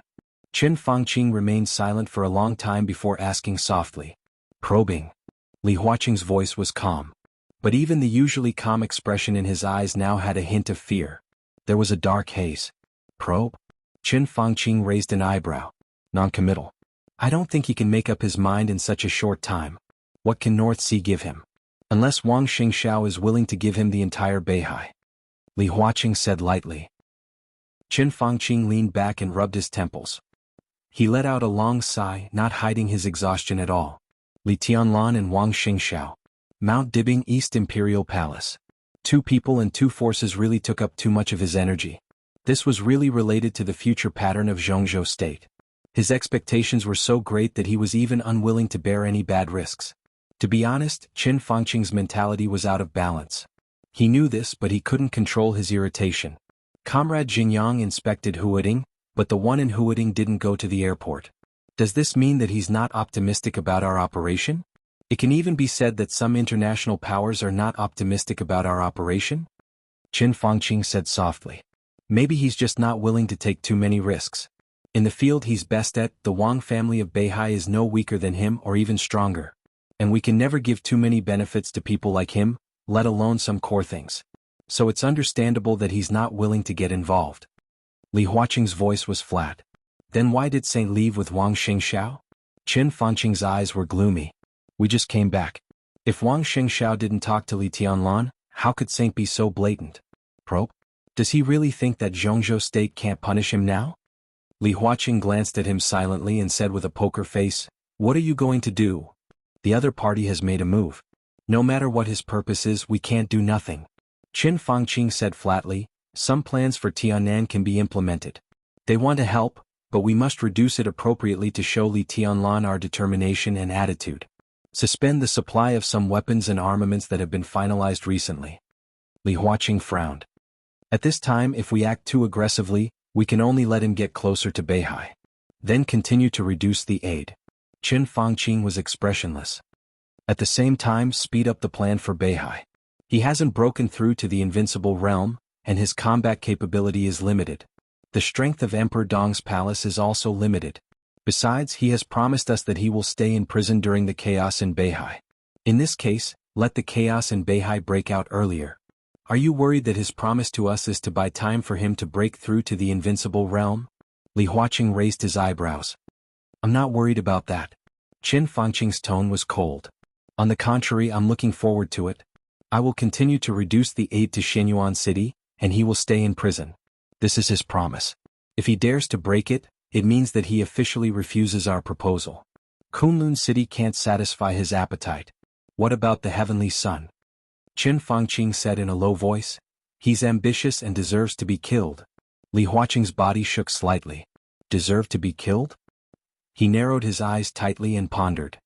Qin Fangqing remained silent for a long time before asking softly. Probing. Li Huaqing's voice was calm. But even the usually calm expression in his eyes now had a hint of fear. There was a dark haze. Probe? Qin Fangqing raised an eyebrow. Non-committal. I don't think he can make up his mind in such a short time. What can North Sea give him? Unless Wang Xingxiao is willing to give him the entire Beihai. Li Huaqing said lightly. Qin Fangqing leaned back and rubbed his temples. He let out a long sigh, not hiding his exhaustion at all. Li Tianlan and Wang Xingxiao. Mount Dibing East Imperial Palace. 2 people and 2 forces really took up too much of his energy. This was really related to the future pattern of Jianghu state. His expectations were so great that he was even unwilling to bear any bad risks. To be honest, Qin Fangqing's mentality was out of balance. He knew this, but he couldn't control his irritation. Comrade Jingyang inspected Huading, but the one in Huading didn't go to the airport. Does this mean that he's not optimistic about our operation? It can even be said that some international powers are not optimistic about our operation? Qin Fangqing said softly. Maybe he's just not willing to take too many risks. In the field he's best at, the Wang family of Beihai is no weaker than him or even stronger. And we can never give too many benefits to people like him, let alone some core things. So it's understandable that he's not willing to get involved. Li Huaqing's voice was flat. Then why did Saint leave with Wang Xingxiao? Qin Fangqing's eyes were gloomy. We just came back. If Wang Xingxiao didn't talk to Li Tianlan, how could Saint be so blatant? Probe? Does he really think that Jianghu state can't punish him now? Li Huaqing glanced at him silently and said with a poker face, What are you going to do? The other party has made a move. No matter what his purpose is, we can't do nothing. Qin Fangqing said flatly, Some plans for Tiannan can be implemented. They want to help, but we must reduce it appropriately to show Li Tianlan our determination and attitude. Suspend the supply of some weapons and armaments that have been finalized recently. Li Huaqing frowned. At this time, if we act too aggressively, we can only let him get closer to Beihai. Then continue to reduce the aid. Qin Fangqing was expressionless. At the same time, speed up the plan for Beihai. He hasn't broken through to the invincible realm, and his combat capability is limited. The strength of Emperor Dong's palace is also limited. Besides, he has promised us that he will stay in prison during the chaos in Beihai. In this case, let the chaos in Beihai break out earlier. Are you worried that his promise to us is to buy time for him to break through to the invincible realm? Li Huaqing raised his eyebrows. I'm not worried about that. Qin Fangqing's tone was cold. On the contrary, I'm looking forward to it. I will continue to reduce the aid to Xinyuan City, and he will stay in prison. This is his promise. If he dares to break it, it means that he officially refuses our proposal. Kunlun City can't satisfy his appetite. What about the Heavenly Sun? Qin Fangqing said in a low voice. He's ambitious and deserves to be killed. Li Huaqing's body shook slightly. Deserve to be killed? He narrowed his eyes tightly and pondered.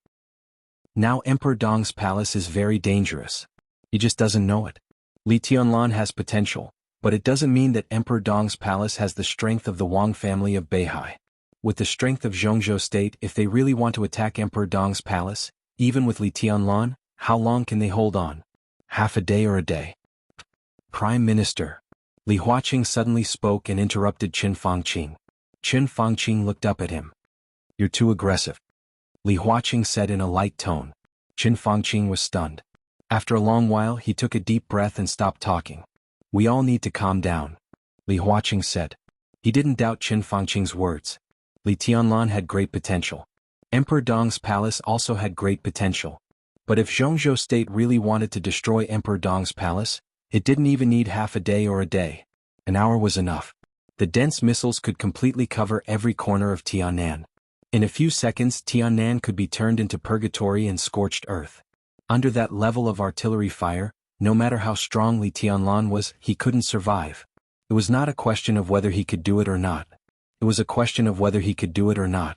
Now Emperor Dong's palace is very dangerous. He just doesn't know it. Li Tianlan has potential, but it doesn't mean that Emperor Dong's palace has the strength of the Wang family of Beihai. With the strength of Jianghu state, if they really want to attack Emperor Dong's palace, even with Li Tianlan, how long can they hold on? Half a day or a day? Prime Minister. Li Huaqing suddenly spoke and interrupted Qin Fangqing. Qin Fangqing looked up at him. You're too aggressive. Li Huaqing said in a light tone. Qin Fangqing was stunned. After a long while, he took a deep breath and stopped talking. We all need to calm down. Li Huaqing said. He didn't doubt Qin Fangqing's words. Li Tianlan had great potential. Emperor Dong's palace also had great potential. But if Jianghu state really wanted to destroy Emperor Dong's palace, it didn't even need half a day or a day. An hour was enough. The dense missiles could completely cover every corner of Tiannan. In a few seconds, Tiannan could be turned into purgatory and scorched earth. Under that level of artillery fire, no matter how strong Li Tianlan was, he couldn't survive. It was not a question of whether he could do it or not. It was a question of whether he could do it or not.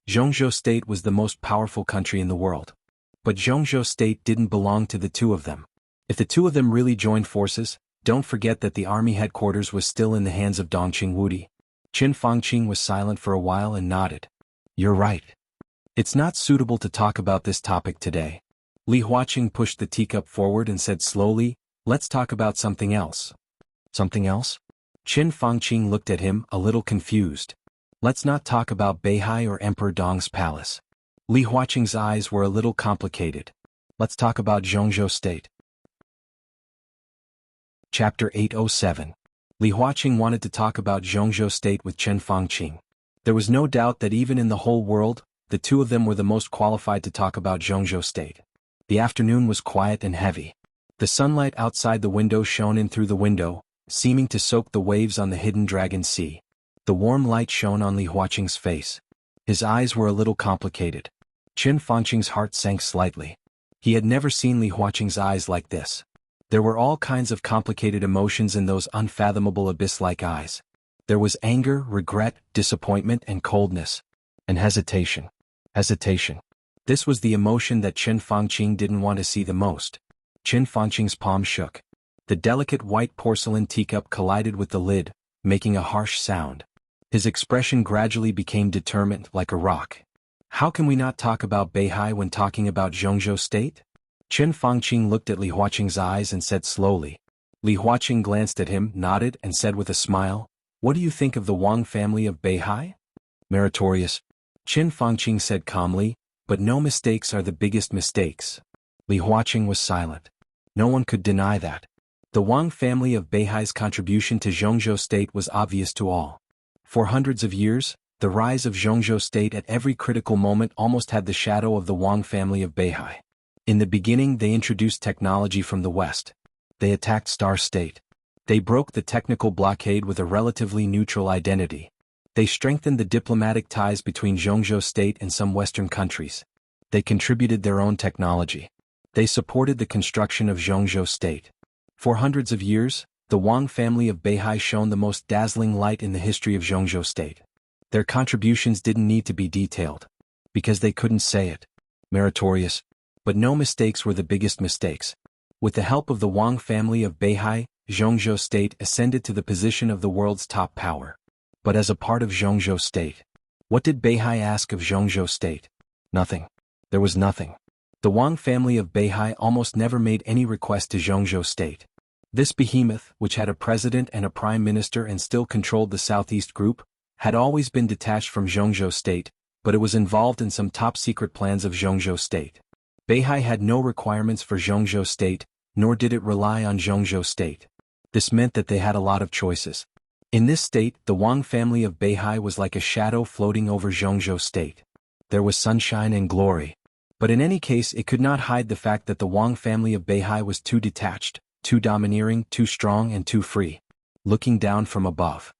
Jianghu state was the most powerful country in the world. But Jianghu state didn't belong to the two of them. If the two of them really joined forces, don't forget that the army headquarters was still in the hands of Dongqing Wudi. Qin Fangqing was silent for a while and nodded. You're right. It's not suitable to talk about this topic today. Li Huaqing pushed the teacup forward and said slowly, let's talk about something else. Something else? Qin Fangqing looked at him, a little confused. Let's not talk about Beihai or Emperor Dong's palace. Li Huaqing's eyes were a little complicated. Let's talk about Jianghu State. Chapter 807. Li Huaqing wanted to talk about Jianghu State with Chen Fangqing. There was no doubt that even in the whole world, the two of them were the most qualified to talk about Jianghu State. The afternoon was quiet and heavy. The sunlight outside the window shone in through the window, seeming to soak the waves on the hidden dragon sea. The warm light shone on Li Huaqing's face. His eyes were a little complicated. Chen Fangqing's heart sank slightly. He had never seen Li Huaqing's eyes like this. There were all kinds of complicated emotions in those unfathomable abyss-like eyes. There was anger, regret, disappointment, and coldness. And hesitation. Hesitation. This was the emotion that Chen Fangqing didn't want to see the most. Chen Fangqing's palm shook. The delicate white porcelain teacup collided with the lid, making a harsh sound. His expression gradually became determined, like a rock. How can we not talk about Beihai when talking about Jianghu State? Chen Fangqing looked at Li Huaqing's eyes and said slowly. Li Huaqing glanced at him, nodded, and said with a smile, "What do you think of the Wang family of Beihai?" "Meritorious," Chen Fangqing said calmly, "but no mistakes are the biggest mistakes." Li Huaqing was silent. No one could deny that. The Wang family of Beihai's contribution to Jianghu State was obvious to all. For hundreds of years, the rise of Jianghu State at every critical moment almost had the shadow of the Wang family of Beihai. In the beginning they introduced technology from the West. They attacked Star State. They broke the technical blockade with a relatively neutral identity. They strengthened the diplomatic ties between Jianghu State and some Western countries. They contributed their own technology. They supported the construction of Jianghu State. For hundreds of years, the Wang family of Beihai shone the most dazzling light in the history of Jianghu State. Their contributions didn't need to be detailed, because they couldn't say it. Meritorious. But no mistakes were the biggest mistakes. With the help of the Wang family of Beihai, Jianghu State ascended to the position of the world's top power. But as a part of Jianghu State, what did Beihai ask of Jianghu State? Nothing. There was nothing. The Wang family of Beihai almost never made any request to Jianghu State. This behemoth, which had a president and a prime minister and still controlled the Southeast Group, had always been detached from Jianghu State, but it was involved in some top-secret plans of Jianghu State. Beihai had no requirements for Jianghu State, nor did it rely on Jianghu State. This meant that they had a lot of choices. In this state, the Wang family of Beihai was like a shadow floating over Jianghu State. There was sunshine and glory. But in any case it could not hide the fact that the Wang family of Beihai was too detached, too domineering, too strong, and too free. Looking down from above.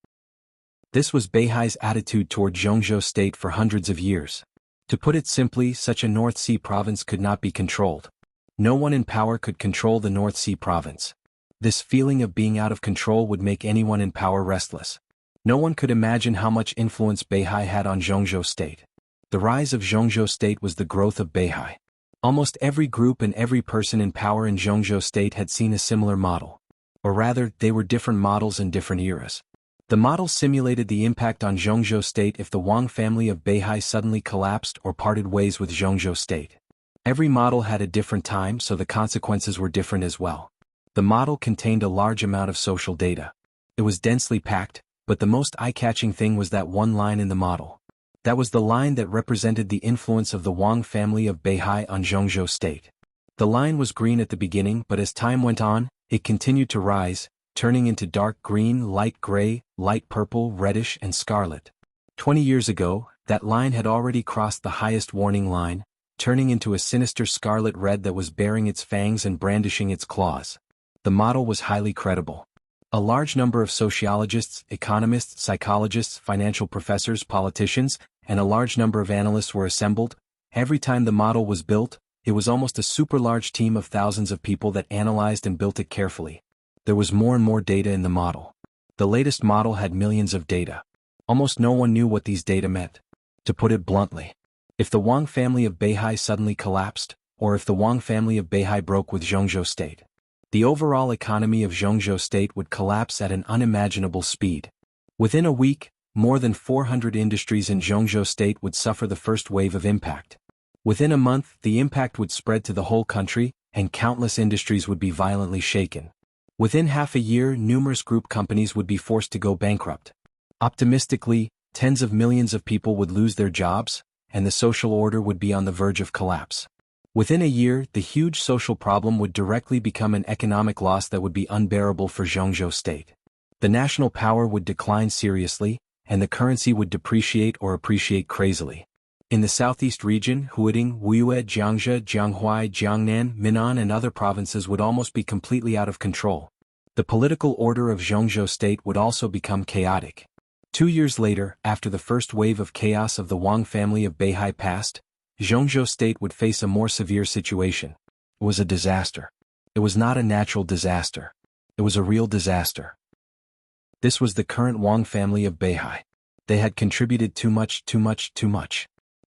This was Beihai's attitude toward Jianghu State for hundreds of years. To put it simply, such a North Sea province could not be controlled. No one in power could control the North Sea province. This feeling of being out of control would make anyone in power restless. No one could imagine how much influence Beihai had on Jianghu State. The rise of Jianghu State was the growth of Beihai. Almost every group and every person in power in Jianghu State had seen a similar model. Or rather, they were different models in different eras. The model simulated the impact on Jianghu State if the Wang family of Beihai suddenly collapsed or parted ways with Jianghu State. Every model had a different time, so the consequences were different as well. The model contained a large amount of social data. It was densely packed, but the most eye-catching thing was that one line in the model. That was the line that represented the influence of the Wang family of Beihai on Jianghu State. The line was green at the beginning, but as time went on, it continued to rise, turning into dark green, light gray, light purple, reddish, and scarlet. 20 years ago, that line had already crossed the highest warning line, turning into a sinister scarlet red that was baring its fangs and brandishing its claws. The model was highly credible. A large number of sociologists, economists, psychologists, financial professors, politicians, and a large number of analysts were assembled. Every time the model was built, it was almost a super large team of thousands of people that analyzed and built it carefully. There was more and more data in the model. The latest model had millions of data. Almost no one knew what these data meant. To put it bluntly, if the Wang family of Beihai suddenly collapsed, or if the Wang family of Beihai broke with Jianghu State, the overall economy of Jianghu State would collapse at an unimaginable speed. Within a week, more than 400 industries in Jianghu State would suffer the first wave of impact. Within a month, the impact would spread to the whole country, and countless industries would be violently shaken. Within half a year, numerous group companies would be forced to go bankrupt. Optimistically, Tens of millions of people would lose their jobs, and the social order would be on the verge of collapse. Within a year, the huge social problem would directly become an economic loss that would be unbearable for Jianghu state. The national power would decline seriously, and the currency would depreciate or appreciate crazily. In the southeast region, Huading, Wuxia, Jiangzhou, Jianghuai, Jiangnan, Minnan and other provinces would almost be completely out of control. The political order of Jianghu state would also become chaotic. 2 years later, after the first wave of chaos of the Wang family of Beihai passed, Jianghu state would face a more severe situation. It was a disaster. It was not a natural disaster. It was a real disaster. This was the current Wang family of Beihai. They had contributed too much.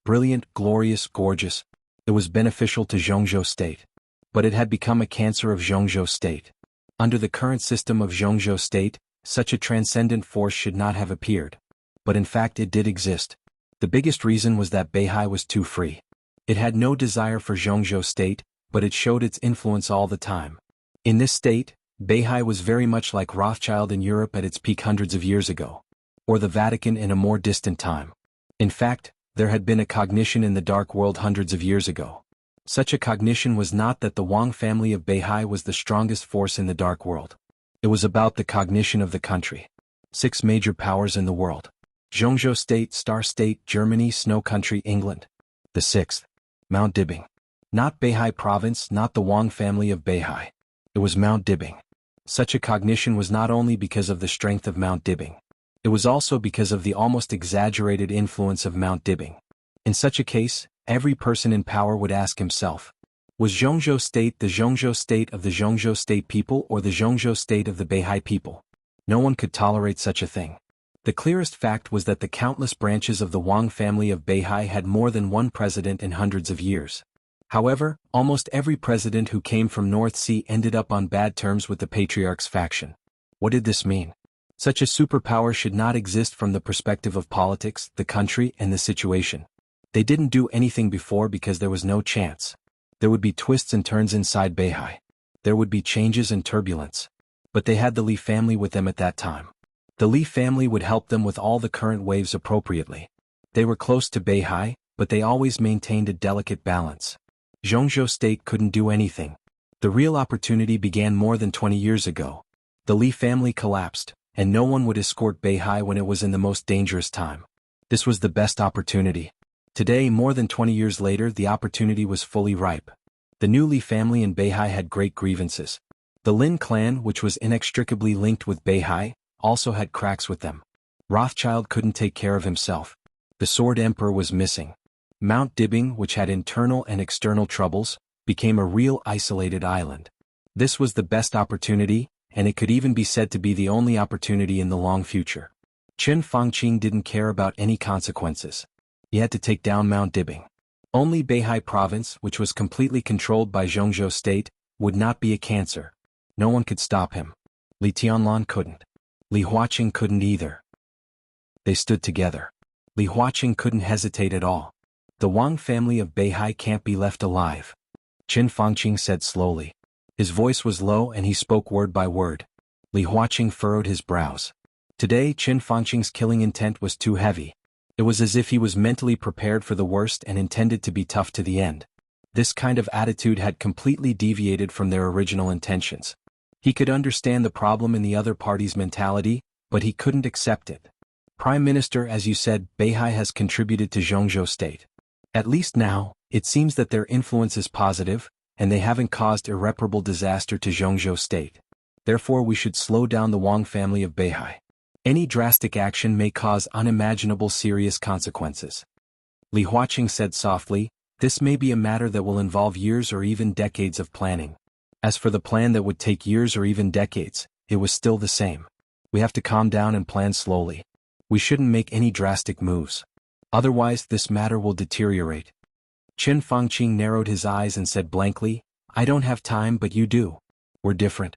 Brilliant, glorious, gorgeous. It was beneficial to Jianghu state. But it had become a cancer of Jianghu state. Under the current system of Jianghu state, such a transcendent force should not have appeared. But in fact it did exist. The biggest reason was that Beihai was too free. It had no desire for Jianghu state, but it showed its influence all the time. In this state, Beihai was very much like Rothschild in Europe at its peak hundreds of years ago. Or the Vatican in a more distant time. In fact, there had been a cognition in the dark world hundreds of years ago. Such a cognition was not that the Wang family of Beihai was the strongest force in the dark world. It was about the cognition of the country. 6 major powers in the world. Jianghu state, Star state, Germany, Snow country, England. The 6th. Mount Dibing. Not Beihai province, not the Wang family of Beihai. It was Mount Dibing. Such a cognition was not only because of the strength of Mount Dibing. It was also because of the almost exaggerated influence of Mount Dibing. In such a case, every person in power would ask himself, was Jianghu state the Jianghu state of the Jianghu state people or the Jianghu state of the Beihai people? No one could tolerate such a thing. The clearest fact was that the countless branches of the Wang family of Beihai had more than one president in hundreds of years. However, almost every president who came from North Sea ended up on bad terms with the patriarch's faction. What did this mean? Such a superpower should not exist from the perspective of politics, the country, and the situation. They didn't do anything before because there was no chance. There would be twists and turns inside Beihai. There would be changes and turbulence. But they had the Li family with them at that time. The Li family would help them with all the current waves appropriately. They were close to Beihai, but they always maintained a delicate balance. Jianghu state couldn't do anything. The real opportunity began more than 20 years ago. The Li family collapsed, and no one would escort Beihai when it was in the most dangerous time. This was the best opportunity. Today, more than 20 years later, the opportunity was fully ripe. The new Li family in Beihai had great grievances. The Lin clan, which was inextricably linked with Beihai, also had cracks with them. Rothschild couldn't take care of himself. The Sword Emperor was missing. Mount Dibing, which had internal and external troubles, became a real isolated island. This was the best opportunity, and it could even be said to be the only opportunity in the long future. Qin Fangqing didn't care about any consequences. He had to take down Mount Dibing. Only Beihai province, which was completely controlled by Jianghu state, would not be a cancer. No one could stop him. Li Tianlan couldn't. Li Huaqing couldn't either. They stood together. Li Huaqing couldn't hesitate at all. The Wang family of Beihai can't be left alive. Qin Fangqing said slowly. His voice was low and he spoke word by word. Li Huaqing furrowed his brows. Today Qin Fangqing's killing intent was too heavy. It was as if he was mentally prepared for the worst and intended to be tough to the end. This kind of attitude had completely deviated from their original intentions. He could understand the problem in the other party's mentality, but he couldn't accept it. Prime Minister, as you said, Beihai has contributed to Jianghu state. At least now, it seems that their influence is positive, and they haven't caused irreparable disaster to Jianghu state. Therefore we should slow down the Wang family of Beihai. Any drastic action may cause unimaginable serious consequences. Li Huaqing said softly, this may be a matter that will involve years or even decades of planning. As for the plan that would take years or even decades, it was still the same. We have to calm down and plan slowly. We shouldn't make any drastic moves. Otherwise this matter will deteriorate. Qin Fangqing narrowed his eyes and said blankly, I don't have time but you do. We're different.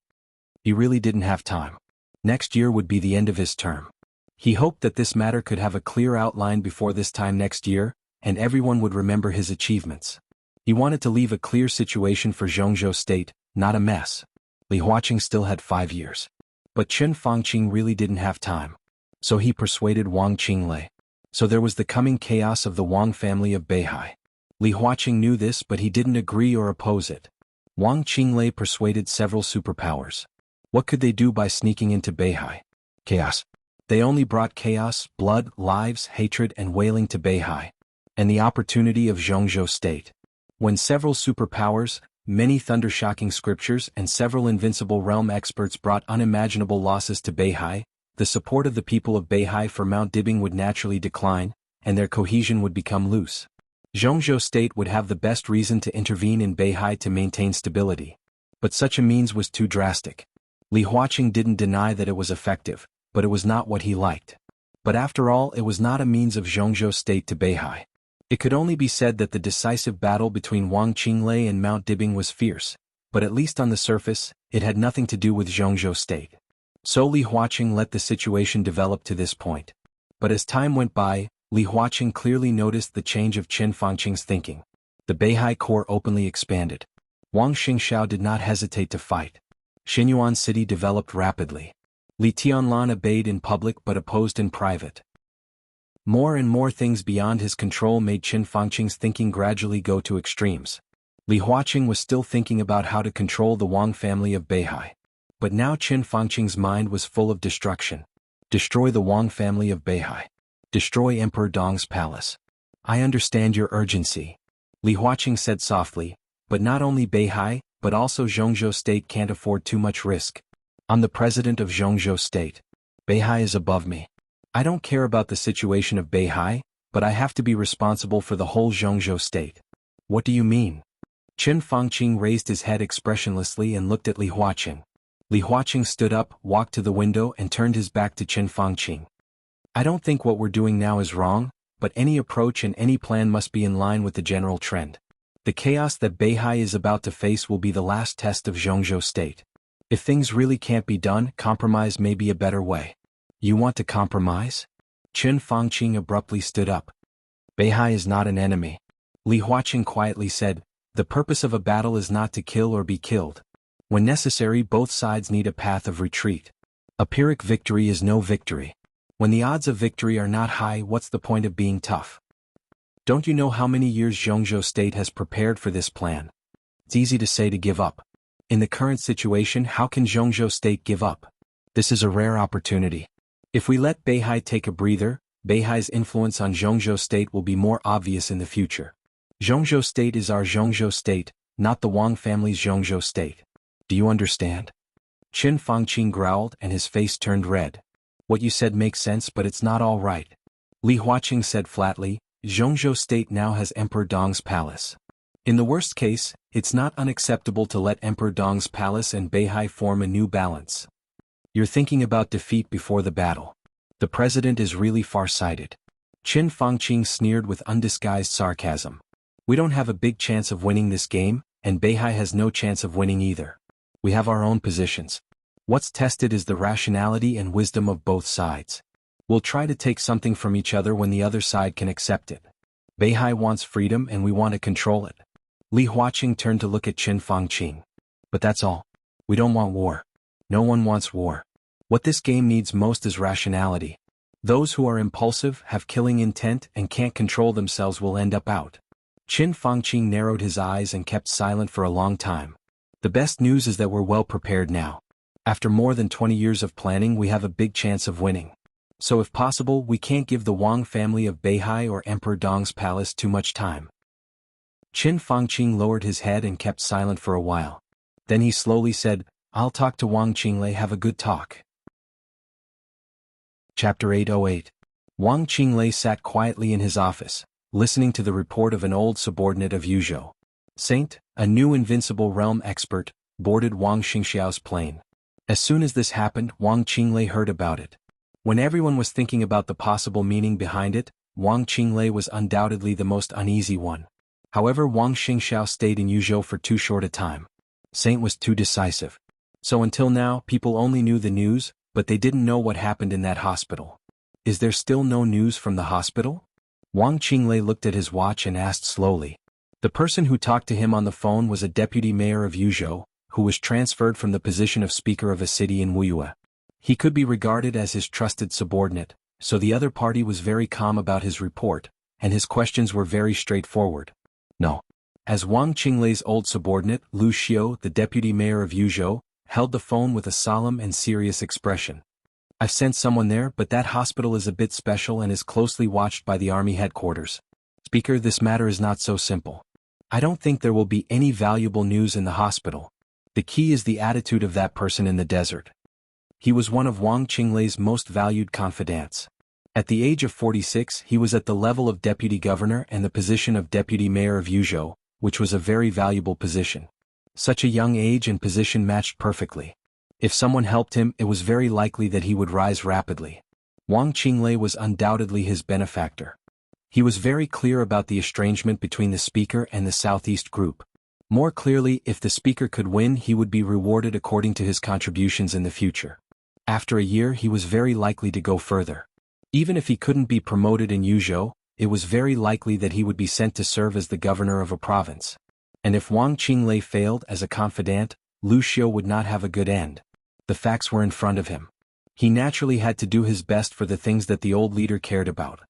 He really didn't have time. Next year would be the end of his term. He hoped that this matter could have a clear outline before this time next year, and everyone would remember his achievements. He wanted to leave a clear situation for Jianghu state, not a mess. Li Huaqing still had 5 years. But Qin Fangqing really didn't have time. So he persuaded Wang Qinglei. So there was the coming chaos of the Wang family of Beihai. Li Huaqing knew this, but he didn't agree or oppose it. Wang Qinglei persuaded several superpowers. What could they do by sneaking into Beihai? Chaos. They only brought chaos, blood, lives, hatred and wailing to Beihai. And the opportunity of Jianghu state. When several superpowers, many thunder-shocking scriptures and several invincible realm experts brought unimaginable losses to Beihai, the support of the people of Beihai for Mount Dibing would naturally decline, and their cohesion would become loose. Jianghu state would have the best reason to intervene in Beihai to maintain stability. But such a means was too drastic. Li Huaqing didn't deny that it was effective, but it was not what he liked. But after all, it was not a means of Jianghu state to Beihai. It could only be said that the decisive battle between Wang Qinglei and Mount Dibing was fierce, but at least on the surface, it had nothing to do with Jianghu state. So Li Huaqing let the situation develop to this point. But as time went by, Li Huaqing clearly noticed the change of Qin Fangqing's thinking. The Beihai core openly expanded. Wang Xingxiao did not hesitate to fight. Xinyuan city developed rapidly. Li Tianlan obeyed in public but opposed in private. More and more things beyond his control made Qin Fangqing's thinking gradually go to extremes. Li Huaqing was still thinking about how to control the Wang family of Beihai. But now Qin Fangqing's mind was full of destruction. Destroy the Wang family of Beihai. Destroy Emperor Dong's palace. I understand your urgency. Li Huaqing said softly, but not only Beihai, but also Jianghu state can't afford too much risk. I'm the president of Jianghu state. Beihai is above me. I don't care about the situation of Beihai, but I have to be responsible for the whole Jianghu state. What do you mean? Qin Fangqing raised his head expressionlessly and looked at Li Huaqing. Li Huaqing stood up, walked to the window and turned his back to Qin Fangqing. I don't think what we're doing now is wrong, but any approach and any plan must be in line with the general trend. The chaos that Beihai is about to face will be the last test of Jianghu state. If things really can't be done, compromise may be a better way. You want to compromise? Qin Fangqing abruptly stood up. Beihai is not an enemy. Li Huaqing quietly said, the purpose of a battle is not to kill or be killed. When necessary, both sides need a path of retreat. A Pyrrhic victory is no victory. When the odds of victory are not high, what's the point of being tough? Don't you know how many years Jianghu state has prepared for this plan? It's easy to say to give up. In the current situation, how can Jianghu state give up? This is a rare opportunity. If we let Beihai take a breather, Beihai's influence on Jianghu state will be more obvious in the future. Jianghu state is our Jianghu state, not the Wang family's Jianghu state. Do you understand? Qin Fangqing growled and his face turned red. What you said makes sense, but it's not all right. Li Huaqing said flatly, Jianghu state now has Emperor Dong's palace. In the worst case, it's not unacceptable to let Emperor Dong's palace and Beihai form a new balance. You're thinking about defeat before the battle. The president is really far-sighted. Qin Fangqing sneered with undisguised sarcasm. We don't have a big chance of winning this game, and Beihai has no chance of winning either. We have our own positions. What's tested is the rationality and wisdom of both sides. We'll try to take something from each other when the other side can accept it. Beihai wants freedom and we want to control it. Li Huaqing turned to look at Qin Fangqing. But that's all. We don't want war. No one wants war. What this game needs most is rationality. Those who are impulsive, have killing intent, and can't control themselves will end up out. Qin Fangqing narrowed his eyes and kept silent for a long time. The best news is that we're well prepared now. After more than 20 years of planning, we have a big chance of winning. So if possible, we can't give the Wang family of Beihai or Emperor Dong's palace too much time. Qin Fangqing lowered his head and kept silent for a while. Then he slowly said, I'll talk to Wang Qinglei, have a good talk. Chapter 808. Wang Qinglei sat quietly in his office, listening to the report of an old subordinate of Yuzhou. Saint, a new invincible realm expert, boarded Wang Xingxiao's plane. As soon as this happened, Wang Qinglei heard about it. When everyone was thinking about the possible meaning behind it, Wang Qinglei was undoubtedly the most uneasy one. However, Wang Xingxiao stayed in Yuzhou for too short a time. Saint was too decisive. So until now, people only knew the news, but they didn't know what happened in that hospital. Is there still no news from the hospital? Wang Qinglei looked at his watch and asked slowly. The person who talked to him on the phone was a deputy mayor of Yuzhou, who was transferred from the position of speaker of a city in Wuxia. He could be regarded as his trusted subordinate, so the other party was very calm about his report, and his questions were very straightforward. No. As Wang Qinglei's old subordinate, Lu Xiu, the deputy mayor of Yuzhou, held the phone with a solemn and serious expression. I've sent someone there, but that hospital is a bit special and is closely watched by the army headquarters. Speaker, this matter is not so simple. I don't think there will be any valuable news in the hospital. The key is the attitude of that person in the desert. He was one of Wang Qinglei's most valued confidants. At the age of 46, he was at the level of deputy governor and the position of deputy mayor of Yuzhou, which was a very valuable position. Such a young age and position matched perfectly. If someone helped him, it was very likely that he would rise rapidly. Wang Qinglei was undoubtedly his benefactor. He was very clear about the estrangement between the speaker and the Southeast group. More clearly, if the speaker could win, he would be rewarded according to his contributions in the future. After a year, he was very likely to go further. Even if he couldn't be promoted in Yuzhou, it was very likely that he would be sent to serve as the governor of a province. And if Wang Qinglei failed as a confidant, Lu Xiu would not have a good end. The facts were in front of him. He naturally had to do his best for the things that the old leader cared about.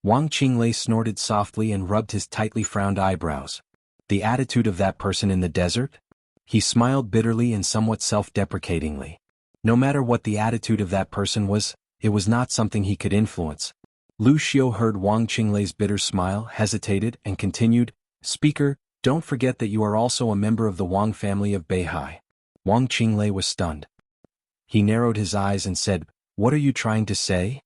Wang Qinglei snorted softly and rubbed his tightly frowned eyebrows. The attitude of that person in the desert? He smiled bitterly and somewhat self-deprecatingly. No matter what the attitude of that person was, it was not something he could influence. Lu Xiu heard Wang Qinglei's bitter smile, hesitated, and continued, Speaker, don't forget that you are also a member of the Wang family of Beihai. Wang Qinglei was stunned. He narrowed his eyes and said, What are you trying to say?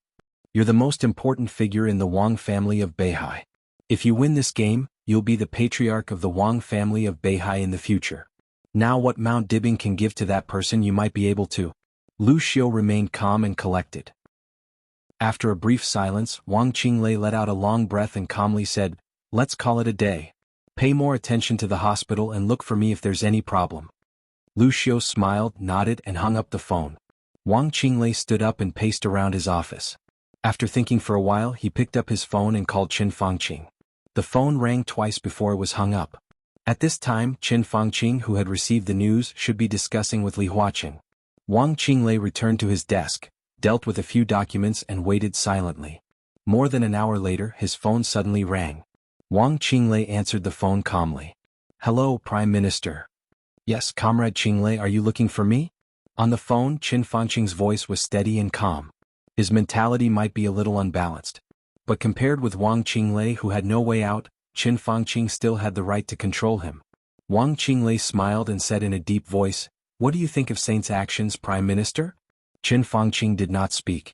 You're the most important figure in the Wang family of Beihai. If you win this game, you'll be the patriarch of the Wang family of Beihai in the future. Now what Mount Dibing can give to that person you might be able to. Lu Xiu remained calm and collected. After a brief silence, Wang Qinglei let out a long breath and calmly said, Let's call it a day. Pay more attention to the hospital and look for me if there's any problem. Lu Xiu smiled, nodded, and hung up the phone. Wang Qinglei stood up and paced around his office. After thinking for a while, he picked up his phone and called Qin Fangqing. The phone rang twice before it was hung up. At this time, Qin Fangqing, who had received the news, should be discussing with Li Huaqing. Wang Qinglei returned to his desk, dealt with a few documents and waited silently. More than an hour later, his phone suddenly rang. Wang Qinglei answered the phone calmly. Hello, Prime Minister. Yes, Comrade Qinglei, are you looking for me? On the phone, Qin Fangqing's voice was steady and calm. His mentality might be a little unbalanced. But compared with Wang Qinglei, who had no way out, Qin Fangqing still had the right to control him. Wang Qinglei smiled and said in a deep voice, What do you think of Saint's actions, Prime Minister? Qin Fangqing did not speak.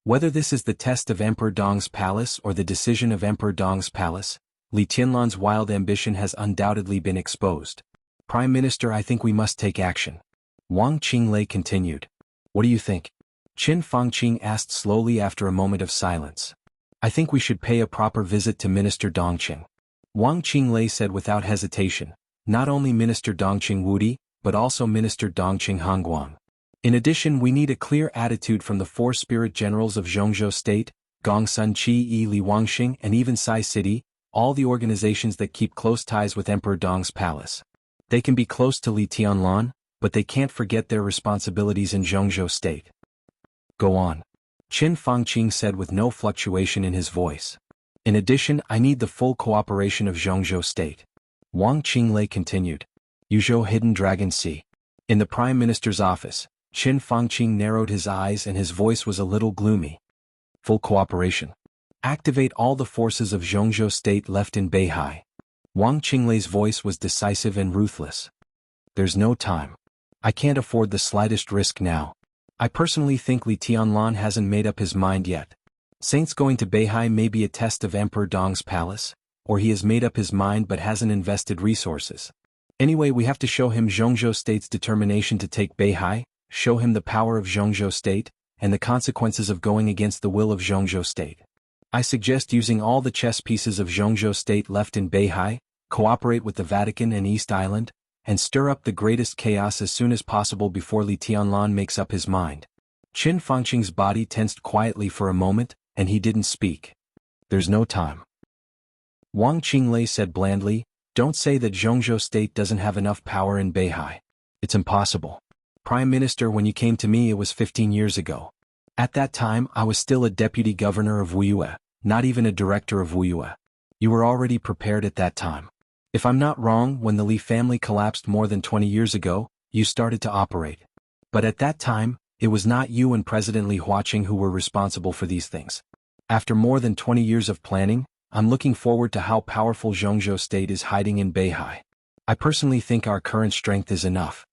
Whether this is the test of Emperor Dong's palace or the decision of Emperor Dong's palace, Li Tianlan's wild ambition has undoubtedly been exposed. Prime Minister, I think we must take action. Wang Qinglei continued. What do you think? Qin Fangqing asked slowly after a moment of silence. I think we should pay a proper visit to Minister Dongqing. Wang Qinglei said without hesitation, not only Minister Dongqing Wudi, but also Minister Dongqing Hongguang. In addition, we need a clear attitude from the four spirit generals of Zhongzhou State, Gongsun Qi Li Wangxing and even Sai City, all the organizations that keep close ties with Emperor Dong's palace. They can be close to Li Tianlan, but they can't forget their responsibilities in Zhongzhou State. Go on. Qin Fangqing said with no fluctuation in his voice. In addition, I need the full cooperation of Zhongzhou State. Wang Qinglei continued. Yuzhou Hidden Dragon Sea. In the Prime Minister's office, Qin Fangqing narrowed his eyes and his voice was a little gloomy. Full cooperation. Activate all the forces of Zhongzhou State left in Beihai. Wang Qinglei's voice was decisive and ruthless. There's no time. I can't afford the slightest risk now. I personally think Li Tianlan hasn't made up his mind yet. Saint's going to Beihai may be a test of Emperor Dong's palace, or he has made up his mind but hasn't invested resources. Anyway, we have to show him Zhongzhou State's determination to take Beihai, show him the power of Zhongzhou State, and the consequences of going against the will of Zhongzhou State. I suggest using all the chess pieces of Zhongzhou State left in Beihai, cooperate with the Vatican and East Island, and stir up the greatest chaos as soon as possible before Li Tianlan makes up his mind. Qin Fangqing's body tensed quietly for a moment, and he didn't speak. There's no time. Wang Qinglei said blandly, Don't say that Zhongzhou State doesn't have enough power in Beihai. It's impossible. Prime Minister, when you came to me it was 15 years ago. At that time I was still a deputy governor of Wuxia, not even a director of Wuxia. You were already prepared at that time. If I'm not wrong, when the Li family collapsed more than 20 years ago, you started to operate. But at that time, it was not you and President Li Huaqing who were responsible for these things. After more than 20 years of planning, I'm looking forward to how powerful Jianghu state is hiding in Beihai. I personally think our current strength is enough.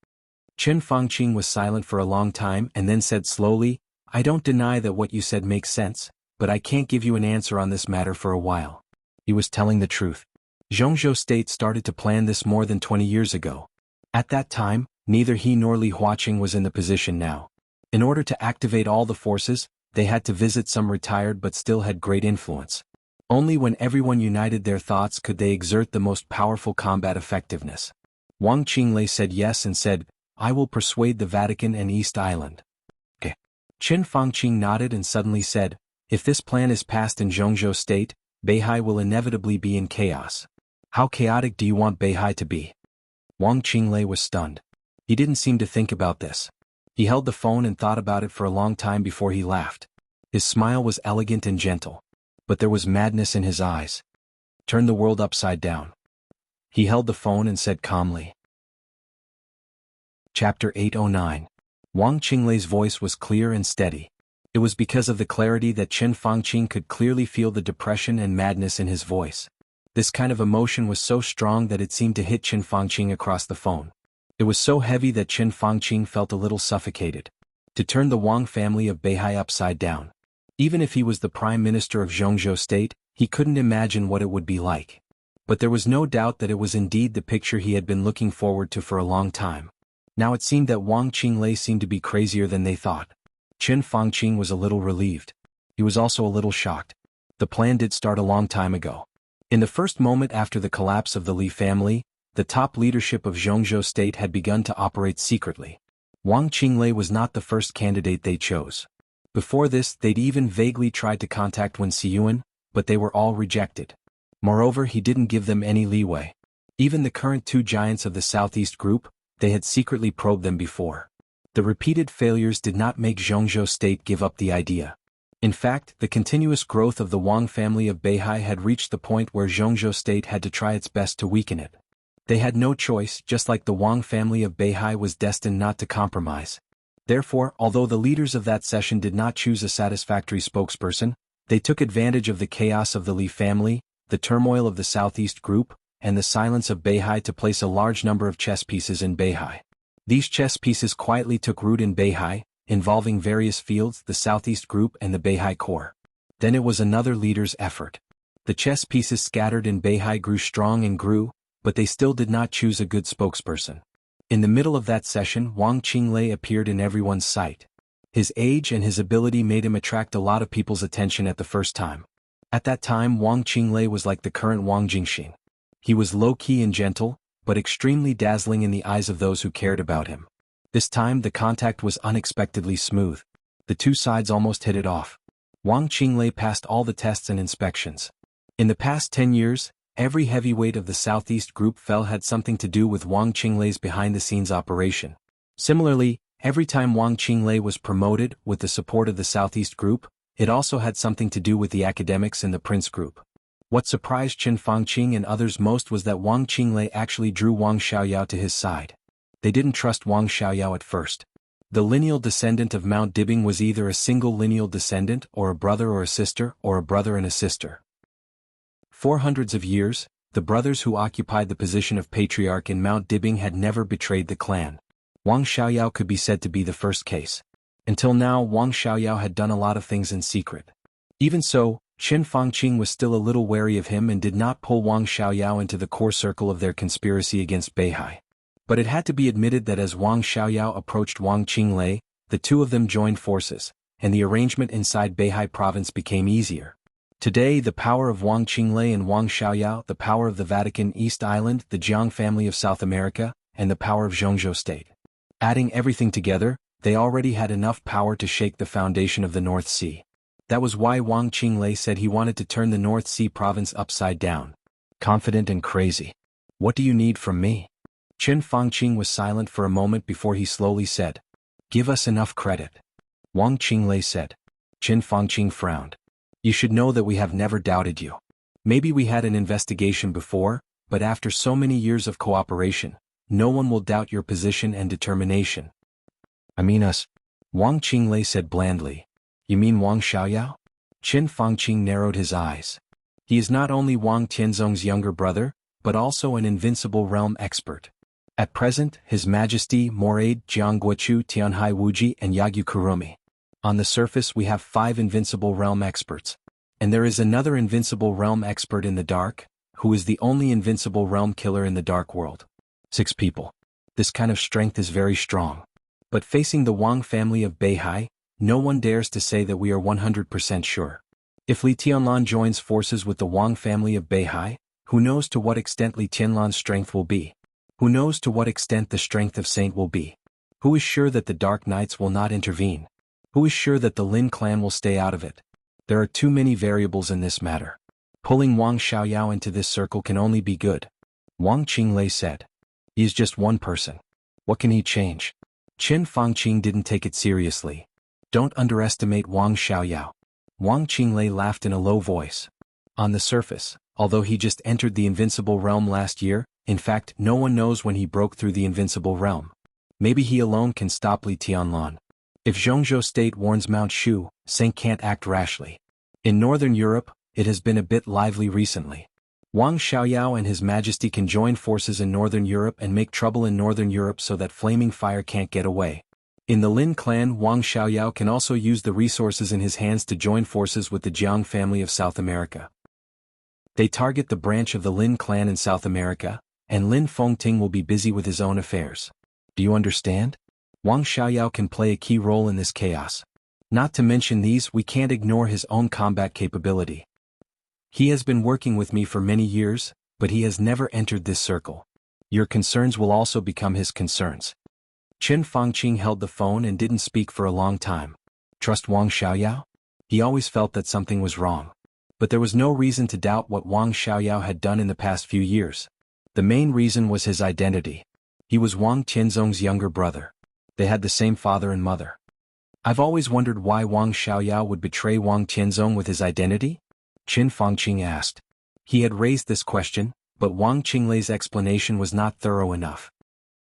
Qin Fangqing was silent for a long time and then said slowly, I don't deny that what you said makes sense, but I can't give you an answer on this matter for a while. He was telling the truth. Jianghu state started to plan this more than 20 years ago. At that time, neither he nor Li Huaqing was in the position now. In order to activate all the forces, they had to visit some retired but still had great influence. Only when everyone united their thoughts could they exert the most powerful combat effectiveness. Wang Qinglei said yes and said, I will persuade the Vatican and East Island. Okay. Qin Fangqing nodded and suddenly said, if this plan is passed in Jianghu state, Beihai will inevitably be in chaos. How chaotic do you want Beihai to be? Wang Qinglei was stunned. He didn't seem to think about this. He held the phone and thought about it for a long time before he laughed. His smile was elegant and gentle. But there was madness in his eyes. Turn the world upside down. He held the phone and said calmly. Chapter 809. Wang Qinglei's voice was clear and steady. It was because of the clarity that Qin Fangqing could clearly feel the depression and madness in his voice. This kind of emotion was so strong that it seemed to hit Qin Fangqing across the phone. It was so heavy that Qin Fangqing felt a little suffocated. To turn the Wang family of Beihai upside down. Even if he was the prime minister of Jianghu state, he couldn't imagine what it would be like. But there was no doubt that it was indeed the picture he had been looking forward to for a long time. Now it seemed that Wang Qinglei seemed to be crazier than they thought. Qin Fangqing was a little relieved. He was also a little shocked. The plan did start a long time ago. In the first moment after the collapse of the Li family, the top leadership of Jianghu state had begun to operate secretly. Wang Qinglei was not the first candidate they chose. Before this, they'd even vaguely tried to contact Wen Xiyuan, but they were all rejected. Moreover, he didn't give them any leeway. Even the current two giants of the Southeast group, they had secretly probed them before. The repeated failures did not make Jianghu state give up the idea. In fact, the continuous growth of the Wang family of Beihai had reached the point where Jianghu state had to try its best to weaken it. They had no choice, just like the Wang family of Beihai was destined not to compromise. Therefore, although the leaders of that session did not choose a satisfactory spokesperson, they took advantage of the chaos of the Li family, the turmoil of the Southeast group, and the silence of Beihai to place a large number of chess pieces in Beihai. These chess pieces quietly took root in Beihai, involving various fields, the Southeast group and the Beihai core. Then it was another leader's effort. The chess pieces scattered in Beihai grew strong and grew, but they still did not choose a good spokesperson. In the middle of that session, Wang Qinglei appeared in everyone's sight. His age and his ability made him attract a lot of people's attention at the first time. At that time, Wang Qinglei was like the current Wang Jingxin. He was low-key and gentle, but extremely dazzling in the eyes of those who cared about him. This time the contact was unexpectedly smooth. The two sides almost hit it off. Wang Qinglei passed all the tests and inspections. In the past 10 years, every heavyweight of the Southeast group had something to do with Wang Qinglei's behind-the-scenes operation. Similarly, every time Wang Qinglei was promoted with the support of the Southeast group, it also had something to do with the academics in the Prince group. What surprised Qin Fangqing and others most was that Wang Qinglei actually drew Wang Xiaoyao to his side. They didn't trust Wang Xiaoyao at first. The lineal descendant of Mount Dibing was either a single lineal descendant or a brother or a sister or a brother and a sister. For hundreds of years, the brothers who occupied the position of patriarch in Mount Dibing had never betrayed the clan. Wang Xiaoyao could be said to be the first case. Until now, Wang Xiaoyao had done a lot of things in secret. Even so, Qin Fangqing was still a little wary of him and did not pull Wang Xiaoyao into the core circle of their conspiracy against Beihai. But it had to be admitted that as Wang Xiaoyao approached Wang Qinglei, the two of them joined forces, and the arrangement inside Beihai province became easier. Today, the power of Wang Qinglei and Wang Xiaoyao, the power of the Vatican East Island, the Jiang family of South America, and the power of Jianghu state. Adding everything together, they already had enough power to shake the foundation of the North Sea. That was why Wang Qinglei said he wanted to turn the North Sea province upside down. Confident and crazy. What do you need from me? Qin Fangqing was silent for a moment before he slowly said, give us enough credit. Wang Qinglei said. Qin Fangqing frowned. You should know that we have never doubted you. Maybe we had an investigation before, but after so many years of cooperation, no one will doubt your position and determination. I mean us. Wang Qinglei said blandly. You mean Wang Xiaoyao? Qin Fangqing narrowed his eyes. He is not only Wang Tianzong's younger brother, but also an invincible realm expert. At present, His Majesty Morade Jianghu Tianhai Wuji and Yagyu Kurumi. On the surface we have 5 invincible realm experts. And there is another invincible realm expert in the dark, who is the only invincible realm killer in the dark world. 6 people. This kind of strength is very strong. But facing the Wang family of Beihai, no one dares to say that we are 100% sure. If Li Tianlan joins forces with the Wang family of Beihai, who knows to what extent Li Tianlan's strength will be? Who knows to what extent the strength of Saint will be? Who is sure that the Dark Knights will not intervene? Who is sure that the Lin clan will stay out of it? There are too many variables in this matter. Pulling Wang Xiaoyao into this circle can only be good. Wang Qinglei said. He is just one person. What can he change? Qin Fangqing didn't take it seriously. Don't underestimate Wang Xiaoyao. Wang Qinglei laughed in a low voice. On the surface, although he just entered the invincible realm last year, in fact no one knows when he broke through the invincible realm. Maybe he alone can stop Li Tianlan. If Jianghu State warns Mount Shu, Saint can't act rashly. In Northern Europe, it has been a bit lively recently. Wang Xiaoyao and His Majesty can join forces in Northern Europe and make trouble in Northern Europe so that Flaming Fire can't get away. In the Lin clan, Wang Xiaoyao can also use the resources in his hands to join forces with the Jiang family of South America. They target the branch of the Lin clan in South America, and Lin Fengting will be busy with his own affairs. Do you understand? Wang Xiaoyao can play a key role in this chaos. Not to mention these, we can't ignore his own combat capability. He has been working with me for many years, but he has never entered this circle. Your concerns will also become his concerns. Qin Fangqing held the phone and didn't speak for a long time. Trust Wang Xiaoyao? He always felt that something was wrong. But there was no reason to doubt what Wang Xiaoyao had done in the past few years. The main reason was his identity. He was Wang Tianzong's younger brother. They had the same father and mother. I've always wondered why Wang Xiaoyao would betray Wang Tianzong with his identity? Qin Fangqing asked. He had raised this question, but Wang Qinglei's explanation was not thorough enough.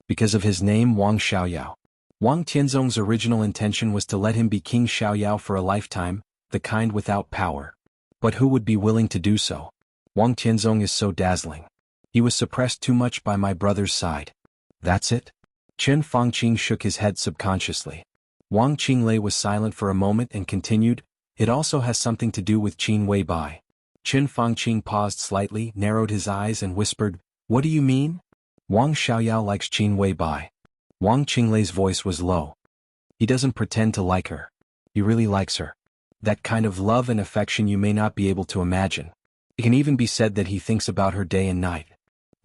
Because of his name Wang Xiaoyao. Wang Tianzong's original intention was to let him be King Xiaoyao for a lifetime, the kind without power. But who would be willing to do so? Wang Tianzong is so dazzling. He was suppressed too much by my brother's side. That's it? Qin Fangqing shook his head subconsciously. Wang Qinglei was silent for a moment and continued, it also has something to do with Qin Weibai. Qin Fangqing paused slightly, narrowed his eyes and whispered, what do you mean? Wang Xiaoyao likes Qin Weibai. Wang Qinglei's voice was low. He doesn't pretend to like her. He really likes her. That kind of love and affection you may not be able to imagine. It can even be said that he thinks about her day and night.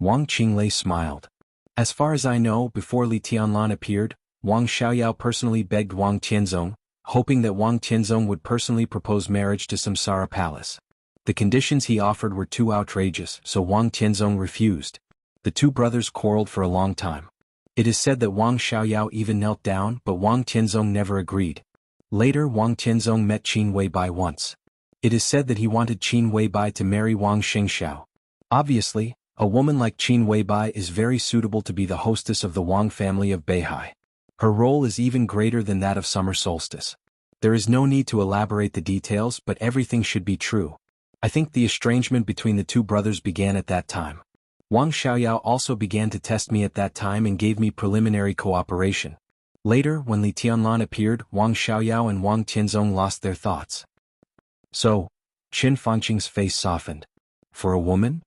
Wang Qinglei smiled. As far as I know, before Li Tianlan appeared, Wang Xiaoyao personally begged Wang Tianzong, hoping that Wang Tianzong would personally propose marriage to Samsara Palace. The conditions he offered were too outrageous, so Wang Tianzong refused. The two brothers quarreled for a long time. It is said that Wang Xiaoyao even knelt down, but Wang Tianzong never agreed. Later Wang Tianzong met Qin Weibai once. It is said that he wanted Qin Weibai to marry Wang Xingxiao. Obviously, a woman like Qin Weibai is very suitable to be the hostess of the Wang family of Beihai. Her role is even greater than that of summer solstice. There is no need to elaborate the details, but everything should be true. I think the estrangement between the two brothers began at that time. Wang Xiaoyao also began to test me at that time and gave me preliminary cooperation. Later, when Li Tianlan appeared, Wang Xiaoyao and Wang Tianzong lost their thoughts. So, Qin Fangqing's face softened. For a woman?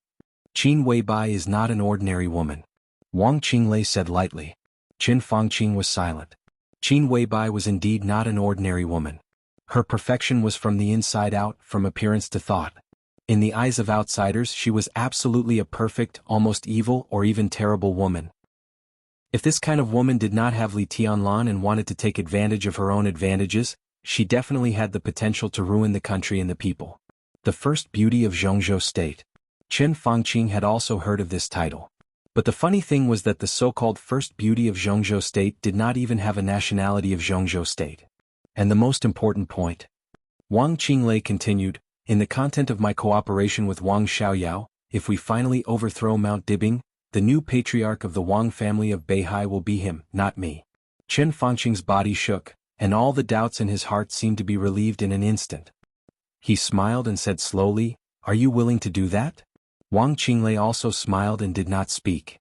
Qin Weibai is not an ordinary woman. Wang Qinglei said lightly. Qin Fangqing was silent. Qin Weibai was indeed not an ordinary woman. Her perfection was from the inside out, from appearance to thought. In the eyes of outsiders she was absolutely a perfect, almost evil or even terrible woman. If this kind of woman did not have Li Tianlan and wanted to take advantage of her own advantages, she definitely had the potential to ruin the country and the people. The first beauty of Jianghu State. Qin Fangqing had also heard of this title. But the funny thing was that the so-called first beauty of Jianghu State did not even have a nationality of Jianghu State. And the most important point. Wang Qinglei continued, in the content of my cooperation with Wang Xiaoyao, if we finally overthrow Mount Dibing, the new patriarch of the Wang family of Beihai will be him, not me. Chen Fangqing's body shook, and all the doubts in his heart seemed to be relieved in an instant. He smiled and said slowly, "Are you willing to do that?" Wang Qinglei also smiled and did not speak.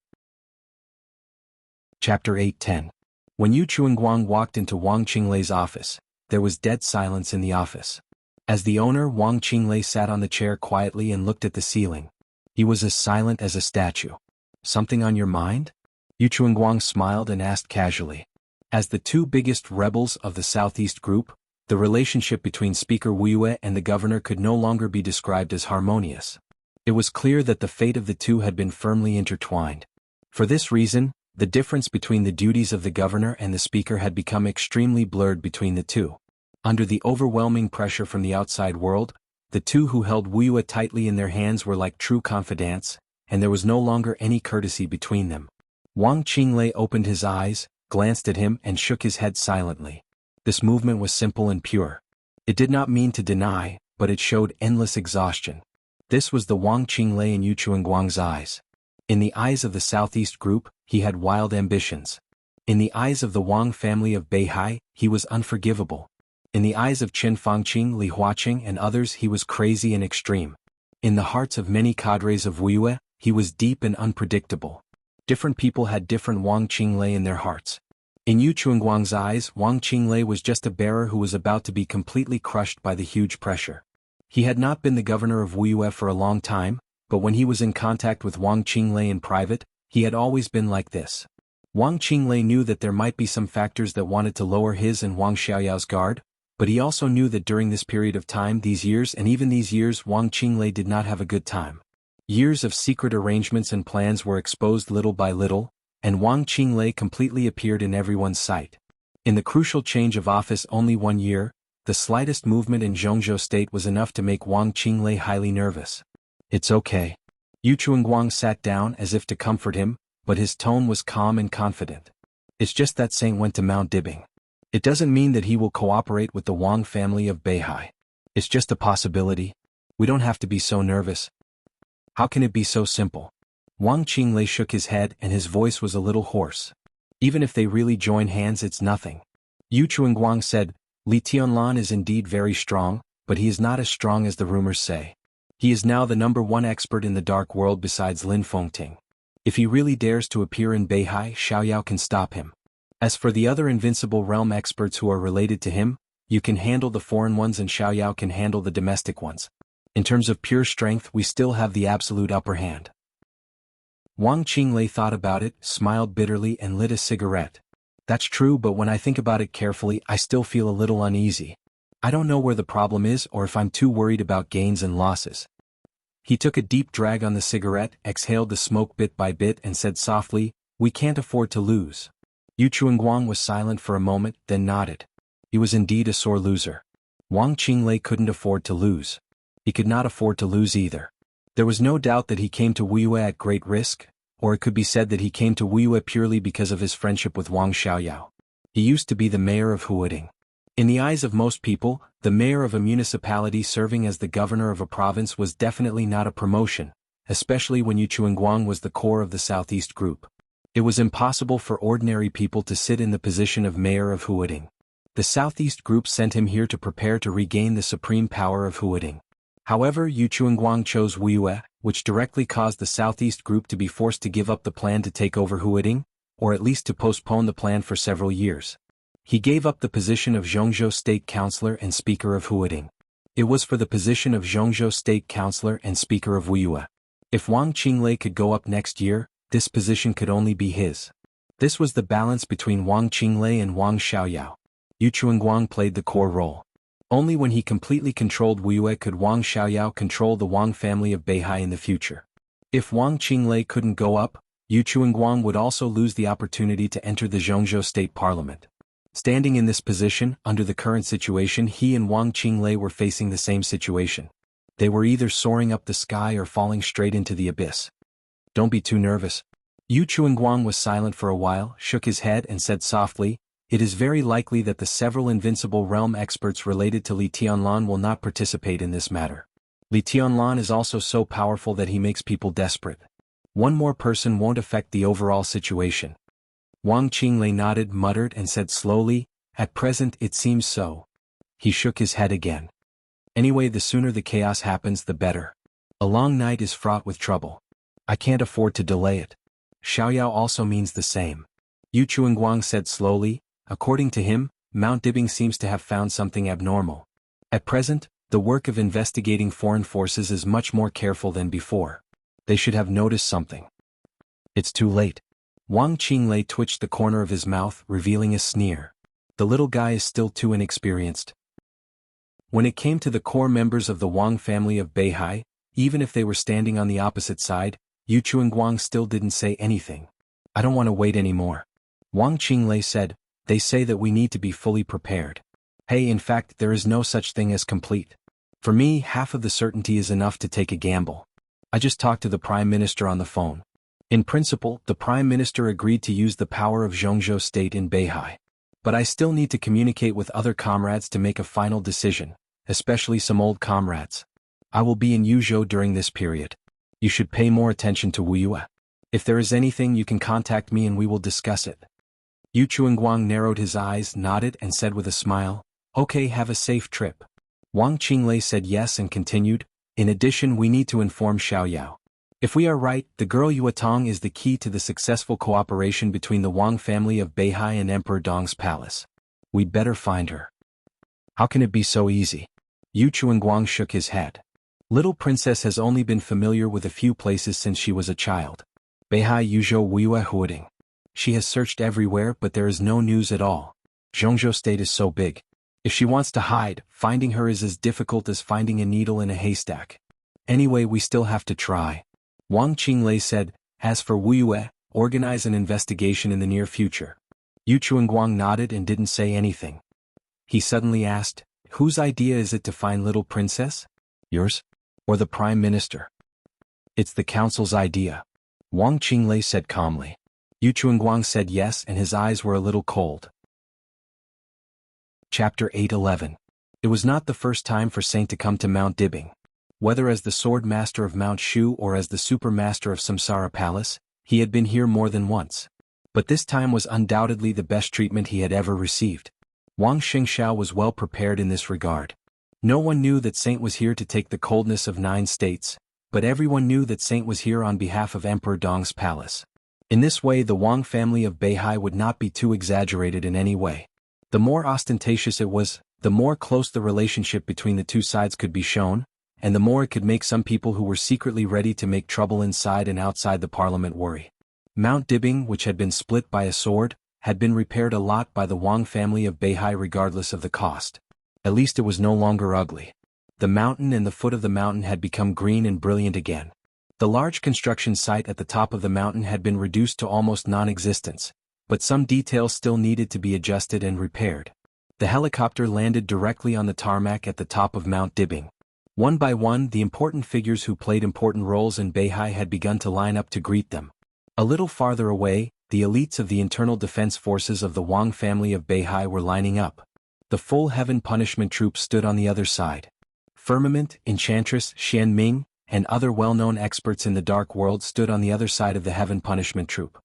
Chapter 8:10. When Yu Chuanguang walked into Wang Qinglei's office, there was dead silence in the office. As the owner, Wang Qinglei sat on the chair quietly and looked at the ceiling. He was as silent as a statue. "Something on your mind?" Yu Chuanguang smiled and asked casually. As the two biggest rebels of the Southeast Group, the relationship between Speaker Wuyue and the governor could no longer be described as harmonious. It was clear that the fate of the two had been firmly intertwined. For this reason, the difference between the duties of the governor and the speaker had become extremely blurred between the two. Under the overwhelming pressure from the outside world, the two who held Wuyue tightly in their hands were like true confidants, and there was no longer any courtesy between them. Wang Qinglei opened his eyes, glanced at him and shook his head silently. This movement was simple and pure. It did not mean to deny, but it showed endless exhaustion. This was the Wang Qinglei in Yu Chuanguang's eyes. In the eyes of the Southeast Group, he had wild ambitions. In the eyes of the Wang family of Beihai, he was unforgivable. In the eyes of Chen Fangqing, Li Huaqing and others he was crazy and extreme. In the hearts of many cadres of Wuyue, he was deep and unpredictable. Different people had different Wang Qinglei in their hearts. In Yu Chuanguang's eyes, Wang Qinglei was just a bearer who was about to be completely crushed by the huge pressure. He had not been the governor of Wuyue for a long time, but when he was in contact with Wang Qinglei in private, he had always been like this. Wang Qinglei knew that there might be some factors that wanted to lower his and Wang Xiaoyao's guard, but he also knew that during this period of time, these years, Wang Qinglei did not have a good time. Years of secret arrangements and plans were exposed little by little, and Wang Qinglei completely appeared in everyone's sight. In the crucial change of office only 1 year, the slightest movement in Jianghu state was enough to make Wang Qinglei highly nervous. "It's okay." Yu Chuanguang sat down as if to comfort him, but his tone was calm and confident. "It's just that Saint went to Mount Dibing. It doesn't mean that he will cooperate with the Wang family of Beihai. It's just a possibility. We don't have to be so nervous." "How can it be so simple?" Wang Qinglei shook his head and his voice was a little hoarse. "Even if they really join hands, it's nothing." Yu Chuanguang said, "Li Tianlan is indeed very strong, but he is not as strong as the rumors say. He is now the #1 expert in the dark world besides Lin Fengting. If he really dares to appear in Beihai, Xiaoyao can stop him. As for the other invincible realm experts who are related to him, you can handle the foreign ones and Xiaoyao can handle the domestic ones. In terms of pure strength, we still have the absolute upper hand." Wang Qinglei thought about it, smiled bitterly and lit a cigarette. "That's true, but when I think about it carefully, I still feel a little uneasy. I don't know where the problem is or if I'm too worried about gains and losses." He took a deep drag on the cigarette, exhaled the smoke bit by bit and said softly, "We can't afford to lose." Yu Chuanguang was silent for a moment, then nodded. He was indeed a sore loser. Wang Qinglei couldn't afford to lose. He could not afford to lose either. There was no doubt that he came to Wuyue at great risk, or it could be said that he came to Wuyue purely because of his friendship with Wang Xiaoyao. He used to be the mayor of Huading. In the eyes of most people, the mayor of a municipality serving as the governor of a province was definitely not a promotion, especially when Yu Chuanguang was the core of the Southeast Group. It was impossible for ordinary people to sit in the position of mayor of Huading. The Southeast Group sent him here to prepare to regain the supreme power of Huading. However, Yu Chuanguang chose Wuyue, which directly caused the Southeast Group to be forced to give up the plan to take over Huading, or at least to postpone the plan for several years. He gave up the position of Jianghu State Councillor and Speaker of Huading. It was for the position of Jianghu State Councillor and Speaker of Wuyue. If Wang Qinglei could go up next year, this position could only be his. This was the balance between Wang Qinglei and Wang Xiaoyao. Yu Chuanguang played the core role. Only when he completely controlled Wuyue could Wang Xiaoyao control the Wang family of Beihai in the future. If Wang Qinglei couldn't go up, Yu Chuanguang would also lose the opportunity to enter the Jianghu State Parliament. Standing in this position, under the current situation, he and Wang Qinglei were facing the same situation. They were either soaring up the sky or falling straight into the abyss. "Don't be too nervous." Yu Chuanguang was silent for a while, shook his head and said softly, It is very likely that the several invincible realm experts related to Li Tianlan will not participate in this matter. Li Tianlan is also so powerful that he makes people desperate. One more person won't affect the overall situation. Wang Qinglei nodded, muttered, and said slowly, "At present it seems so." He shook his head again. "Anyway, the sooner the chaos happens, the better. A long night is fraught with trouble. I can't afford to delay it." Xiaoyao also means the same. Yu Chuanguang said slowly. According to him, Mount Dibing seems to have found something abnormal. At present, the work of investigating foreign forces is much more careful than before. They should have noticed something. It's too late. Wang Qinglei twitched the corner of his mouth, revealing a sneer. The little guy is still too inexperienced. When it came to the core members of the Wang family of Beihai, even if they were standing on the opposite side, Yu Chuanguang still didn't say anything. "I don't want to wait anymore," Wang Qinglei said. "They say that we need to be fully prepared. Hey, in fact, there is no such thing as complete. For me, half of the certainty is enough to take a gamble. I just talked to the Prime Minister on the phone. In principle, the Prime Minister agreed to use the power of Zhongzhou State in Beihai. But I still need to communicate with other comrades to make a final decision, especially some old comrades. I will be in Yuzhou during this period. You should pay more attention to Wuxia. If there is anything, you can contact me and we will discuss it." Yu Chuanguang narrowed his eyes, nodded, and said with a smile, "Okay, have a safe trip." Wang Qinglei said yes and continued, "In addition, we need to inform Xiaoyao. If we are right, the girl Yuatong is the key to the successful cooperation between the Wang family of Beihai and Emperor Dong's palace. We'd better find her." "How can it be so easy?" Yu Chuanguang shook his head. "Little princess has only been familiar with a few places since she was a child. Beihai, Yuzhou, Wuxia, Huading. She has searched everywhere, but there is no news at all. Zhongzhou State is so big. If she wants to hide, finding her is as difficult as finding a needle in a haystack. Anyway, we still have to try." Wang Qinglei said. "As for Wuxia, organize an investigation in the near future." Yu Chuanguang nodded and didn't say anything. He suddenly asked, "Whose idea is it to find little princess? Yours? Or the Prime Minister?" "It's the council's idea," Wang Qinglei said calmly. Yu Chuanguang said yes, and his eyes were a little cold. Chapter 8:11. It was not the first time for Saint to come to Mount Dibing. Whether as the Sword Master of Mount Shu or as the Super Master of Samsara Palace, he had been here more than once. But this time was undoubtedly the best treatment he had ever received. Wang Xingxiao was well prepared in this regard. No one knew that Saint was here to take the coldness of 9 states, but everyone knew that Saint was here on behalf of Emperor Dong's palace. In this way, the Wang family of Beihai would not be too exaggerated in any way. The more ostentatious it was, the more close the relationship between the two sides could be shown, and the more it could make some people who were secretly ready to make trouble inside and outside the parliament worry. Mount Dibing, which had been split by a sword, had been repaired a lot by the Wang family of Beihai regardless of the cost. At least it was no longer ugly. The mountain and the foot of the mountain had become green and brilliant again. The large construction site at the top of the mountain had been reduced to almost non-existence, but some details still needed to be adjusted and repaired. The helicopter landed directly on the tarmac at the top of Mount Dibing. One by one, the important figures who played important roles in Beihai had begun to line up to greet them. A little farther away, the elites of the internal defense forces of the Wang family of Beihai were lining up. The full heaven punishment troops stood on the other side. Firmament, Enchantress, Xian Ming, and other well-known experts in the dark world stood on the other side of the heaven punishment troop.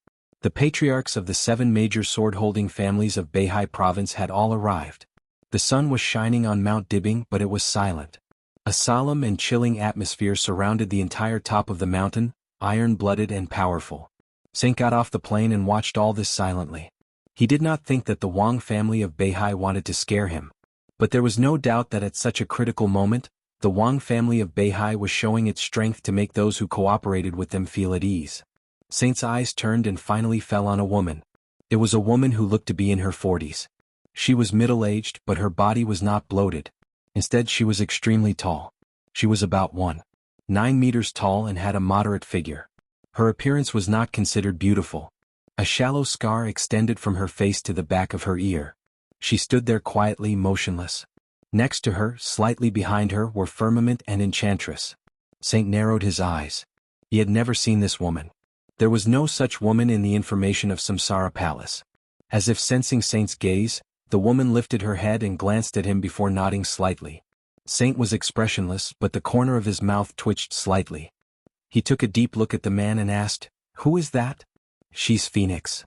The patriarchs of the 7 major sword-holding families of Beihai province had all arrived. The sun was shining on Mount Dibing, but it was silent. A solemn and chilling atmosphere surrounded the entire top of the mountain, iron-blooded and powerful. Saint got off the plane and watched all this silently. He did not think that the Wang family of Beihai wanted to scare him. But there was no doubt that at such a critical moment, the Wang family of Beihai was showing its strength to make those who cooperated with them feel at ease. Saint's eyes turned and finally fell on a woman. It was a woman who looked to be in her 40s. She was middle-aged, but her body was not bloated. Instead, she was extremely tall. She was about 1.9 meters tall and had a moderate figure. Her appearance was not considered beautiful. A shallow scar extended from her face to the back of her ear. She stood there quietly, motionless. Next to her, slightly behind her, were Firmament and Enchantress. Saint narrowed his eyes. He had never seen this woman. There was no such woman in the information of Samsara Palace. As if sensing Saint's gaze, the woman lifted her head and glanced at him before nodding slightly. Saint was expressionless, but the corner of his mouth twitched slightly. He took a deep look at the man and asked, "Who is that?" "She's Phoenix."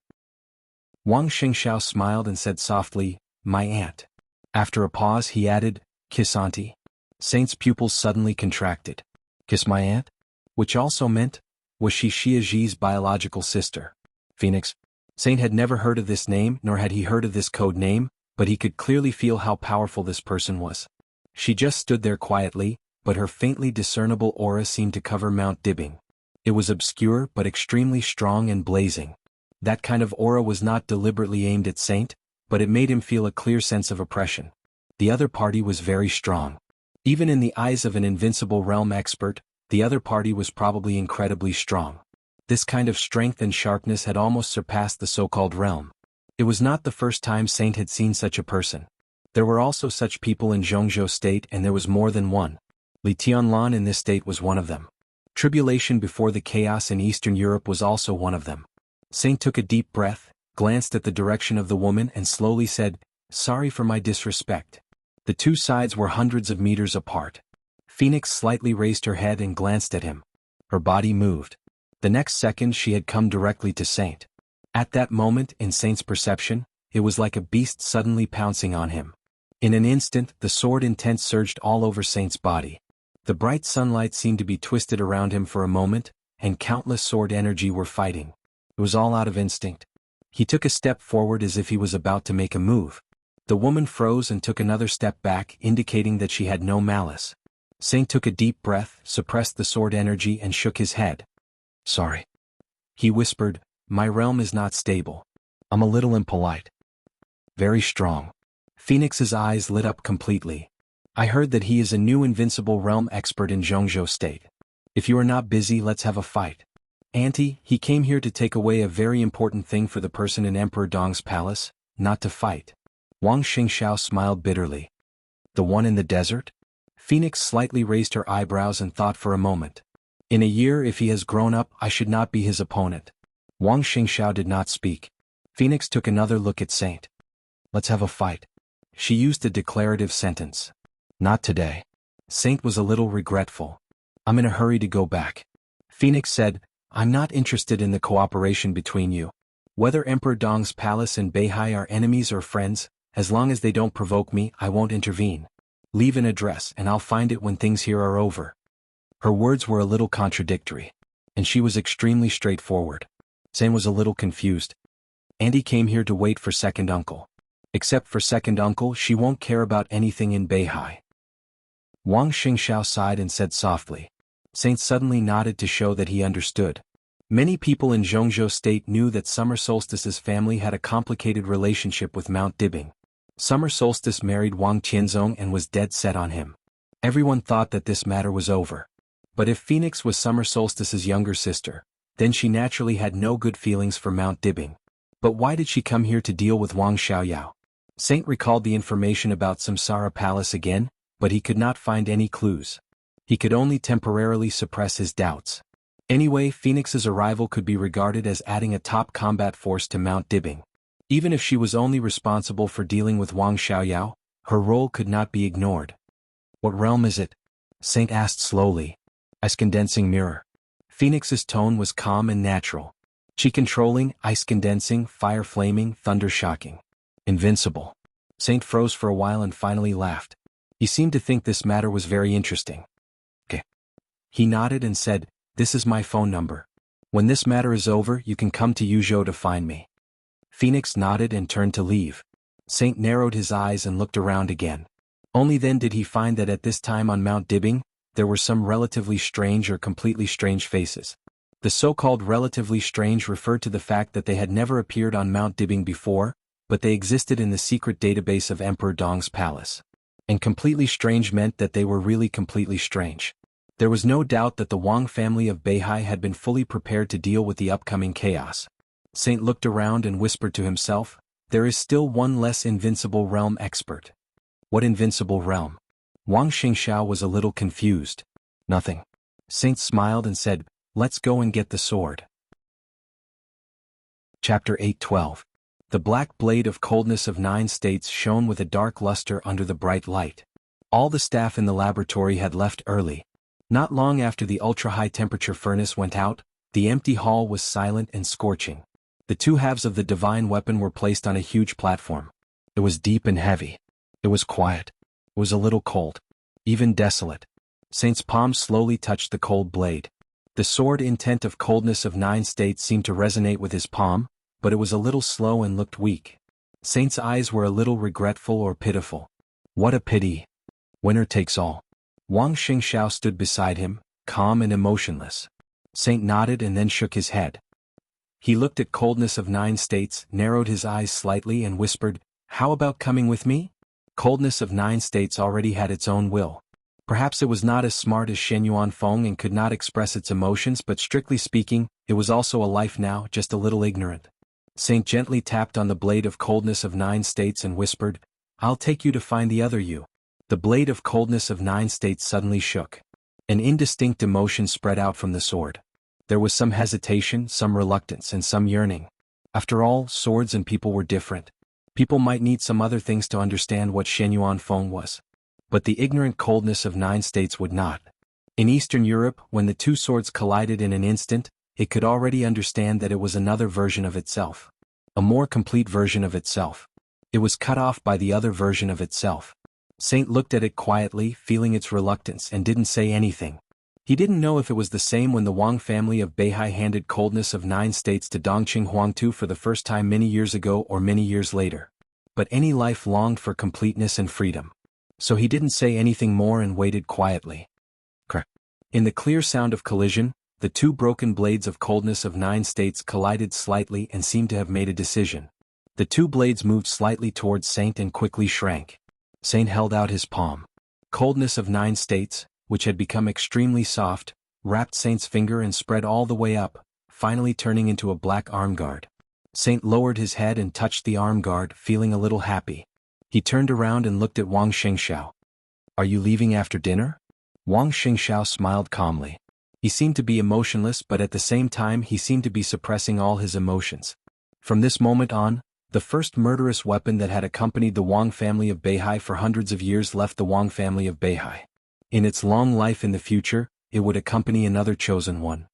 Wang Xingxiao smiled and said softly, "My aunt." After a pause he added, "Kiss auntie." Saint's pupils suddenly contracted. "Kiss my aunt?" Which also meant, was she Xia Zhi's biological sister? Phoenix? Saint had never heard of this name, nor had he heard of this code name, but he could clearly feel how powerful this person was. She just stood there quietly, but her faintly discernible aura seemed to cover Mount Dibbing. It was obscure but extremely strong and blazing. That kind of aura was not deliberately aimed at Saint, but it made him feel a clear sense of oppression. The other party was very strong. Even in the eyes of an invincible realm expert, the other party was probably incredibly strong. This kind of strength and sharpness had almost surpassed the so-called realm. It was not the first time Saint had seen such a person. There were also such people in Jianghu state, and there was more than one. Li Tianlan in this state was one of them. Tribulation before the chaos in Eastern Europe was also one of them. Saint took a deep breath, glanced at the direction of the woman and slowly said, "Sorry for my disrespect." The two sides were hundreds of meters apart. Phoenix slightly raised her head and glanced at him. Her body moved. The next second she had come directly to Saint. At that moment, in Saint's perception, it was like a beast suddenly pouncing on him. In an instant, the sword intent surged all over Saint's body. The bright sunlight seemed to be twisted around him for a moment, and countless sword energy were fighting. It was all out of instinct. He took a step forward as if he was about to make a move. The woman froze and took another step back, indicating that she had no malice. Saint took a deep breath, suppressed the sword energy and shook his head. "Sorry." He whispered, "My realm is not stable. I'm a little impolite." "Very strong." Phoenix's eyes lit up completely. "I heard that he is a new invincible realm expert in Jianghu state. If you are not busy, let's have a fight." "Auntie, he came here to take away a very important thing for the person in Emperor Dong's palace, not to fight." Wang Xingxiao smiled bitterly. "The one in the desert?" Phoenix slightly raised her eyebrows and thought for a moment. "In a year, if he has grown up, I should not be his opponent." Wang Xingxiao did not speak. Phoenix took another look at Saint. "Let's have a fight." She used a declarative sentence. "Not today." Saint was a little regretful. "I'm in a hurry to go back." Phoenix said, "I'm not interested in the cooperation between you. Whether Emperor Dong's palace and Beihai are enemies or friends, as long as they don't provoke me, I won't intervene. Leave an address and I'll find it when things here are over." Her words were a little contradictory. And she was extremely straightforward. Saint was a little confused. "Auntie came here to wait for second uncle. Except for second uncle, she won't care about anything in Beihai." Wang Xingxiao sighed and said softly. Saint suddenly nodded to show that he understood. Many people in Jianghu state knew that Summer Solstice's family had a complicated relationship with Mount Dibbing. Summer Solstice married Wang Tianzong and was dead set on him. Everyone thought that this matter was over. But if Phoenix was Summer Solstice's younger sister, then she naturally had no good feelings for Mount Dibbing. But why did she come here to deal with Wang Xiaoyao? Saint recalled the information about Samsara Palace again, but he could not find any clues. He could only temporarily suppress his doubts. Anyway, Phoenix's arrival could be regarded as adding a top combat force to Mount Dibbing. Even if she was only responsible for dealing with Wang Xiaoyao, her role could not be ignored. "What realm is it?" Saint asked slowly. "Ice condensing mirror." Phoenix's tone was calm and natural. "Chi controlling, ice condensing, fire flaming, thunder shocking. Invincible." Saint froze for a while and finally laughed. He seemed to think this matter was very interesting. "Okay." He nodded and said, "This is my phone number. When this matter is over, you can come to Yuzhou to find me." Phoenix nodded and turned to leave. Saint narrowed his eyes and looked around again. Only then did he find that at this time on Mount Dibbing, there were some relatively strange or completely strange faces. The so-called relatively strange referred to the fact that they had never appeared on Mount Dibbing before, but they existed in the secret database of Emperor Dong's palace. And completely strange meant that they were really completely strange. There was no doubt that the Wang family of Beihai had been fully prepared to deal with the upcoming chaos. Saint looked around and whispered to himself, "There is still one less invincible realm expert." "What invincible realm?" Wang Xingxiao was a little confused. "Nothing." Saint smiled and said, "Let's go and get the sword." Chapter 8:12. The black blade of coldness of 9 states shone with a dark luster under the bright light. All the staff in the laboratory had left early. Not long after the ultra-high temperature furnace went out, the empty hall was silent and scorching. The two halves of the divine weapon were placed on a huge platform. It was deep and heavy. It was quiet. It was a little cold. Even desolate. Saint's palm slowly touched the cold blade. The sword intent of coldness of 9 states seemed to resonate with his palm, but it was a little slow and looked weak. Saint's eyes were a little regretful or pitiful. What a pity. Winner takes all. Wang Xingxiao stood beside him, calm and emotionless. Saint nodded and then shook his head. He looked at coldness of 9 states, narrowed his eyes slightly and whispered, "How about coming with me?" Coldness of 9 states already had its own will. Perhaps it was not as smart as Shen Yuanfeng and could not express its emotions, but strictly speaking, it was also a life now, just a little ignorant. Saint gently tapped on the blade of coldness of 9 states and whispered, "I'll take you to find the other you." The blade of coldness of 9 states suddenly shook. An indistinct emotion spread out from the sword. There was some hesitation, some reluctance, and some yearning. After all, swords and people were different. People might need some other things to understand what Shen Yuanfeng was. But the ignorant coldness of 9 states would not. In Eastern Europe, when the two swords collided in an instant, it could already understand that it was another version of itself. A more complete version of itself. It was cut off by the other version of itself. Saint looked at it quietly, feeling its reluctance, and didn't say anything. He didn't know if it was the same when the Wang family of Beihai handed coldness of 9 states to Dongqing Huangtu for the first time many years ago or many years later. But any life longed for completeness and freedom. So he didn't say anything more and waited quietly. Crack. In the clear sound of collision, the two broken blades of coldness of 9 states collided slightly and seemed to have made a decision. The two blades moved slightly towards Saint and quickly shrank. Saint held out his palm. Coldness of 9 states, which had become extremely soft, wrapped Saint's finger and spread all the way up, finally turning into a black arm guard. Saint lowered his head and touched the arm guard, feeling a little happy. He turned around and looked at Wang Xingxiao. "Are you leaving after dinner?" Wang Xingxiao smiled calmly. He seemed to be emotionless, but at the same time he seemed to be suppressing all his emotions. From this moment on, the first murderous weapon that had accompanied the Wang family of Beihai for hundreds of years left the Wang family of Beihai. In its long life in the future, it would accompany another chosen one.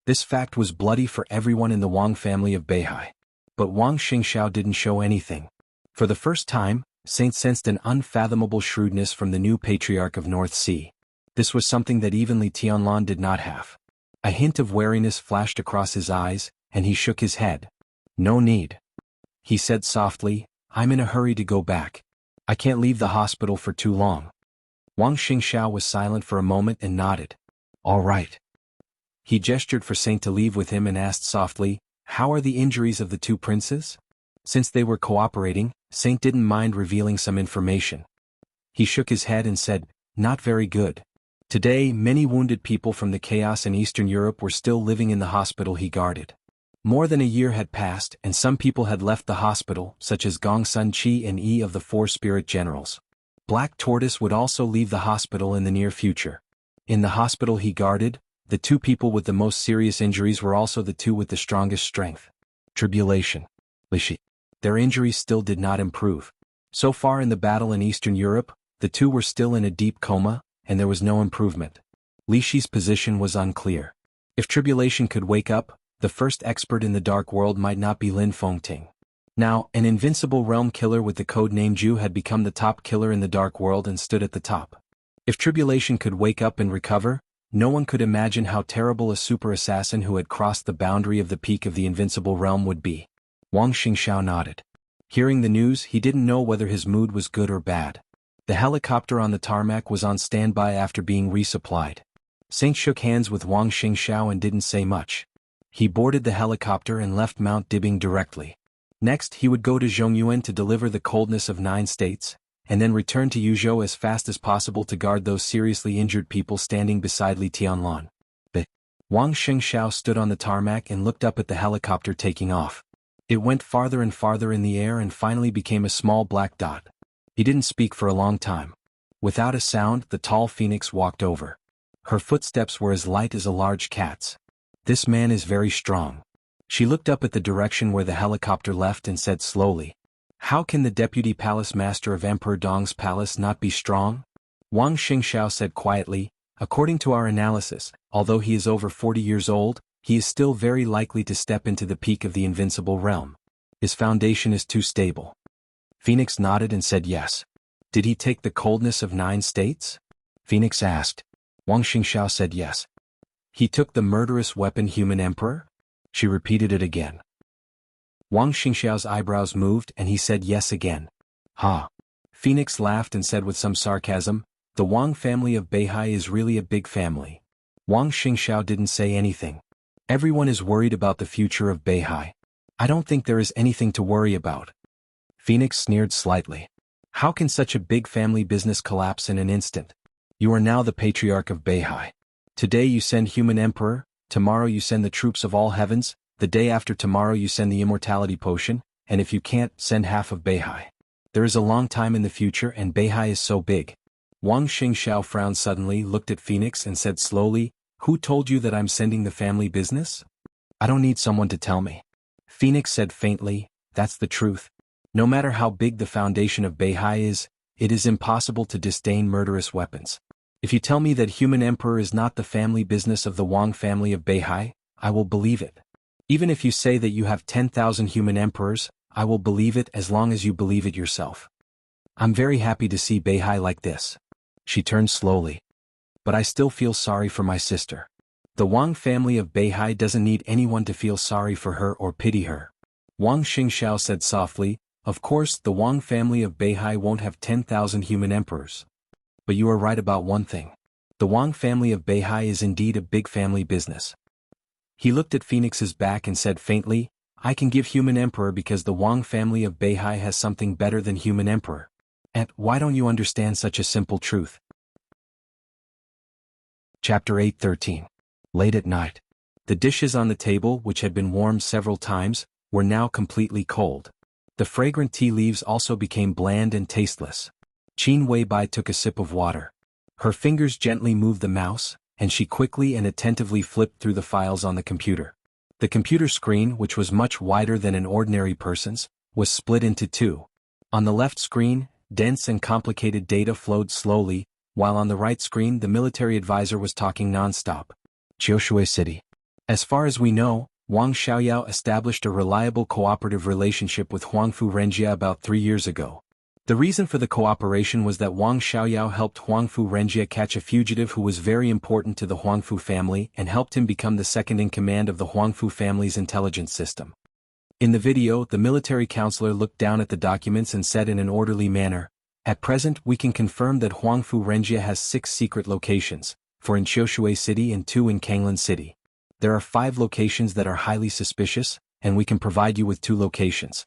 This fact was bloody for everyone in the Wang family of Beihai. But Wang Xingxiao didn't show anything. For the first time, Saint sensed an unfathomable shrewdness from the new patriarch of North Sea. This was something that even Li Tianlan did not have. A hint of wariness flashed across his eyes, and he shook his head. "No need," he said softly, "I'm in a hurry to go back. I can't leave the hospital for too long." Wang Xingxiao was silent for a moment and nodded. "All right." He gestured for Saint to leave with him and asked softly, "How are the injuries of the two princes?" Since they were cooperating, Saint didn't mind revealing some information. He shook his head and said, "Not very good. Today, many wounded people from the chaos in Eastern Europe were still living in the hospital he guarded. More than a year had passed, and some people had left the hospital, such as Gong Sun Qi and Yi of the Four Spirit Generals. Black Tortoise would also leave the hospital in the near future. In the hospital he guarded, the two people with the most serious injuries were also the two with the strongest strength. Tribulation. Lishi. Their injuries still did not improve. So far in the battle in Eastern Europe, the two were still in a deep coma, and there was no improvement. Li Shi's position was unclear. If Tribulation could wake up, the first expert in the Dark World might not be Lin Fengting. Now, an invincible realm killer with the code name Ju had become the top killer in the Dark World and stood at the top. If Tribulation could wake up and recover, no one could imagine how terrible a super assassin who had crossed the boundary of the peak of the invincible realm would be. Wang Xingxiao nodded. Hearing the news, he didn't know whether his mood was good or bad. The helicopter on the tarmac was on standby after being resupplied. Saint shook hands with Wang Xingxiao and didn't say much. He boarded the helicopter and left Mount Dibing directly. Next, he would go to Zhongyuan to deliver the coldness of 9 states, and then return to Yuzhou as fast as possible to guard those seriously injured people standing beside Li Tianlan. Wang Xingxiao stood on the tarmac and looked up at the helicopter taking off. It went farther and farther in the air and finally became a small black dot. He didn't speak for a long time. Without a sound, the tall phoenix walked over. Her footsteps were as light as a large cat's. "This man is very strong," She looked up at the direction where the helicopter left and said slowly, "How can the deputy palace master of Emperor Dong's palace not be strong?" Wang Xingxiao said quietly, "According to our analysis, although he is over 40 years old, he is still very likely to step into the peak of the invincible realm. His foundation is too stable." Phoenix nodded and said yes. "Did he take the coldness of 9 states?" Phoenix asked. Wang Xingxiao said yes. "He took the murderous weapon human emperor?" She repeated it again. Wang Xingxiao's eyebrows moved and he said yes again. "Ha." Phoenix laughed and said with some sarcasm, "The Wang family of Beihai is really a big family." Wang Xingxiao didn't say anything. "Everyone is worried about the future of Beihai. I don't think there is anything to worry about." Phoenix sneered slightly. "How can such a big family business collapse in an instant? You are now the patriarch of Beihai. Today you send human emperor, tomorrow you send the troops of all heavens, the day after tomorrow you send the immortality potion, and if you can't, send half of Beihai. There is a long time in the future and Beihai is so big." Wang Xingxiao frowned suddenly, looked at Phoenix and said slowly, "Who told you that I'm sending the family business?" "I don't need someone to tell me." Phoenix said faintly, "That's the truth. No matter how big the foundation of Beihai is, it is impossible to disdain murderous weapons. If you tell me that human emperor is not the family business of the Wang family of Beihai, I will believe it. Even if you say that you have 10,000 human emperors, I will believe it as long as you believe it yourself. I'm very happy to see Beihai like this." She turned slowly. "But I still feel sorry for my sister. The Wang family of Beihai doesn't need anyone to feel sorry for her or pity her." Wang Xingxiao said softly, "Of course the Wang family of Beihai won't have 10,000 human emperors. But you are right about one thing. The Wang family of Beihai is indeed a big family business." He looked at Phoenix's back and said faintly, "I can give human emperor because the Wang family of Beihai has something better than human emperor. And why don't you understand such a simple truth?" Chapter 8:13. Late at night. The dishes on the table, which had been warmed several times, were now completely cold. The fragrant tea leaves also became bland and tasteless. Qin Weibai took a sip of water. Her fingers gently moved the mouse, and she quickly and attentively flipped through the files on the computer. The computer screen, which was much wider than an ordinary person's, was split into 2. On the left screen, dense and complicated data flowed slowly, while on the right screen the military advisor was talking non-stop. Jianghu City. As far as we know, Wang Xiaoyao established a reliable cooperative relationship with Huangfu Renjia about 3 years ago. The reason for the cooperation was that Wang Xiaoyao helped Huangfu Renjia catch a fugitive who was very important to the Huangfu family and helped him become the second-in-command of the Huangfu family's intelligence system. In the video, the military counselor looked down at the documents and said in an orderly manner, "At present we can confirm that Huangfu Renjia has 6 secret locations, 4 in Jianghu City and 2 in Kanglan City. There are 5 locations that are highly suspicious, and we can provide you with 2 locations."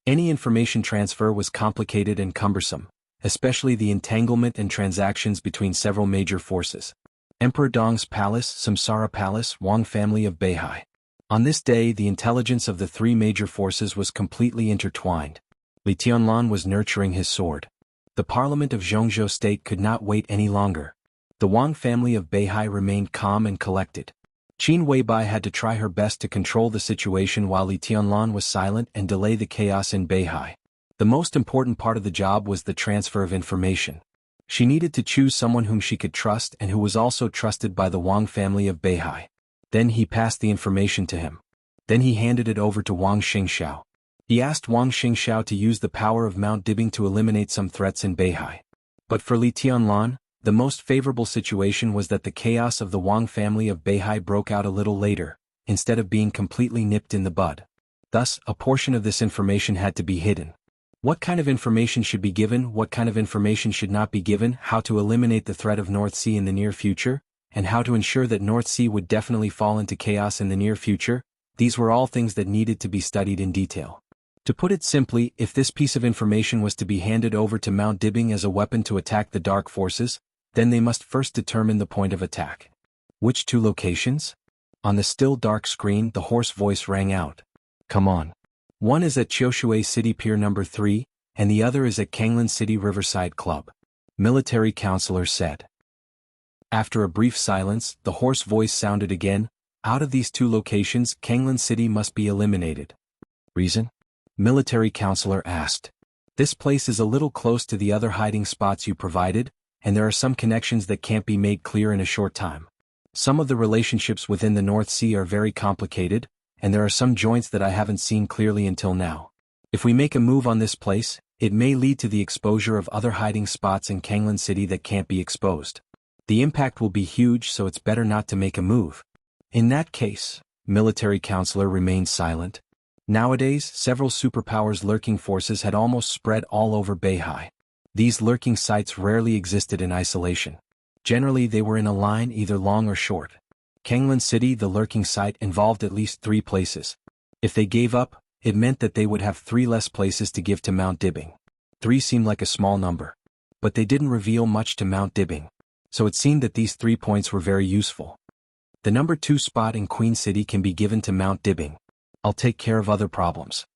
Any information transfer was complicated and cumbersome, especially the entanglement and transactions between several major forces. Emperor Dong's palace, Samsara Palace, Wang family of Beihai. On this day the intelligence of the 3 major forces was completely intertwined. Li Tianlan was nurturing his sword. The parliament of Jianghu state could not wait any longer. The Wang family of Beihai remained calm and collected. Qin Weibai had to try her best to control the situation while Li Tianlan was silent and delay the chaos in Beihai. The most important part of the job was the transfer of information. She needed to choose someone whom she could trust and who was also trusted by the Wang family of Beihai. Then he passed the information to him. Then he handed it over to Wang Xingxiao. He asked Wang Xingxiao to use the power of Mount Dibbing to eliminate some threats in Beihai. But for Li Tianlan, the most favorable situation was that the chaos of the Wang family of Beihai broke out a little later, instead of being completely nipped in the bud. Thus, a portion of this information had to be hidden. What kind of information should be given, what kind of information should not be given, how to eliminate the threat of North Sea in the near future, and how to ensure that North Sea would definitely fall into chaos in the near future, these were all things that needed to be studied in detail. To put it simply, if this piece of information was to be handed over to Mount Dibbing as a weapon to attack the dark forces, then they must first determine the point of attack. Which 2 locations? On the still dark screen the hoarse voice rang out. "Come on. One is at Jianghu City Pier number 3, and the other is at Kanglan City Riverside Club," military counselor said. After a brief silence, the hoarse voice sounded again, Out of these two locations, Kanglan City must be eliminated. Reason? Military counselor asked. This place is a little close to the other hiding spots you provided, and there are some connections that can't be made clear in a short time. Some of the relationships within the North Sea are very complicated, and there are some joints that I haven't seen clearly until now. If we make a move on this place, it may lead to the exposure of other hiding spots in Kanglan City that can't be exposed. The impact will be huge, so it's better not to make a move. In that case, military counselor remained silent. Nowadays, several superpowers lurking forces had almost spread all over Beihai. These lurking sites rarely existed in isolation. Generally they were in a line either long or short. Kanglan City, the lurking site, involved at least 3 places. If they gave up, it meant that they would have 3 less places to give to Mount Dibbing. 3 seemed like a small number. But they didn't reveal much to Mount Dibbing. So it seemed that these 3 points were very useful. The number 2 spot in Queen City can be given to Mount Dibbing. I'll take care of other problems.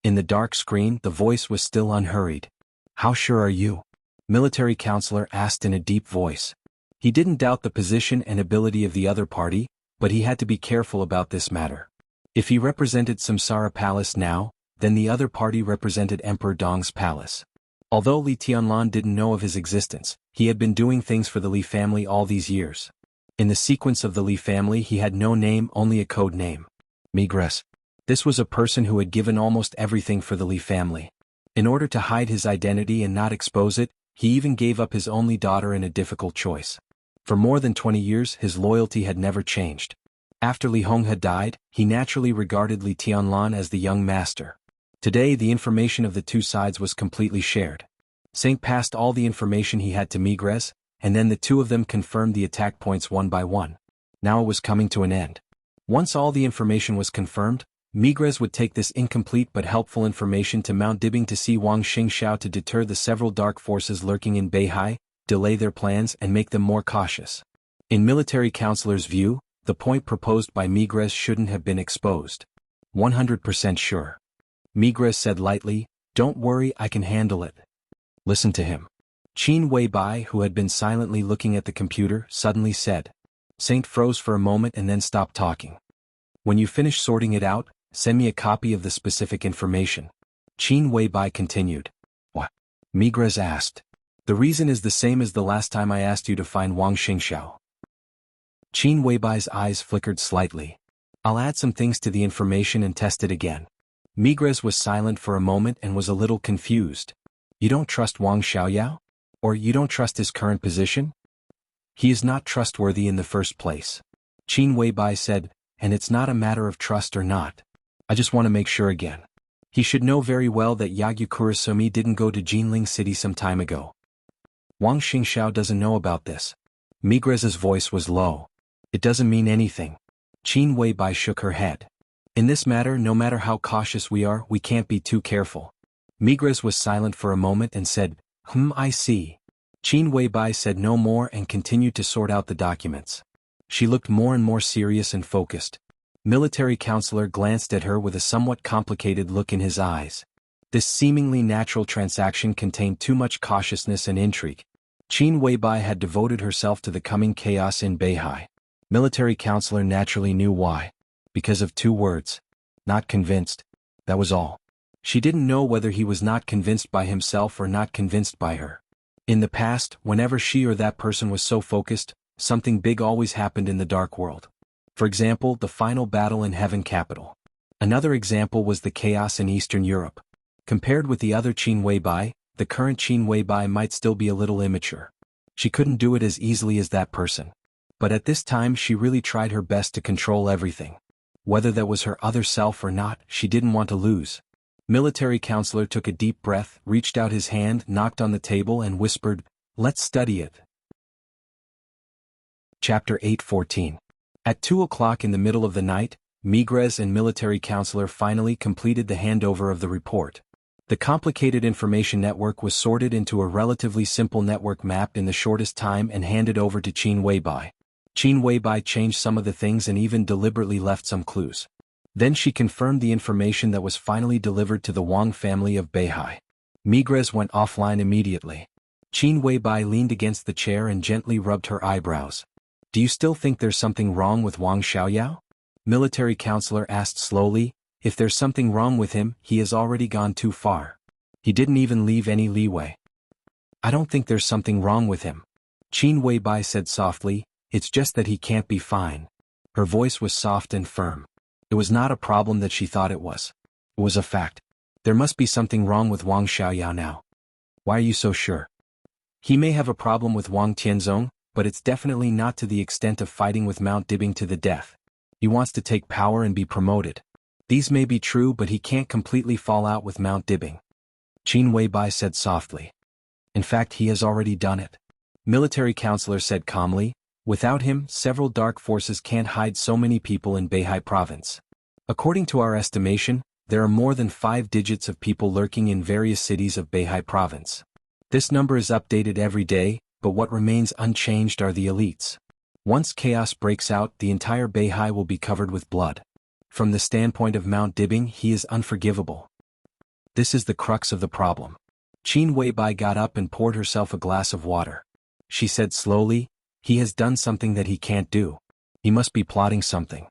In the dark screen, the voice was still unhurried. How sure are you? Military counselor asked in a deep voice. He didn't doubt the position and ability of the other party, but he had to be careful about this matter. If he represented Samsara Palace now, then the other party represented Emperor Dong's palace. Although Li Tianlan didn't know of his existence, he had been doing things for the Li family all these years. In the sequence of the Li family he had no name, only a code name. Migres. This was a person who had given almost everything for the Li family. In order to hide his identity and not expose it, he even gave up his only daughter in a difficult choice. For more than 20 years his loyalty had never changed. After Li Hong had died, he naturally regarded Li Tianlan as the young master. Today the information of the two sides was completely shared. Saint passed all the information he had to Migres, and then the two of them confirmed the attack points one by one. Now it was coming to an end. Once all the information was confirmed, Migres would take this incomplete but helpful information to Mount Dibbing to see Wang Xingxiao to deter the several dark forces lurking in Beihai, delay their plans and make them more cautious. In military counselor's view, the point proposed by Migres shouldn't have been exposed. 100% sure. Migres said lightly, "Don't worry, I can handle it." Listen to him. Qin Weibai, who had been silently looking at the computer, suddenly said. Saint froze for a moment and then stopped talking. When you finish sorting it out, send me a copy of the specific information. Qin Weibai continued. What? Migres asked. The reason is the same as the last time I asked you to find Wang Xingxiao. Qin Weibai's eyes flickered slightly. I'll add some things to the information and test it again. Migres was silent for a moment and was a little confused. You don't trust Wang Xiaoyao? Or you don't trust his current position? He is not trustworthy in the first place. Qin Weibai said, and it's not a matter of trust or not. I just want to make sure again. He should know very well that Yagyu Kurasumi didn't go to Jinling City some time ago. Wang Xingxiao doesn't know about this. Migres's voice was low. It doesn't mean anything. Qin Weibai shook her head. In this matter, no matter how cautious we are, we can't be too careful. Migres was silent for a moment and said, I see. Qin Weibai said no more and continued to sort out the documents. She looked more and more serious and focused. Military counselor glanced at her with a somewhat complicated look in his eyes. This seemingly natural transaction contained too much cautiousness and intrigue. Qin Weibai had devoted herself to the coming chaos in Beihai. Military counselor naturally knew why. Because of 2 words. Not convinced. That was all. She didn't know whether he was not convinced by himself or not convinced by her. In the past, whenever she or that person was so focused, something big always happened in the dark world. For example, the final battle in Heaven Capital. Another example was the chaos in Eastern Europe. Compared with the other Qin Weibai, the current Qin Weibai might still be a little immature. She couldn't do it as easily as that person. But at this time she really tried her best to control everything. Whether that was her other self or not, she didn't want to lose. Military counselor took a deep breath, reached out his hand, knocked on the table and whispered, "Let's study it." Chapter 8:14. At 2 o'clock in the middle of the night, Migres and military counselor finally completed the handover of the report. The complicated information network was sorted into a relatively simple network map in the shortest time and handed over to Qin Weibai. Qin Weibai changed some of the things and even deliberately left some clues. Then she confirmed the information that was finally delivered to the Wang family of Beihai. Migres went offline immediately. Qin Weibai leaned against the chair and gently rubbed her eyebrows. Do you still think there's something wrong with Wang Xiaoyao? Military counselor asked slowly. If there's something wrong with him, he has already gone too far. He didn't even leave any leeway. I don't think there's something wrong with him. Qin Weibai said softly, it's just that he can't be fine. Her voice was soft and firm. It was not a problem that she thought it was. It was a fact. There must be something wrong with Wang Xiaoyao now. Why are you so sure? He may have a problem with Wang Tianzong, but it's definitely not to the extent of fighting with Mount Dibbing to the death. He wants to take power and be promoted. These may be true, but he can't completely fall out with Mount Dibbing. Qin Weibai said softly. In fact, he has already done it. Military counselor said calmly, without him, several dark forces can't hide so many people in Beihai province. According to our estimation, there are more than 5 digits of people lurking in various cities of Beihai province. This number is updated every day, but what remains unchanged are the elites. Once chaos breaks out, the entire Beihai will be covered with blood. From the standpoint of Mount Dibbing, he is unforgivable. This is the crux of the problem. Qin Weibai got up and poured herself a glass of water. She said slowly, he has done something that he can't do. He must be plotting something.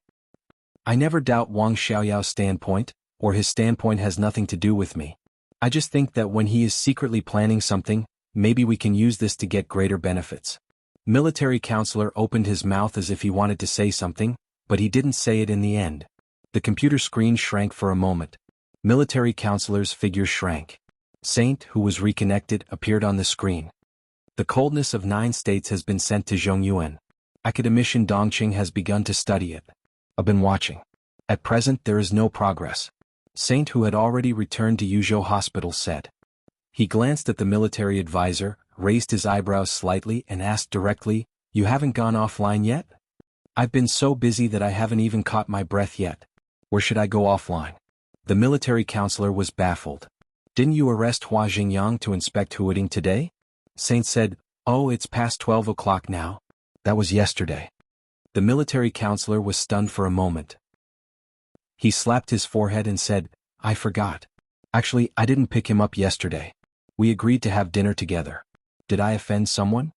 I never doubt Wang Xiaoyao's standpoint, or his standpoint has nothing to do with me. I just think that when he is secretly planning something, maybe we can use this to get greater benefits. Military counselor opened his mouth as if he wanted to say something, but he didn't say it in the end. The computer screen shrank for a moment. Military counselor's figure shrank. Saint, who was reconnected, appeared on the screen. The coldness of 9 states has been sent to Zhongyuan. Academician Dongqing has begun to study it. I've been watching. At present there is no progress. Saint, who had already returned to Yuzhou Hospital, said. He glanced at the military advisor, raised his eyebrows slightly and asked directly, you haven't gone offline yet? I've been so busy that I haven't even caught my breath yet. Where should I go offline? The military counselor was baffled. Didn't you arrest Hua Xingyang to inspect Huading today? Saint said, oh, it's past 12 o'clock now. That was yesterday. The military counselor was stunned for a moment. He slapped his forehead and said, I forgot. Actually, I didn't pick him up yesterday. We agreed to have dinner together. Did I offend someone?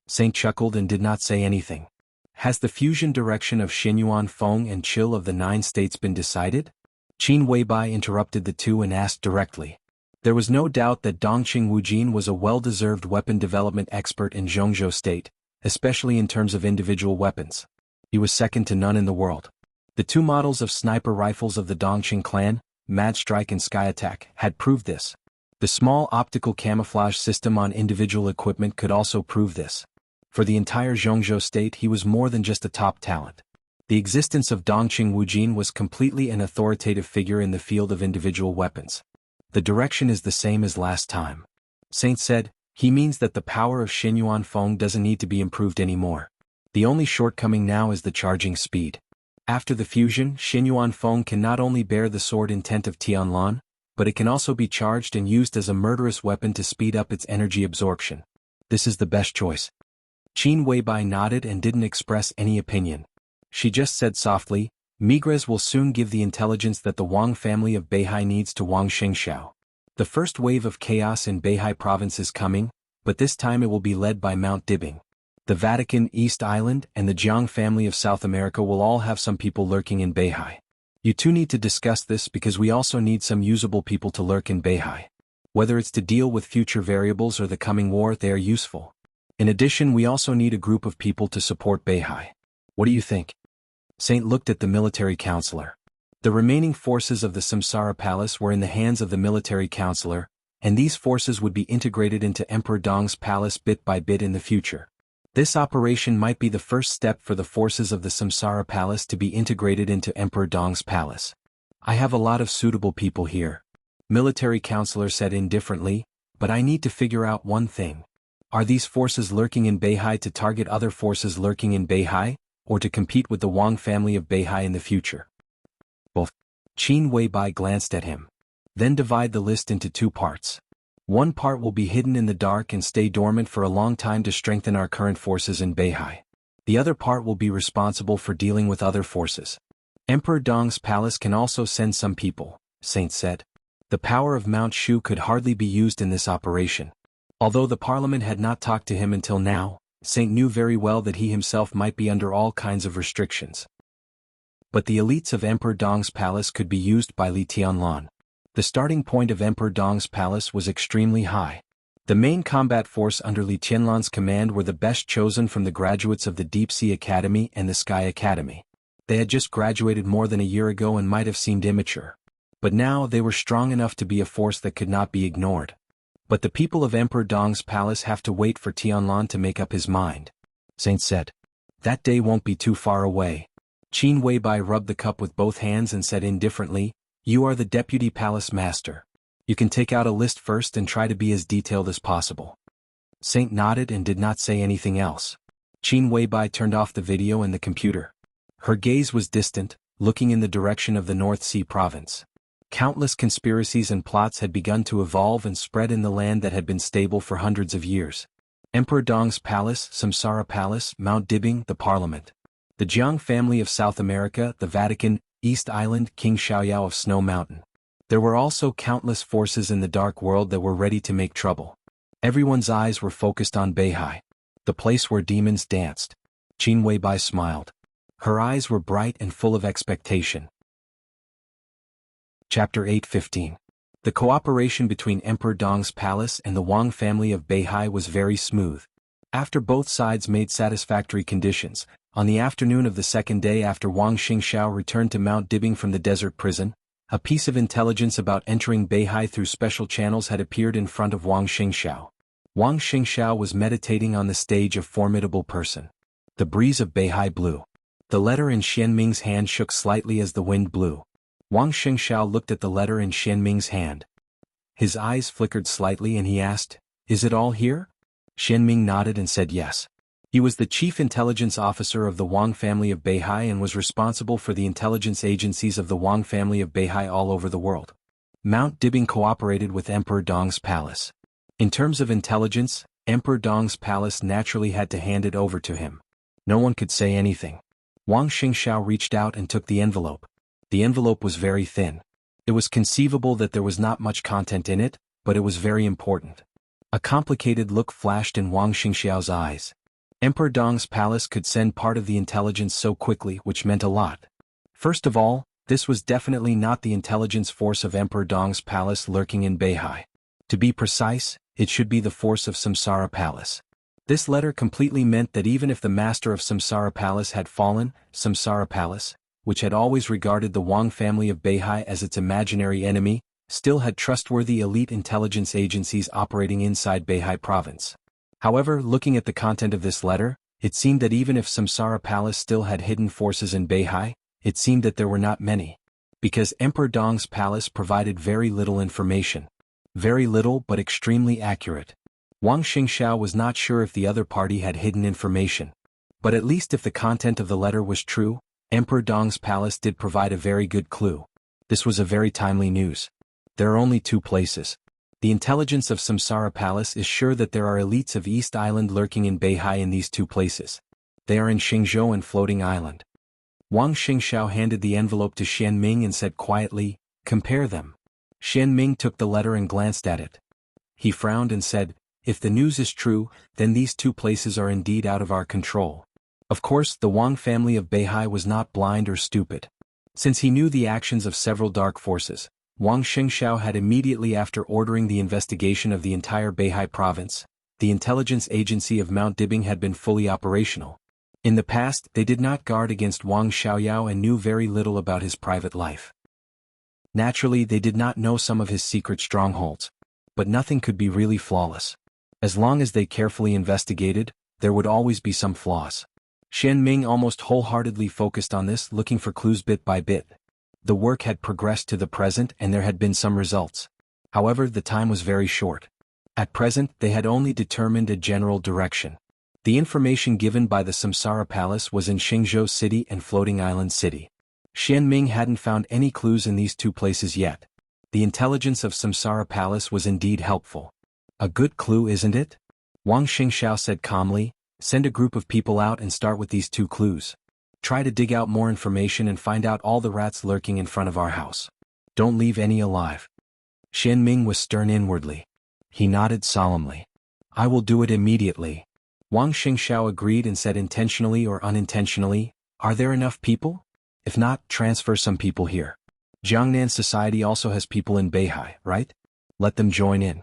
Saint chuckled and did not say anything. Has the fusion direction of Xinyuan Feng and Qil of the 9 states been decided? Qin Weibai interrupted the two and asked directly. There was no doubt that Dongqing Wujin was a well-deserved weapon development expert in Zhongzhou State, especially in terms of individual weapons. He was second to none in the world. The 2 models of sniper rifles of the Dongqing clan, Mad Strike and Sky Attack, had proved this. The small optical camouflage system on individual equipment could also prove this. For the entire Zhongzhou State, he was more than just a top talent. The existence of Dongqing Wujin was completely an authoritative figure in the field of individual weapons. The direction is the same as last time. Saint said, he means that the power of Xinyuan Feng doesn't need to be improved anymore. The only shortcoming now is the charging speed. After the fusion, Xinyuan Feng can not only bear the sword intent of Tianlan, but it can also be charged and used as a murderous weapon to speed up its energy absorption. This is the best choice. Qin Weibai nodded and didn't express any opinion. She just said softly, Migres will soon give the intelligence that the Wang family of Beihai needs to Wang Xingxiao. The first wave of chaos in Beihai province is coming, but this time it will be led by Mount Dibbing. The Vatican, East Island, and the Jianghu family of South America will all have some people lurking in Beihai. You two need to discuss this because we also need some usable people to lurk in Beihai. Whether it's to deal with future variables or the coming war, they are useful. In addition, we also need a group of people to support Beihai. What do you think? Saint looked at the military counselor. The remaining forces of the Samsara Palace were in the hands of the military counselor, and these forces would be integrated into Emperor Dong's palace bit by bit in the future. This operation might be the first step for the forces of the Samsara Palace to be integrated into Emperor Dong's palace. I have a lot of suitable people here. Military counselor said indifferently, but I need to figure out one thing. Are these forces lurking in Beihai to target other forces lurking in Beihai, or to compete with the Wang family of Beihai in the future? Both. Qin Weibai glanced at him. Then divide the list into 2 parts. One part will be hidden in the dark and stay dormant for a long time to strengthen our current forces in Beihai. The other part will be responsible for dealing with other forces. Emperor Dong's palace can also send some people, Saint said. The power of Mount Shu could hardly be used in this operation. Although the parliament had not talked to him until now, Saint knew very well that he himself might be under all kinds of restrictions. But the elites of Emperor Dong's palace could be used by Li Tianlan. The starting point of Emperor Dong's palace was extremely high. The main combat force under Li Tianlan's command were the best chosen from the graduates of the Deep Sea Academy and the Sky Academy. They had just graduated more than a year ago and might have seemed immature. But now they were strong enough to be a force that could not be ignored. But the people of Emperor Dong's palace have to wait for Tianlan to make up his mind. Saint said. That day won't be too far away. Qin Weibai rubbed the cup with both hands and said indifferently, "You are the deputy palace master. You can take out a list first and try to be as detailed as possible." Saint nodded and did not say anything else. Qin Weibai turned off the video and the computer. Her gaze was distant, looking in the direction of the North Sea province. Countless conspiracies and plots had begun to evolve and spread in the land that had been stable for hundreds of years. Emperor Dong's palace, Samsara Palace, Mount Dibing, the Parliament. The Jianghu family of South America, the Vatican, East Island, King Xiaoyao of Snow Mountain. There were also countless forces in the dark world that were ready to make trouble. Everyone's eyes were focused on Beihai, the place where demons danced. Qin Weibai smiled. Her eyes were bright and full of expectation. Chapter 8:15. The cooperation between Emperor Dong's palace and the Wang family of Beihai was very smooth. After both sides made satisfactory conditions, on the afternoon of the second day after Wang Xingxiao returned to Mount Dibing from the desert prison, a piece of intelligence about entering Beihai through special channels had appeared in front of Wang Xingxiao. Wang Xingxiao was meditating on the stage of formidable person. The breeze of Beihai blew. The letter in Xianming's hand shook slightly as the wind blew. Wang Xingxiao looked at the letter in Xianming's hand. His eyes flickered slightly and he asked, "Is it all here?" Xianming nodded and said yes. He was the chief intelligence officer of the Wang family of Beihai and was responsible for the intelligence agencies of the Wang family of Beihai all over the world. Mount Dibing cooperated with Emperor Dong's palace. In terms of intelligence, Emperor Dong's palace naturally had to hand it over to him. No one could say anything. Wang Xingxiao reached out and took the envelope. The envelope was very thin. It was conceivable that there was not much content in it, but it was very important. A complicated look flashed in Wang Xingxiao's eyes. Emperor Dong's palace could send part of the intelligence so quickly, which meant a lot. First of all, this was definitely not the intelligence force of Emperor Dong's palace lurking in Beihai. To be precise, it should be the force of Samsara Palace. This letter completely meant that even if the master of Samsara Palace had fallen, Samsara Palace, which had always regarded the Wang family of Beihai as its imaginary enemy, still had trustworthy elite intelligence agencies operating inside Beihai province. However, looking at the content of this letter, it seemed that even if Samsara Palace still had hidden forces in Beihai, it seemed that there were not many. Because Emperor Dong's palace provided very little information. Very little but extremely accurate. Wang Xingxiao was not sure if the other party had hidden information. But at least if the content of the letter was true, Emperor Dong's palace did provide a very good clue. This was a very timely news. There are only two places. The intelligence of Samsara Palace is sure that there are elites of East Island lurking in Beihai in these two places. They are in Xingzhou and Floating Island. Wang Xingxiao handed the envelope to Xianming and said quietly, "Compare them." Xianming took the letter and glanced at it. He frowned and said, "If the news is true, then these two places are indeed out of our control." Of course, the Wang family of Beihai was not blind or stupid. Since he knew the actions of several dark forces, Wang Xingxiao had immediately after ordering the investigation of the entire Beihai province, the intelligence agency of Mount Dibing had been fully operational. In the past, they did not guard against Wang Xiaoyao and knew very little about his private life. Naturally, they did not know some of his secret strongholds. But nothing could be really flawless. As long as they carefully investigated, there would always be some flaws. Xianming almost wholeheartedly focused on this, looking for clues bit by bit. The work had progressed to the present and there had been some results. However, the time was very short. At present, they had only determined a general direction. The information given by the Samsara Palace was in Xingzhou City and Floating Island City. Xianming hadn't found any clues in these two places yet. The intelligence of Samsara Palace was indeed helpful. A good clue, isn't it? Wang Xingxiao said calmly, "Send a group of people out and start with these two clues. Try to dig out more information and find out all the rats lurking in front of our house. Don't leave any alive." Xianming was stern inwardly. He nodded solemnly. "I will do it immediately." Wang Xingxiao agreed and said intentionally or unintentionally, "Are there enough people? If not, transfer some people here. Jiangnan society also has people in Beihai, right? Let them join in."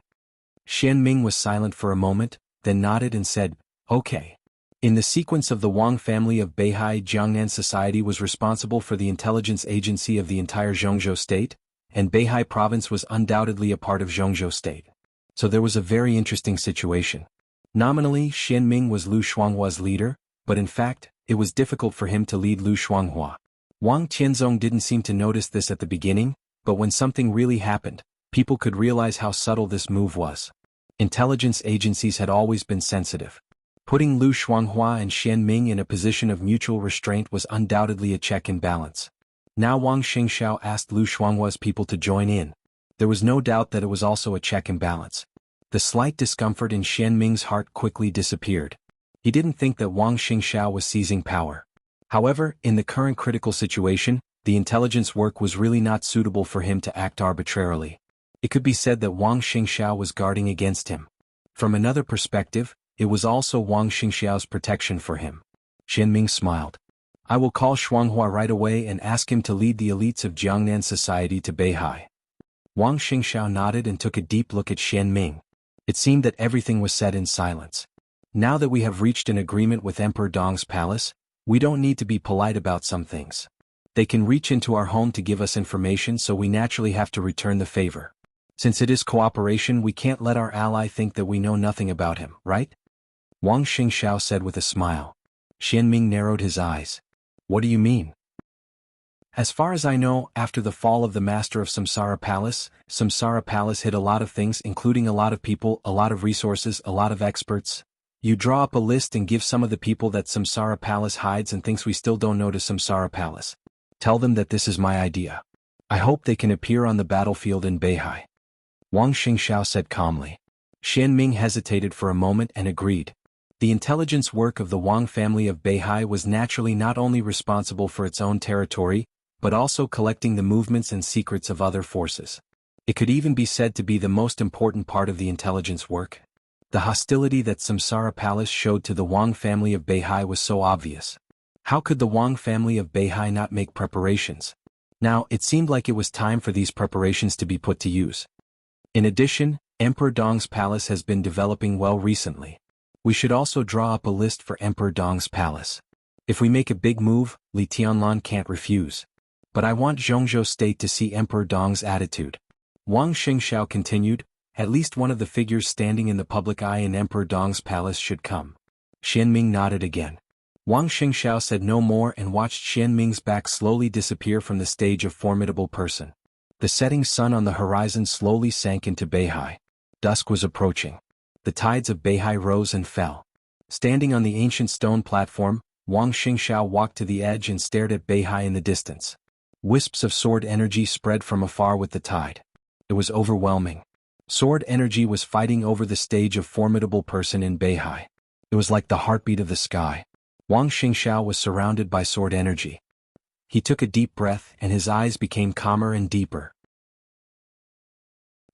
Xian Ming was silent for a moment, then nodded and said, "Okay." In the sequence of the Wang family of Beihai, Jiangnan society was responsible for the intelligence agency of the entire Zhongzhou state, and Beihai province was undoubtedly a part of Zhongzhou state. So there was a very interesting situation. Nominally, Xian Ming was Lu Shuanghua's leader, but in fact, it was difficult for him to lead Lu Shuanghua. Wang Tianzong didn't seem to notice this at the beginning, but when something really happened, people could realize how subtle this move was. Intelligence agencies had always been sensitive. Putting Lu Shuanghua and Xian Ming in a position of mutual restraint was undoubtedly a check and balance. Now Wang Xingxiao asked Lu Shuanghua's people to join in. There was no doubt that it was also a check and balance. The slight discomfort in Xian Ming's heart quickly disappeared. He didn't think that Wang Xingxiao was seizing power. However, in the current critical situation, the intelligence work was really not suitable for him to act arbitrarily. It could be said that Wang Xingxiao was guarding against him. From another perspective, it was also Wang Xingxiao's protection for him. Xian Ming smiled. "I will call Shuanghua right away and ask him to lead the elites of Jiangnan society to Beihai." Wang Xingxiao nodded and took a deep look at Xian Ming. It seemed that everything was said in silence. Now that we have reached an agreement with Emperor Dong's palace, we don't need to be polite about some things. They can reach into our home to give us information, so we naturally have to return the favor. Since it is cooperation, we can't let our ally think that we know nothing about him, right? Wang Xingxiao said with a smile. Xian Ming narrowed his eyes. "What do you mean?" "As far as I know, after the fall of the master of Samsara Palace hid a lot of things, including a lot of people, a lot of resources, a lot of experts. You draw up a list and give some of the people that Samsara Palace hides and thinks we still don't know to Samsara Palace. Tell them that this is my idea. I hope they can appear on the battlefield in Beihai." Wang Xingxiao said calmly. Xian Ming hesitated for a moment and agreed. The intelligence work of the Wang family of Beihai was naturally not only responsible for its own territory, but also collecting the movements and secrets of other forces. It could even be said to be the most important part of the intelligence work. The hostility that Samsara Palace showed to the Wang family of Beihai was so obvious. How could the Wang family of Beihai not make preparations? Now, it seemed like it was time for these preparations to be put to use. In addition, Emperor Dong's palace has been developing well recently. We should also draw up a list for Emperor Dong's palace. If we make a big move, Li Tianlan can't refuse. But I want Zhongzhou state to see Emperor Dong's attitude. Wang Xingxiao continued, "At least one of the figures standing in the public eye in Emperor Dong's palace should come." Xian Ming nodded again. Wang Xingxiao said no more and watched Xian Ming's back slowly disappear from the stage of formidable person. The setting sun on the horizon slowly sank into Beihai. Dusk was approaching. The tides of Beihai rose and fell. Standing on the ancient stone platform, Wang Xingxiao walked to the edge and stared at Beihai in the distance. Wisps of sword energy spread from afar with the tide. It was overwhelming. Sword energy was fighting over the stage of formidable person in Beihai. It was like the heartbeat of the sky. Wang Xingxiao was surrounded by sword energy. He took a deep breath and his eyes became calmer and deeper.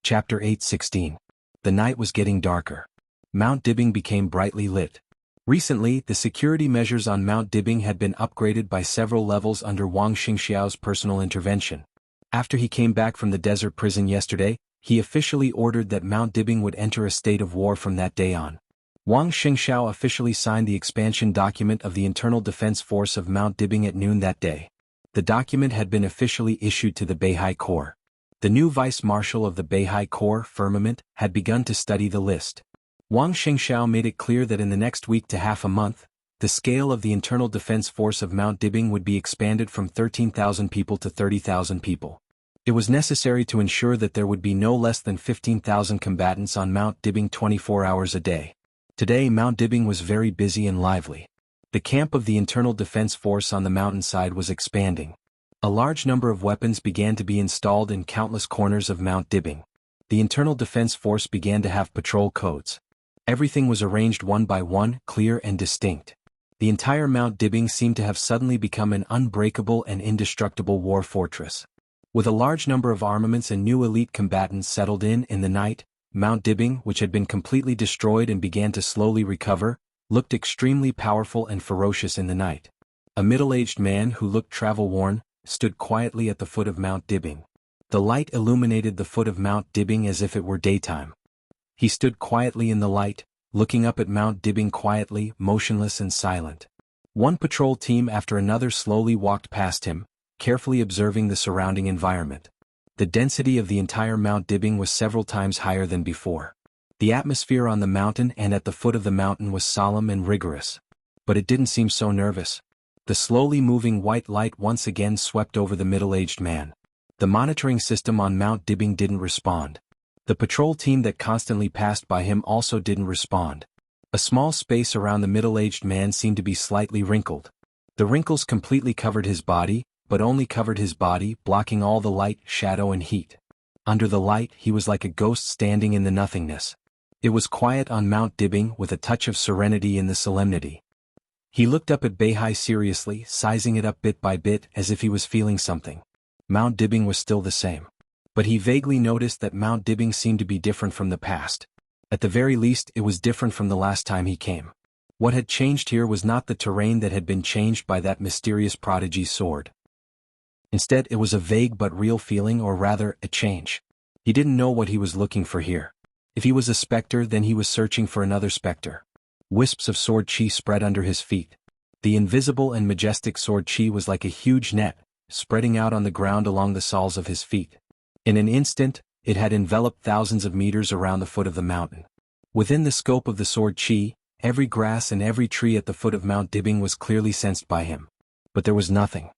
Chapter 8:16. The night was getting darker. Mount Dibing became brightly lit. Recently, the security measures on Mount Dibing had been upgraded by several levels under Wang Xingxiao's personal intervention. After he came back from the desert prison yesterday, he officially ordered that Mount Dibing would enter a state of war from that day on. Wang Xingxiao officially signed the expansion document of the Internal Defense Force of Mount Dibing at noon that day. The document had been officially issued to the Beihai Corps. The new vice-marshal of the Beihai Corps, Firmament, had begun to study the list. Wang Xingxiao made it clear that in the next week to half a month, the scale of the Internal Defense Force of Mount Dibing would be expanded from 13,000 people to 30,000 people. It was necessary to ensure that there would be no less than 15,000 combatants on Mount Dibing 24 hours a day. Today Mount Dibing was very busy and lively. The camp of the Internal Defense Force on the mountainside was expanding. A large number of weapons began to be installed in countless corners of Mount Dibing. The Internal Defense Force began to have patrol codes. Everything was arranged one by one, clear and distinct. The entire Mount Dibing seemed to have suddenly become an unbreakable and indestructible war fortress. With a large number of armaments and new elite combatants settled in the night, Mount Dibing, which had been completely destroyed and began to slowly recover, looked extremely powerful and ferocious in the night. A middle-aged man who looked travel-worn stood quietly at the foot of Mount Dibing. The light illuminated the foot of Mount Dibing as if it were daytime. He stood quietly in the light, looking up at Mount Dibing quietly, motionless and silent. One patrol team after another slowly walked past him, carefully observing the surrounding environment. The density of the entire Mount Dibing was several times higher than before. The atmosphere on the mountain and at the foot of the mountain was solemn and rigorous. But it didn't seem so nervous. The slowly moving white light once again swept over the middle-aged man. The monitoring system on Mount Dibing didn't respond. The patrol team that constantly passed by him also didn't respond. A small space around the middle-aged man seemed to be slightly wrinkled. The wrinkles completely covered his body, but only covered his body, blocking all the light, shadow and heat. Under the light, he was like a ghost standing in the nothingness. It was quiet on Mount Dibing with a touch of serenity in the solemnity. He looked up at Beihai seriously, sizing it up bit by bit as if he was feeling something. Mount Dibing was still the same. But he vaguely noticed that Mount Dibing seemed to be different from the past. At the very least, it was different from the last time he came. What had changed here was not the terrain that had been changed by that mysterious prodigy's sword. Instead, it was a vague but real feeling, or rather, a change. He didn't know what he was looking for here. If he was a specter, then he was searching for another specter. Wisps of sword chi spread under his feet. The invisible and majestic sword chi was like a huge net, spreading out on the ground along the soles of his feet. In an instant, it had enveloped thousands of meters around the foot of the mountain. Within the scope of the sword chi, every grass and every tree at the foot of Mount Dibing was clearly sensed by him. But there was nothing.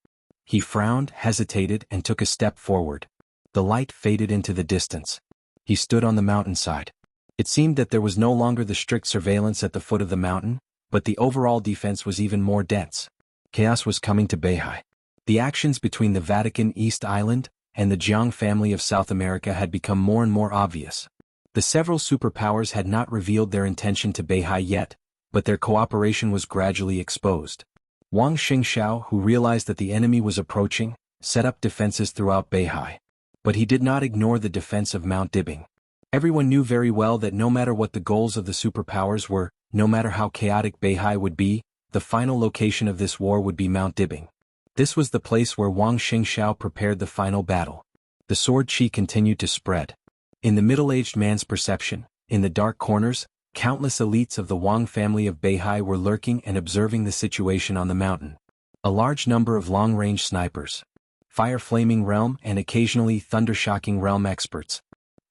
He frowned, hesitated, and took a step forward. The light faded into the distance. He stood on the mountainside. It seemed that there was no longer the strict surveillance at the foot of the mountain, but the overall defense was even more dense. Chaos was coming to Beihai. The actions between the Vatican East Island and the Jianghu family of South America had become more and more obvious. The several superpowers had not revealed their intention to Beihai yet, but their cooperation was gradually exposed. Wang Xingxiao, who realized that the enemy was approaching, set up defenses throughout Beihai. But he did not ignore the defense of Mount Dibing. Everyone knew very well that no matter what the goals of the superpowers were, no matter how chaotic Beihai would be, the final location of this war would be Mount Dibing. This was the place where Wang Xingxiao prepared the final battle. The sword chi continued to spread. In the middle-aged man's perception, in the dark corners, countless elites of the Wang family of Beihai were lurking and observing the situation on the mountain. A large number of long-range snipers, fire-flaming realm and occasionally thunder-shocking realm experts.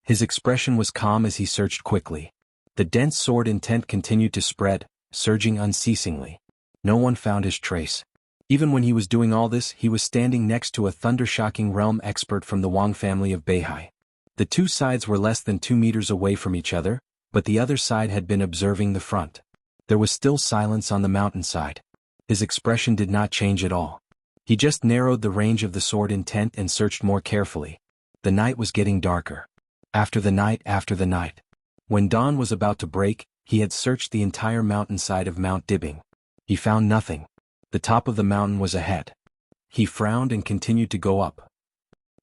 His expression was calm as he searched quickly. The dense sword intent continued to spread, surging unceasingly. No one found his trace. Even when he was doing all this, he was standing next to a thunder-shocking realm expert from the Wang family of Beihai. The two sides were less than 2 meters away from each other, but the other side had been observing the front. There was still silence on the mountainside. His expression did not change at all. He just narrowed the range of the sword intent and searched more carefully. The night was getting darker. After the night. When dawn was about to break, he had searched the entire mountainside of Mount Dibing. He found nothing. The top of the mountain was ahead. He frowned and continued to go up.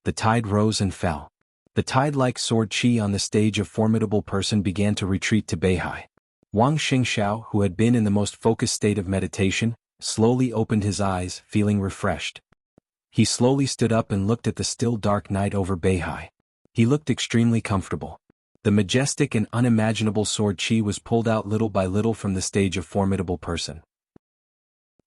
The tide rose and fell. The tide-like sword chi on the stage of formidable person began to retreat to Beihai. Wang Xingxiao, who had been in the most focused state of meditation, slowly opened his eyes, feeling refreshed. He slowly stood up and looked at the still dark night over Beihai. He looked extremely comfortable. The majestic and unimaginable sword chi was pulled out little by little from the stage of formidable person.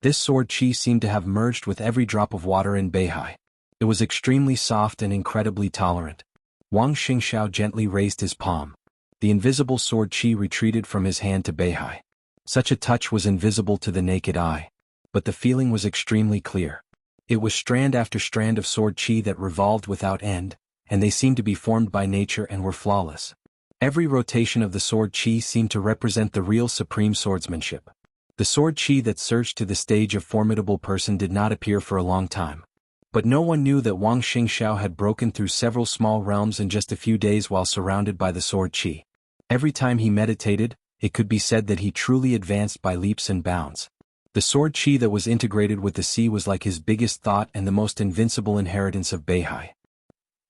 This sword chi seemed to have merged with every drop of water in Beihai. It was extremely soft and incredibly tolerant. Wang Xingxiao gently raised his palm. The invisible sword chi retreated from his hand to Beihai. Such a touch was invisible to the naked eye. But the feeling was extremely clear. It was strand after strand of sword chi that revolved without end, and they seemed to be formed by nature and were flawless. Every rotation of the sword chi seemed to represent the real supreme swordsmanship. The sword chi that surged to the stage of formidable person did not appear for a long time. But no one knew that Wang Xingxiao had broken through several small realms in just a few days while surrounded by the sword chi. Every time he meditated, it could be said that he truly advanced by leaps and bounds. The sword chi that was integrated with the sea was like his biggest thought and the most invincible inheritance of Beihai.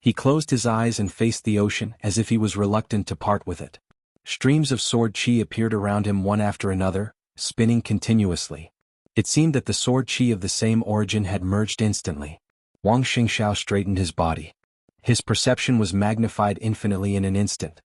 He closed his eyes and faced the ocean as if he was reluctant to part with it. Streams of sword chi appeared around him one after another, spinning continuously. It seemed that the sword chi of the same origin had merged instantly. Wang Xingxiao straightened his body. His perception was magnified infinitely in an instant.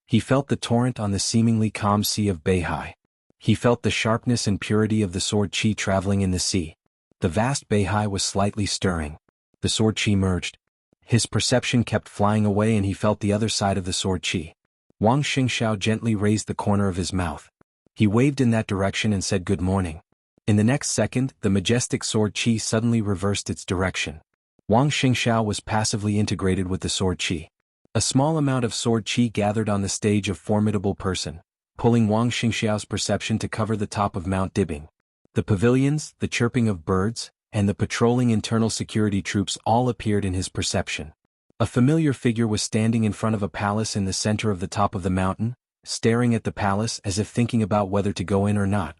He felt the torrent on the seemingly calm sea of Beihai. He felt the sharpness and purity of the sword chi traveling in the sea. The vast Beihai was slightly stirring. The sword chi merged. His perception kept flying away and he felt the other side of the sword chi. Wang Xingxiao gently raised the corner of his mouth. He waved in that direction and said good morning. In the next second, the majestic sword chi suddenly reversed its direction. Wang Xingxiao was passively integrated with the sword chi. A small amount of sword chi gathered on the stage of formidable person, pulling Wang Xingxiao's perception to cover the top of Mount Dibing. The pavilions, the chirping of birds, and the patrolling internal security troops all appeared in his perception. A familiar figure was standing in front of a palace in the center of the top of the mountain, staring at the palace as if thinking about whether to go in or not.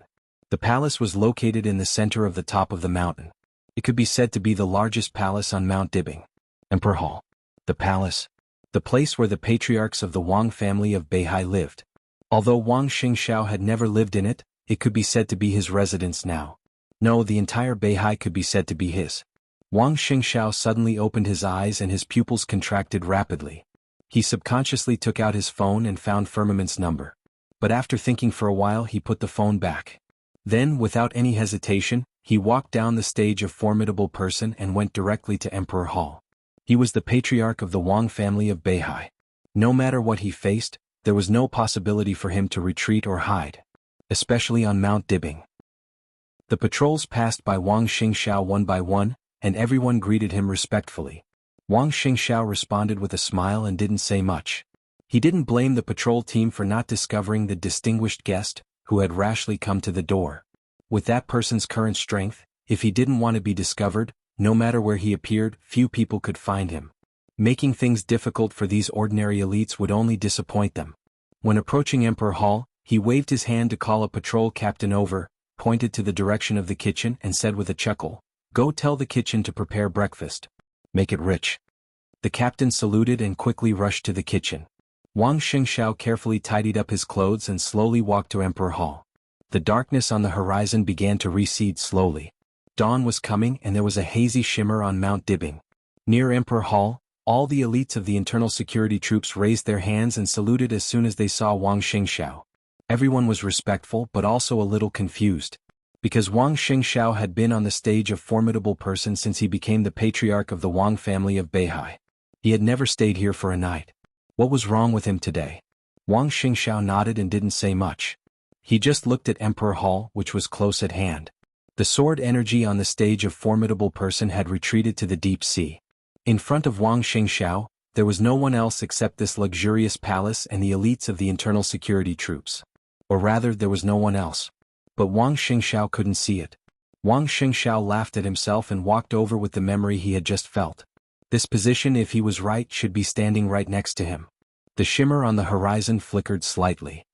The palace was located in the center of the top of the mountain. It could be said to be the largest palace on Mount Dibing. Emperor Hall. The palace. The place where the patriarchs of the Wang family of Beihai lived. Although Wang Xingxiao had never lived in it, it could be said to be his residence now. No, the entire Beihai could be said to be his. Wang Xingxiao suddenly opened his eyes and his pupils contracted rapidly. He subconsciously took out his phone and found Firmament's number. But after thinking for a while he put the phone back. Then, without any hesitation, he walked down the stage of formidable person and went directly to Emperor Hall. He was the patriarch of the Wang family of Beihai. No matter what he faced, there was no possibility for him to retreat or hide. Especially on Mount Dibing. The patrols passed by Wang Xingxiao one by one, and everyone greeted him respectfully. Wang Xingxiao responded with a smile and didn't say much. He didn't blame the patrol team for not discovering the distinguished guest, who had rashly come to the door. With that person's current strength, if he didn't want to be discovered, no matter where he appeared, few people could find him. Making things difficult for these ordinary elites would only disappoint them. When approaching Emperor Hall, he waved his hand to call a patrol captain over, pointed to the direction of the kitchen and said with a chuckle, "Go tell the kitchen to prepare breakfast. Make it rich." The captain saluted and quickly rushed to the kitchen. Wang Xingxiao carefully tidied up his clothes and slowly walked to Emperor Hall. The darkness on the horizon began to recede slowly. Dawn was coming and there was a hazy shimmer on Mount Dibing. Near Emperor Hall, all the elites of the internal security troops raised their hands and saluted as soon as they saw Wang Xingxiao. Everyone was respectful but also a little confused. Because Wang Xingxiao had been on the stage of formidable person since he became the patriarch of the Wang family of Beihai. He had never stayed here for a night. What was wrong with him today? Wang Xingxiao nodded and didn't say much. He just looked at Emperor Hall, which was close at hand. The sword energy on the stage of formidable person had retreated to the deep sea. In front of Wang Xingxiao, there was no one else except this luxurious palace and the elites of the internal security troops. Or rather, there was no one else. But Wang Xingxiao couldn't see it. Wang Xingxiao laughed at himself and walked over with the memory he had just felt. This position, if he was right, should be standing right next to him. The shimmer on the horizon flickered slightly.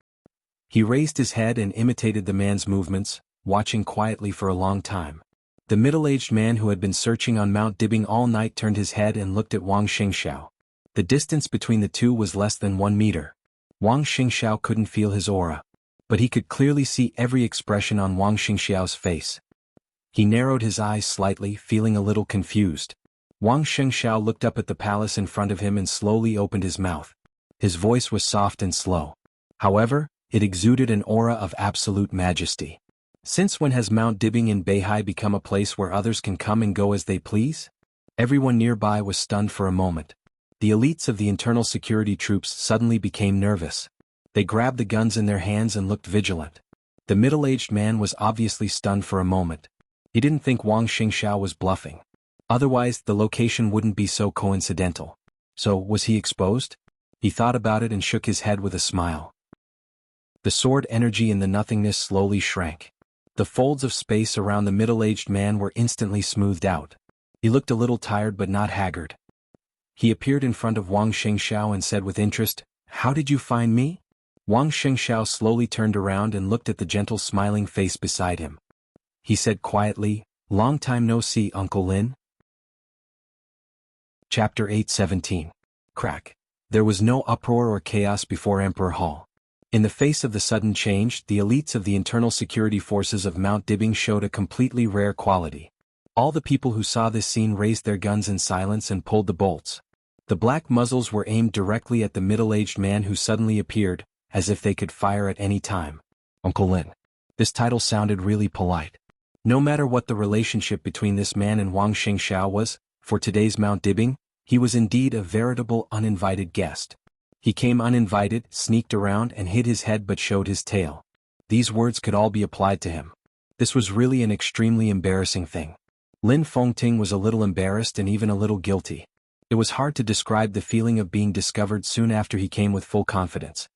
He raised his head and imitated the man's movements, watching quietly for a long time. The middle-aged man who had been searching on Mount Dibing all night turned his head and looked at Wang Xingxiao. The distance between the two was less than 1 meter. Wang Xingxiao couldn't feel his aura, but he could clearly see every expression on Wang Xingxiao's face. He narrowed his eyes slightly, feeling a little confused. Wang Xingxiao looked up at the palace in front of him and slowly opened his mouth. His voice was soft and slow. However, it exuded an aura of absolute majesty. Since when has Mount Dibing in Beihai become a place where others can come and go as they please? Everyone nearby was stunned for a moment. The elites of the internal security troops suddenly became nervous. They grabbed the guns in their hands and looked vigilant. The middle-aged man was obviously stunned for a moment. He didn't think Wang Xingxiao was bluffing. Otherwise, the location wouldn't be so coincidental. So, was he exposed? He thought about it and shook his head with a smile. The sword energy in the nothingness slowly shrank. The folds of space around the middle-aged man were instantly smoothed out. He looked a little tired but not haggard. He appeared in front of Wang Xingxiao and said with interest, "How did you find me?" Wang Xingxiao slowly turned around and looked at the gentle smiling face beside him. He said quietly, "Long time no see, Uncle Lin." Chapter 8:17. Crack. There was no uproar or chaos before Emperor Hall. In the face of the sudden change, the elites of the internal security forces of Mount Dibing showed a completely rare quality. All the people who saw this scene raised their guns in silence and pulled the bolts. The black muzzles were aimed directly at the middle-aged man who suddenly appeared, as if they could fire at any time. Uncle Lin. This title sounded really polite. No matter what the relationship between this man and Wang Xingxiao was, for today's Mount Dibing, he was indeed a veritable uninvited guest. He came uninvited, sneaked around and hid his head but showed his tail. These words could all be applied to him. This was really an extremely embarrassing thing. Lin Fengting was a little embarrassed and even a little guilty. It was hard to describe the feeling of being discovered soon after he came with full confidence.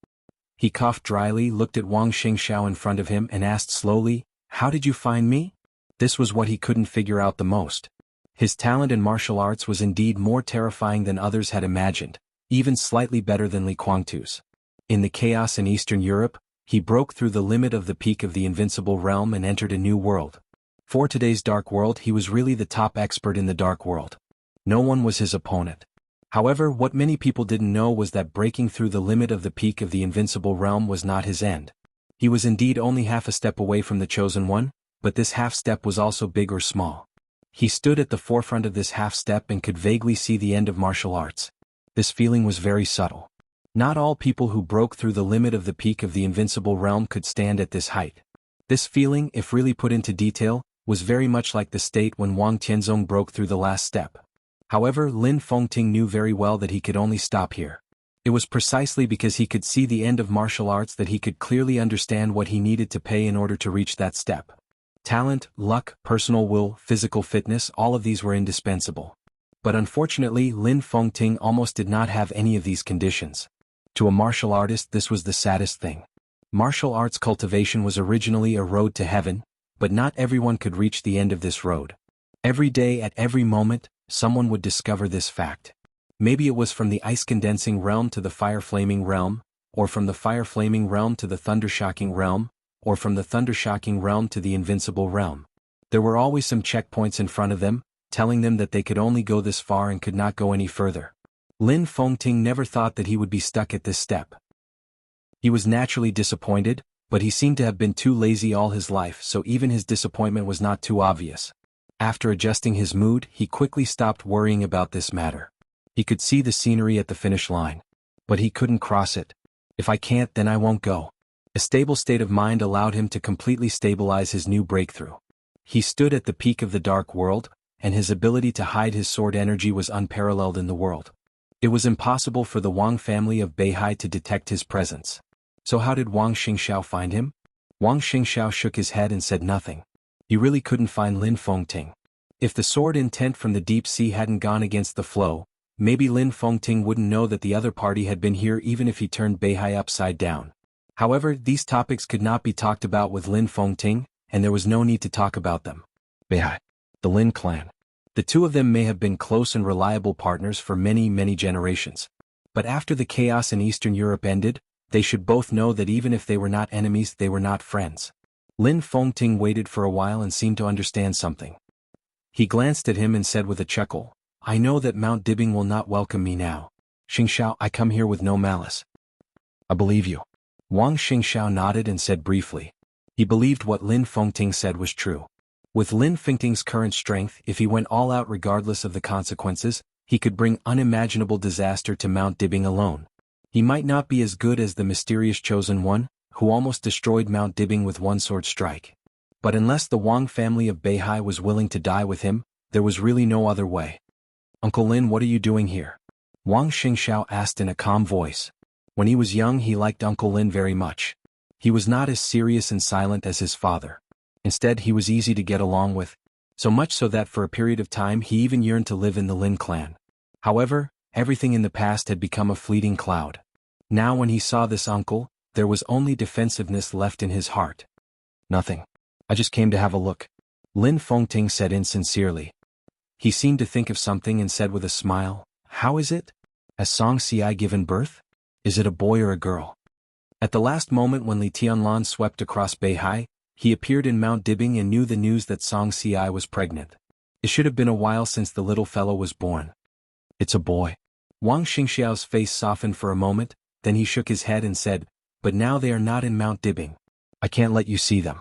He coughed dryly, looked at Wang Xingxiao in front of him and asked slowly, "How did you find me?" This was what he couldn't figure out the most. His talent in martial arts was indeed more terrifying than others had imagined, even slightly better than Li Guangtu's. In the chaos in Eastern Europe, he broke through the limit of the peak of the invincible realm and entered a new world. For today's dark world, he was really the top expert in the dark world. No one was his opponent. However, what many people didn't know was that breaking through the limit of the peak of the invincible realm was not his end. He was indeed only half a step away from the chosen one, but this half step was also big or small. He stood at the forefront of this half step and could vaguely see the end of martial arts. This feeling was very subtle. Not all people who broke through the limit of the peak of the invincible realm could stand at this height. This feeling, if really put into detail, was very much like the state when Wang Tianzong broke through the last step. However, Lin Fengting knew very well that he could only stop here. It was precisely because he could see the end of martial arts that he could clearly understand what he needed to pay in order to reach that step. Talent, luck, personal will, physical fitness, all of these were indispensable. But unfortunately, Lin Fengting almost did not have any of these conditions. To a martial artist, this was the saddest thing. Martial arts cultivation was originally a road to heaven, but not everyone could reach the end of this road. Every day, at every moment, someone would discover this fact. Maybe it was from the ice-condensing realm to the fire-flaming realm, or from the fire-flaming realm to the thunder-shocking realm, or from the thunder-shocking realm to the invincible realm. There were always some checkpoints in front of them, telling them that they could only go this far and could not go any further. Lin Fengting never thought that he would be stuck at this step. He was naturally disappointed, but he seemed to have been too lazy all his life, so even his disappointment was not too obvious. After adjusting his mood, he quickly stopped worrying about this matter. He could see the scenery at the finish line. But he couldn't cross it. If I can't, then I won't go. A stable state of mind allowed him to completely stabilize his new breakthrough. He stood at the peak of the dark world, and his ability to hide his sword energy was unparalleled in the world. It was impossible for the Wang family of Beihai to detect his presence. So how did Wang Xingxiao find him? Wang Xingxiao shook his head and said nothing. He really couldn't find Lin Fengting. If the sword intent from the deep sea hadn't gone against the flow, maybe Lin Fengting wouldn't know that the other party had been here even if he turned Beihai upside down. However, these topics could not be talked about with Lin Fengting, and there was no need to talk about them. Beihai. The Lin clan. The two of them may have been close and reliable partners for many, many generations. But after the chaos in Eastern Europe ended, they should both know that even if they were not enemies, they were not friends. Lin Fengting waited for a while and seemed to understand something. He glanced at him and said with a chuckle, "I know that Mount Dibing will not welcome me now. Xingxiao, I come here with no malice." "I believe you." Wang Xingxiao nodded and said briefly. He believed what Lin Fengting said was true. With Lin Fengting's current strength, if he went all out regardless of the consequences, he could bring unimaginable disaster to Mount Dibing alone. He might not be as good as the mysterious Chosen One, who almost destroyed Mount Dibing with one sword strike. But unless the Wang family of Beihai was willing to die with him, there was really no other way. "Uncle Lin, what are you doing here?" Wang Xingxiao asked in a calm voice. When he was young, he liked Uncle Lin very much. He was not as serious and silent as his father. Instead, he was easy to get along with, so much so that for a period of time he even yearned to live in the Lin clan. However, everything in the past had become a fleeting cloud. Now when he saw this uncle, there was only defensiveness left in his heart. "Nothing. I just came to have a look," Lin Fengting said insincerely. He seemed to think of something and said with a smile, "How is it? Has Song Xi given birth? Is it a boy or a girl?" At the last moment when Li Tianlan swept across Beihai, he appeared in Mount Dibing and knew the news that Song Xi was pregnant. It should have been a while since the little fellow was born. "It's a boy." Wang Xingxiao's face softened for a moment, then he shook his head and said, but now they are not in Mount Dibing. I can't let you see them.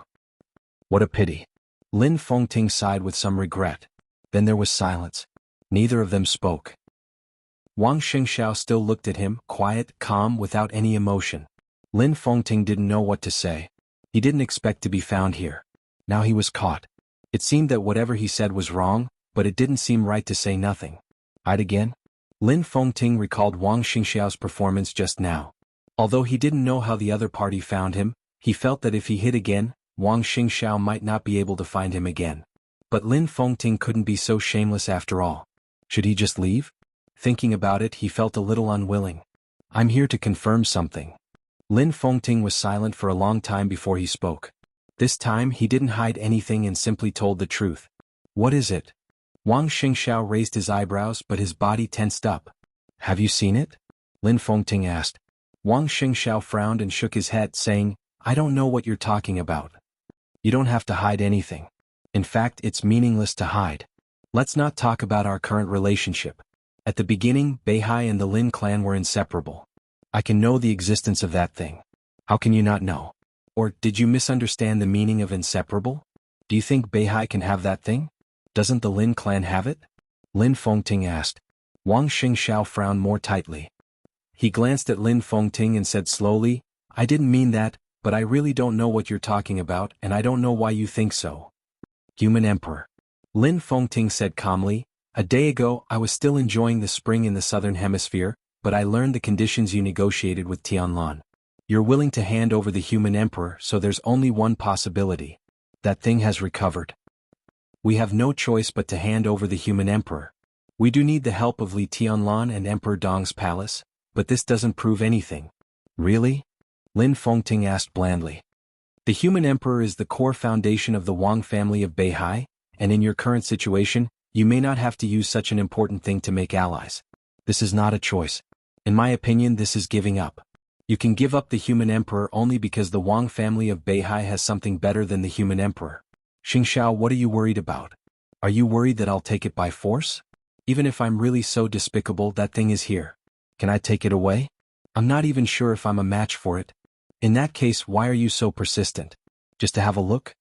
What a pity. Lin Fengting sighed with some regret. Then there was silence. Neither of them spoke. Wang Xingxiao still looked at him, quiet, calm, without any emotion. Lin Fengting didn't know what to say. He didn't expect to be found here. Now he was caught. It seemed that whatever he said was wrong, but it didn't seem right to say nothing. Hide again? Lin Fengting recalled Wang Xingxiao's performance just now. Although he didn't know how the other party found him, he felt that if he hid again, Wang Xingxiao might not be able to find him again. But Lin Fengting couldn't be so shameless after all. Should he just leave? Thinking about it, he felt a little unwilling. I'm here to confirm something. Lin Fengting was silent for a long time before he spoke. This time he didn't hide anything and simply told the truth. What is it? Wang Xingxiao raised his eyebrows, but his body tensed up. Have you seen it? Lin Fengting asked. Wang Xingxiao frowned and shook his head, saying, I don't know what you're talking about. You don't have to hide anything. In fact, it's meaningless to hide. Let's not talk about our current relationship. At the beginning, Beihai and the Lin clan were inseparable. I can know the existence of that thing. How can you not know? Or, did you misunderstand the meaning of inseparable? Do you think Beihai can have that thing? Doesn't the Lin clan have it? Lin Fengting asked. Wang Xingxiao frowned more tightly. He glanced at Lin Fengting and said slowly, I didn't mean that, but I really don't know what you're talking about, and I don't know why you think so. Human Emperor. Lin Fengting said calmly, a day ago I was still enjoying the spring in the southern hemisphere, but I learned the conditions you negotiated with Tianlan. You're willing to hand over the Human Emperor, so there's only one possibility. That thing has recovered. We have no choice but to hand over the Human Emperor. We do need the help of Li Tianlan and Emperor Dong's palace, but this doesn't prove anything. Really? Lin Fengting asked blandly. The Human Emperor is the core foundation of the Wang family of Beihai, and in your current situation, you may not have to use such an important thing to make allies. This is not a choice. In my opinion, this is giving up. You can give up the Human Emperor only because the Wang family of Beihai has something better than the Human Emperor. Xingxiao, what are you worried about? Are you worried that I'll take it by force? Even if I'm really so despicable, that thing is here. Can I take it away? I'm not even sure if I'm a match for it. In that case, why are you so persistent? Just to have a look?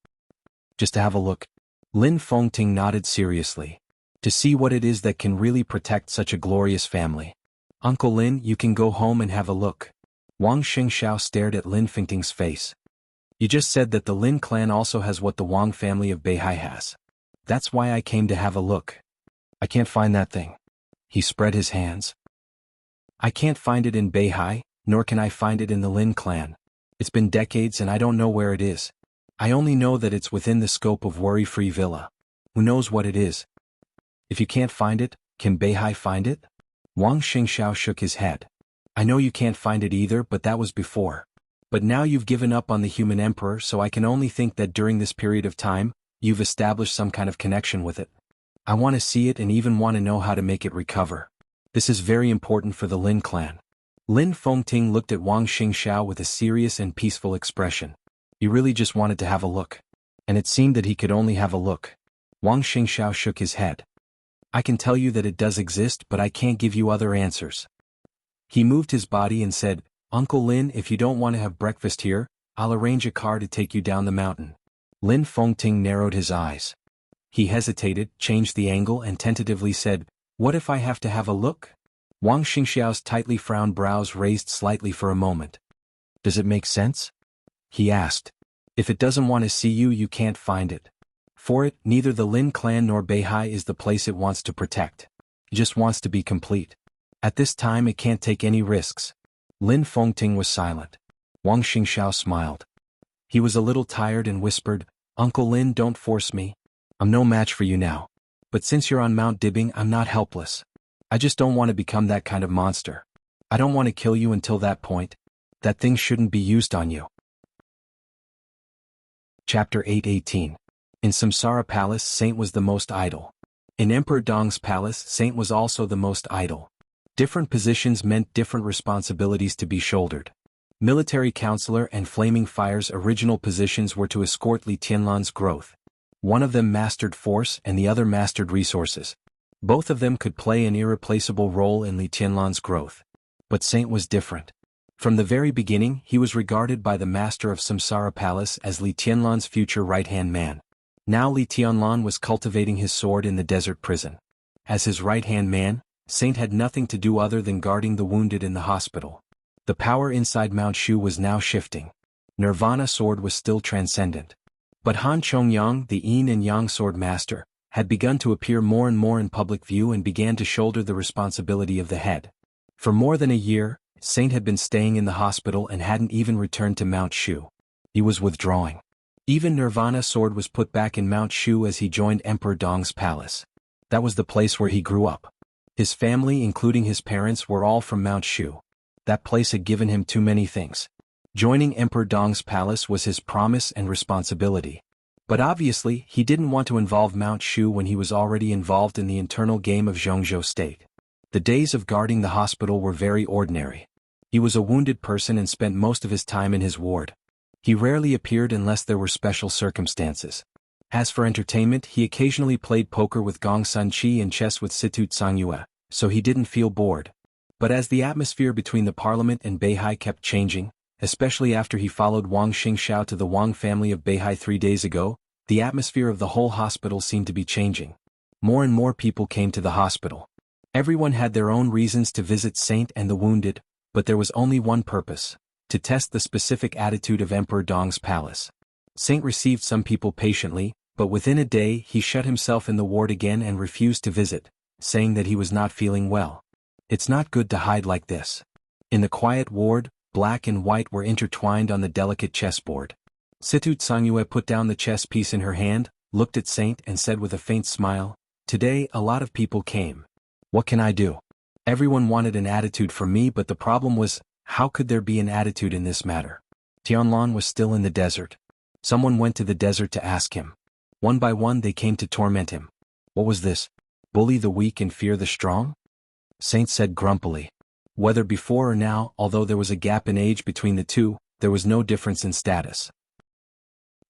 Just to have a look. Lin Fengting nodded seriously. To see what it is that can really protect such a glorious family. Uncle Lin, you can go home and have a look. Wang Xingxiao stared at Lin Fengting's face. You just said that the Lin clan also has what the Wang family of Beihai has. That's why I came to have a look. I can't find that thing. He spread his hands. I can't find it in Beihai, nor can I find it in the Lin clan. It's been decades and I don't know where it is. I only know that it's within the scope of Worry-Free Villa. Who knows what it is? If you can't find it, can Beihai find it? Wang Xingxiao shook his head. I know you can't find it either, but that was before. But now you've given up on the Human Emperor, so I can only think that during this period of time, you've established some kind of connection with it. I want to see it and even want to know how to make it recover. This is very important for the Lin clan. Lin Fengting looked at Wang Xingxiao with a serious and peaceful expression. He really just wanted to have a look. And it seemed that he could only have a look. Wang Xingxiao shook his head. I can tell you that it does exist, but I can't give you other answers. He moved his body and said, Uncle Lin, if you don't want to have breakfast here, I'll arrange a car to take you down the mountain. Lin Fengting narrowed his eyes. He hesitated, changed the angle and tentatively said, What if I have to have a look? Wang Xingxiao's tightly frowned brows raised slightly for a moment. Does it make sense? He asked. If it doesn't want to see you, you can't find it. For it, neither the Lin clan nor Beihai is the place it wants to protect. It just wants to be complete. At this time it can't take any risks. Lin Fengting was silent. Wang Xingxiao smiled. He was a little tired and whispered, Uncle Lin, don't force me. I'm no match for you now. But since you're on Mount Dibing, I'm not helpless. I just don't want to become that kind of monster. I don't want to kill you until that point. That thing shouldn't be used on you. Chapter 8:18. In Samsara Palace, Saint was the most idle. In Emperor Dong's palace, Saint was also the most idle. Different positions meant different responsibilities to be shouldered. Military counselor and Flaming Fire's original positions were to escort Li Tianlan's growth. One of them mastered force and the other mastered resources. Both of them could play an irreplaceable role in Li Tianlan's growth. But Saint was different. From the very beginning he was regarded by the master of Samsara Palace as Li Tianlan's future right-hand man. Now Li Tianlan was cultivating his sword in the desert prison. As his right-hand man, Saint had nothing to do other than guarding the wounded in the hospital. The power inside Mount Shu was now shifting. Nirvana sword was still transcendent. But Han Chongyang, the Yin and Yang sword master, had begun to appear more and more in public view and began to shoulder the responsibility of the head. For more than a year, Saint had been staying in the hospital and hadn't even returned to Mount Shu. He was withdrawing. Even Nirvana sword was put back in Mount Shu as he joined Emperor Dong's palace. That was the place where he grew up. His family, including his parents, were all from Mount Shu. That place had given him too many things. Joining Emperor Dong's palace was his promise and responsibility. But obviously, he didn't want to involve Mount Shu when he was already involved in the internal game of Jianghu state. The days of guarding the hospital were very ordinary. He was a wounded person and spent most of his time in his ward. He rarely appeared unless there were special circumstances. As for entertainment, he occasionally played poker with Gong Sun Chi and chess with Situ Tsangyue, so he didn't feel bored. But as the atmosphere between the parliament and Beihai kept changing, especially after he followed Wang Xingxiao to the Wang family of Beihai 3 days ago, the atmosphere of the whole hospital seemed to be changing. More and more people came to the hospital. Everyone had their own reasons to visit Saint and the wounded, but there was only one purpose: to test the specific attitude of Emperor Dong's palace. Saint received some people patiently, but within a day he shut himself in the ward again and refused to visit, saying that he was not feeling well. It's not good to hide like this. In the quiet ward, black and white were intertwined on the delicate chessboard. Situ Tsangyue put down the chess piece in her hand, looked at Saint and said with a faint smile, "Today a lot of people came. What can I do? Everyone wanted an attitude from me, but the problem was, how could there be an attitude in this matter?" Tianlan was still in the desert. Someone went to the desert to ask him. One by one they came to torment him. What was this? Bully the weak and fear the strong? Saint said grumpily. Whether before or now, although there was a gap in age between the two, there was no difference in status.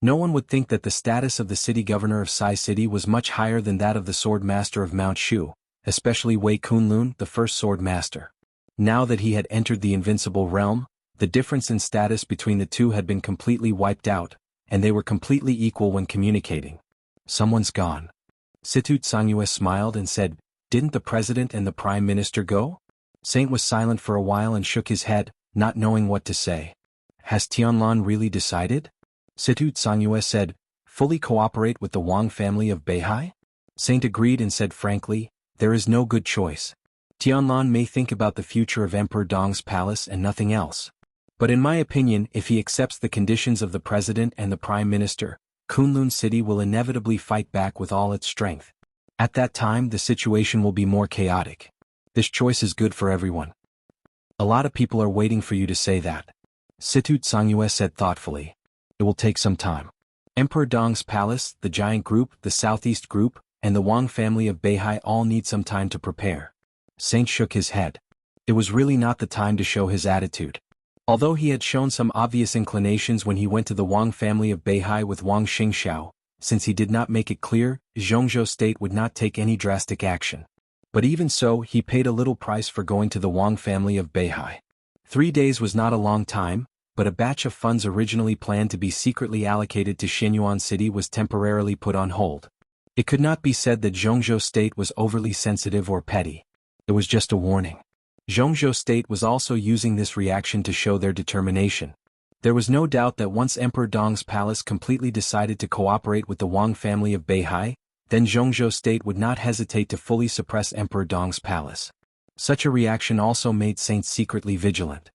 No one would think that the status of the city governor of Sai City was much higher than that of the sword master of Mount Shu, especially Wei Kunlun, the first sword master. Now that he had entered the invincible realm, the difference in status between the two had been completely wiped out, and they were completely equal when communicating. Someone's gone. Situ Tsangyue smiled and said, "Didn't the president and the prime minister go?" Saint was silent for a while and shook his head, not knowing what to say. Has Tianlan really decided? Situ Tsangyue said, "Fully cooperate with the Wang family of Beihai?" Saint agreed and said frankly, "There is no good choice. Tianlan may think about the future of Emperor Dong's palace and nothing else. But in my opinion, if he accepts the conditions of the president and the prime minister, Kunlun City will inevitably fight back with all its strength. At that time the situation will be more chaotic. This choice is good for everyone." "A lot of people are waiting for you to say that," Situ Tsangyue said thoughtfully. "It will take some time. Emperor Dong's palace, the giant group, the southeast group, and the Wang family of Beihai all need some time to prepare." Saint shook his head. It was really not the time to show his attitude. Although he had shown some obvious inclinations when he went to the Wang family of Beihai with Wang Xingxiao, since he did not make it clear, Jianghu state would not take any drastic action. But even so, he paid a little price for going to the Wang family of Beihai. 3 days was not a long time, but a batch of funds originally planned to be secretly allocated to Xinyuan City was temporarily put on hold. It could not be said that Jianghu state was overly sensitive or petty. It was just a warning. Jianghu state was also using this reaction to show their determination. There was no doubt that once Emperor Dong's palace completely decided to cooperate with the Wang family of Beihai, then Jianghu state would not hesitate to fully suppress Emperor Dong's palace. Such a reaction also made Saint secretly vigilant.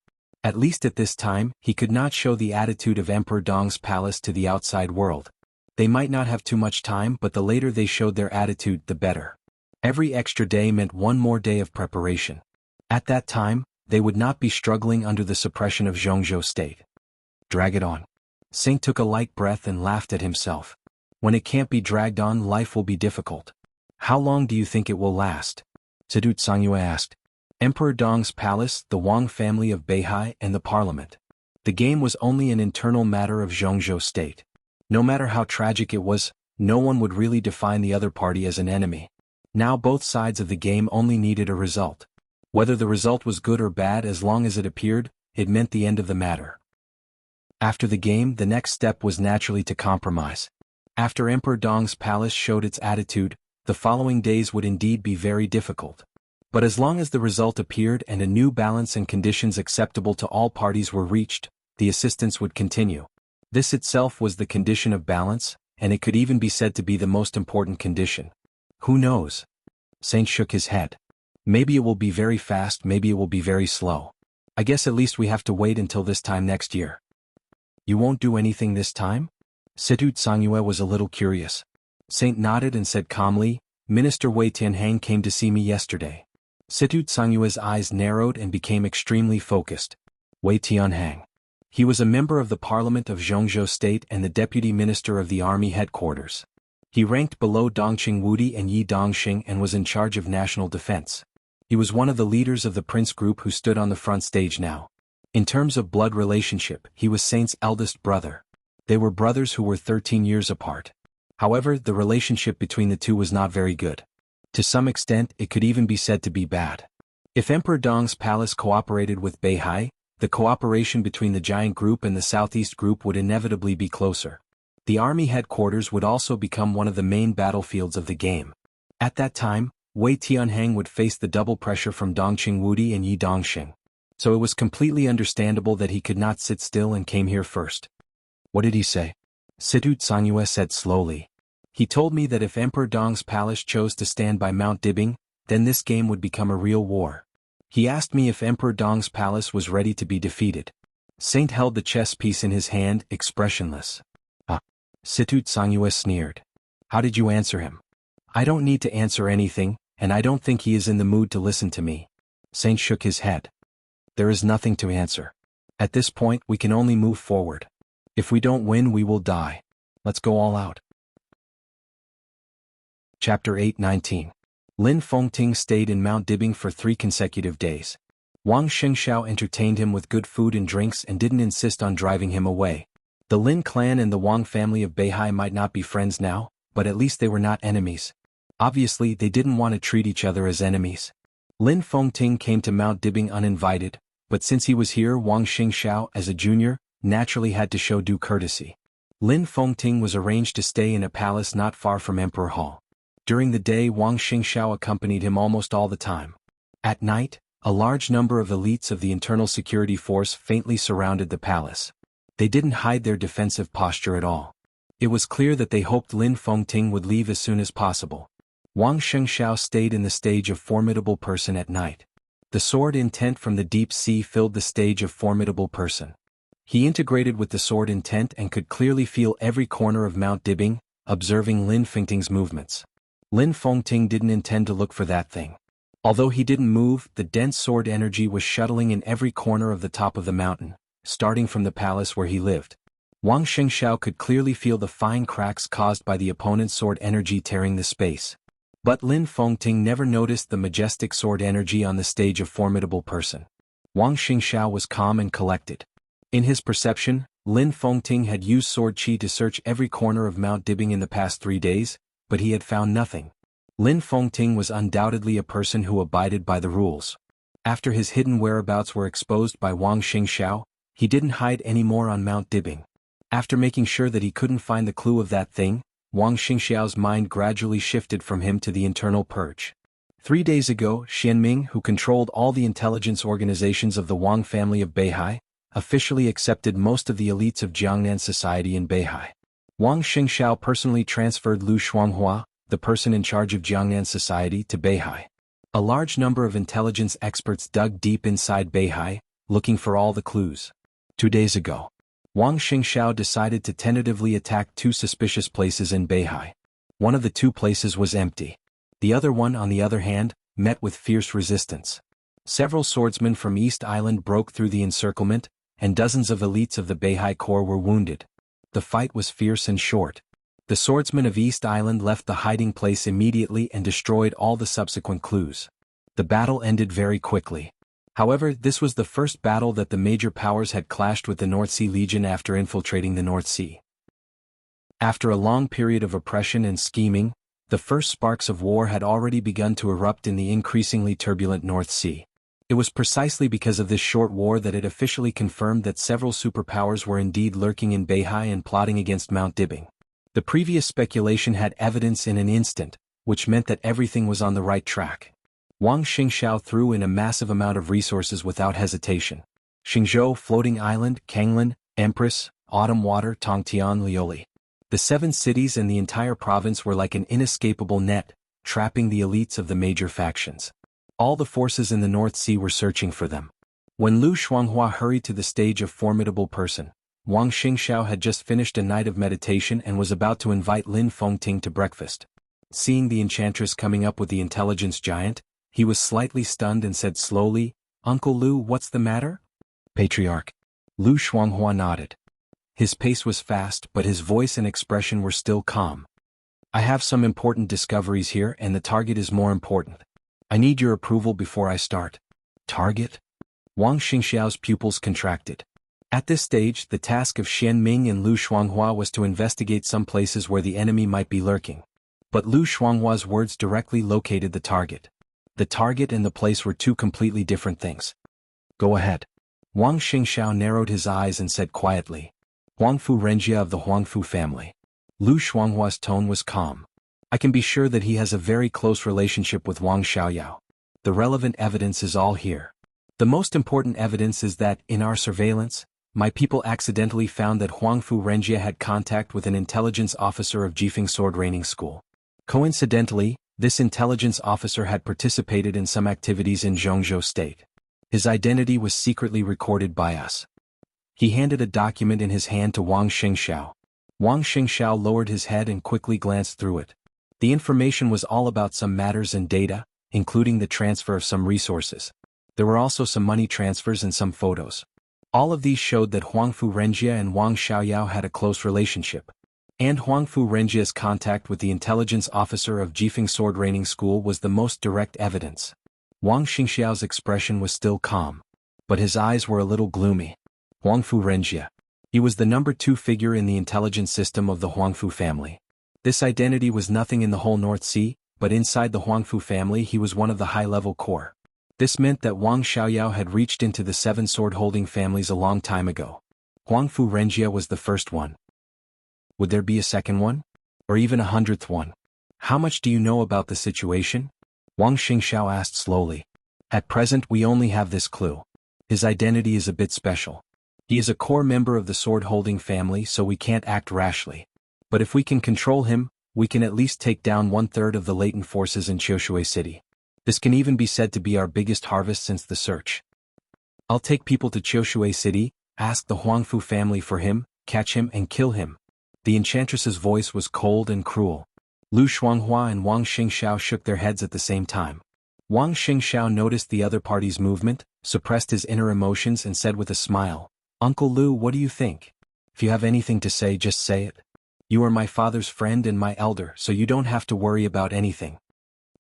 At least at this time, he could not show the attitude of Emperor Dong's palace to the outside world. They might not have too much time, but the later they showed their attitude, the better. Every extra day meant one more day of preparation. At that time, they would not be struggling under the suppression of Jianghu state. Drag it on. Saint took a light breath and laughed at himself. When it can't be dragged on, life will be difficult. How long do you think it will last? Situ Tsangyue asked. Emperor Dong's palace, the Wang family of Beihai, and the parliament. The game was only an internal matter of Jianghu state. No matter how tragic it was, no one would really define the other party as an enemy. Now both sides of the game only needed a result. Whether the result was good or bad, as long as it appeared, it meant the end of the matter. After the game, the next step was naturally to compromise. After Emperor Dong's palace showed its attitude, the following days would indeed be very difficult. But as long as the result appeared and a new balance and conditions acceptable to all parties were reached, the assistance would continue. This itself was the condition of balance, and it could even be said to be the most important condition. Who knows? Saint shook his head. Maybe it will be very fast, maybe it will be very slow. I guess at least we have to wait until this time next year. You won't do anything this time? Situ Tsangyue was a little curious. Saint nodded and said calmly, Minister Wei Tianhang came to see me yesterday. Situ Tsangyue's eyes narrowed and became extremely focused. Wei Tianhang. He was a member of the Parliament of Jianghu State and the Deputy Minister of the Army Headquarters. He ranked below Dongqing Wudi and Yi Dongxing and was in charge of national defense. He was one of the leaders of the Prince Group who stood on the front stage now. In terms of blood relationship, he was Saint's eldest brother. They were brothers who were 13 years apart. However, the relationship between the two was not very good. To some extent, it could even be said to be bad. If Emperor Dong's palace cooperated with Beihai, the cooperation between the giant group and the southeast group would inevitably be closer. The army headquarters would also become one of the main battlefields of the game. At that time, Wei Tianhang would face the double pressure from Dongqing Wudi and Yi Dongxing. So it was completely understandable that he could not sit still and came here first. What did he say? Situ Tsangyue said slowly. He told me that if Emperor Dong's palace chose to stand by Mount Dibing, then this game would become a real war. He asked me if Emperor Dong's palace was ready to be defeated. Saint held the chess piece in his hand, expressionless. Situ Tsangyue sneered. How did you answer him? I don't need to answer anything, and I don't think he is in the mood to listen to me. Saint shook his head. There is nothing to answer. At this point, we can only move forward. If we don't win, we will die. Let's go all out. Chapter 8:19. Lin Fengting stayed in Mount Dibing for 3 consecutive days. Wang Xingxiao entertained him with good food and drinks and didn't insist on driving him away. The Lin clan and the Wang family of Beihai might not be friends now, but at least they were not enemies. Obviously, they didn't want to treat each other as enemies. Lin Fengting came to Mount Dibing uninvited, but since he was here, Wang Xingxiao, as a junior, naturally had to show due courtesy. Lin Fengting was arranged to stay in a palace not far from Emperor Hall. During the day, Wang Xingxiao accompanied him almost all the time. At night, a large number of elites of the internal security force faintly surrounded the palace. They didn't hide their defensive posture at all. It was clear that they hoped Lin Fengting would leave as soon as possible. Wang Xingxiao stayed in the stage of Formidable Person at night. The sword intent from the deep sea filled the stage of Formidable Person. He integrated with the sword intent and could clearly feel every corner of Mount Dibing, observing Lin Fengting's movements. Lin Fengting didn't intend to look for that thing. Although he didn't move, the dense sword energy was shuttling in every corner of the top of the mountain, starting from the palace where he lived. Wang Xingxiao could clearly feel the fine cracks caused by the opponent's sword energy tearing the space. But Lin Fengting never noticed the majestic sword energy on the stage of Formidable Person. Wang Xingxiao was calm and collected. In his perception, Lin Fengting had used sword qi to search every corner of Mount Dibing in the past 3 days, but he had found nothing. Lin Fengting was undoubtedly a person who abided by the rules. After his hidden whereabouts were exposed by Wang Xingxiao, he didn't hide any more on Mount Dibing. After making sure that he couldn't find the clue of that thing, Wang Xingxiao's mind gradually shifted from him to the internal purge. 3 days ago, Xianming, who controlled all the intelligence organizations of the Wang family of Beihai, officially accepted most of the elites of Jiangnan society in Beihai. Wang Xingxiao personally transferred Lu Shuanghua, the person in charge of Jiangnan society, to Beihai. A large number of intelligence experts dug deep inside Beihai, looking for all the clues. 2 days ago, Wang Xingxiao decided to tentatively attack 2 suspicious places in Beihai. One of the 2 places was empty. The other one, on the other hand, met with fierce resistance. Several swordsmen from East Island broke through the encirclement, and dozens of elites of the Beihai Corps were wounded. The fight was fierce and short. The swordsmen of East Island left the hiding place immediately and destroyed all the subsequent clues. The battle ended very quickly. However, this was the first battle that the major powers had clashed with the North Sea Legion after infiltrating the North Sea. After a long period of oppression and scheming, the first sparks of war had already begun to erupt in the increasingly turbulent North Sea. It was precisely because of this short war that it officially confirmed that several superpowers were indeed lurking in Beihai and plotting against Mount Dibing. The previous speculation had evidence in an instant, which meant that everything was on the right track. Wang Xingxiao threw in a massive amount of resources without hesitation. Xingzhou, Floating Island, Kanglan, Empress, Autumn Water, Tongtian, Lioli. The 7 cities and the entire province were like an inescapable net, trapping the elites of the major factions. All the forces in the North Sea were searching for them. When Lu Shuanghua hurried to the stage of formidable person, Wang Xingxiao had just finished a night of meditation and was about to invite Lin Fengting to breakfast. Seeing the enchantress coming up with the intelligence giant, he was slightly stunned and said slowly, "Uncle Lu, what's the matter?" "Patriarch." Lu Shuanghua nodded. His pace was fast, but his voice and expression were still calm. "I have some important discoveries here and the target is more important. I need your approval before I start." "Target?" Wang Xingxiao's pupils contracted. At this stage, the task of Xian Ming and Lu Shuanghua was to investigate some places where the enemy might be lurking. But Lu Shuanghua's words directly located the target. The target and the place were two completely different things. "Go ahead." Wang Xingxiao narrowed his eyes and said quietly, "Huangfu Renjia of the Huangfu family." Lu Shuanghua's tone was calm. "I can be sure that he has a very close relationship with Wang Xiaoyao. The relevant evidence is all here. The most important evidence is that, in our surveillance, my people accidentally found that Huangfu Renjia had contact with an intelligence officer of Jifeng Sword Training School. Coincidentally, this intelligence officer had participated in some activities in Jianghu state. His identity was secretly recorded by us." He handed a document in his hand to Wang Xingxiao. Wang Xingxiao lowered his head and quickly glanced through it. The information was all about some matters and data, including the transfer of some resources. There were also some money transfers and some photos. All of these showed that Huangfu Renjia and Wang Xiaoyao had a close relationship. And Huangfu Renjia's contact with the intelligence officer of Jifeng Sword Training School was the most direct evidence. Wang Xingxiao's expression was still calm, but his eyes were a little gloomy. Huangfu Renjia. He was the number 2 figure in the intelligence system of the Huangfu family. This identity was nothing in the whole North Sea, but inside the Huangfu family he was one of the high-level core. This meant that Wang Xiaoyao had reached into the 7 sword-holding families a long time ago. Huangfu Renjia was the first one. Would there be a second one? Or even a 100th one? "How much do you know about the situation?" Wang Xingxiao asked slowly. "At present we only have this clue. His identity is a bit special. He is a core member of the sword-holding family, so we can't act rashly. But if we can control him, we can at least take down 1/3 of the latent forces in Qiushui City. This can even be said to be our biggest harvest since the search." "I'll take people to Qiushui City, ask the Huangfu family for him, catch him and kill him." The enchantress's voice was cold and cruel. Lu Shuanghua and Wang Xingxiao shook their heads at the same time. Wang Xingxiao noticed the other party's movement, suppressed his inner emotions and said with a smile, "Uncle Lu, what do you think? If you have anything to say, just say it. You are my father's friend and my elder, so you don't have to worry about anything."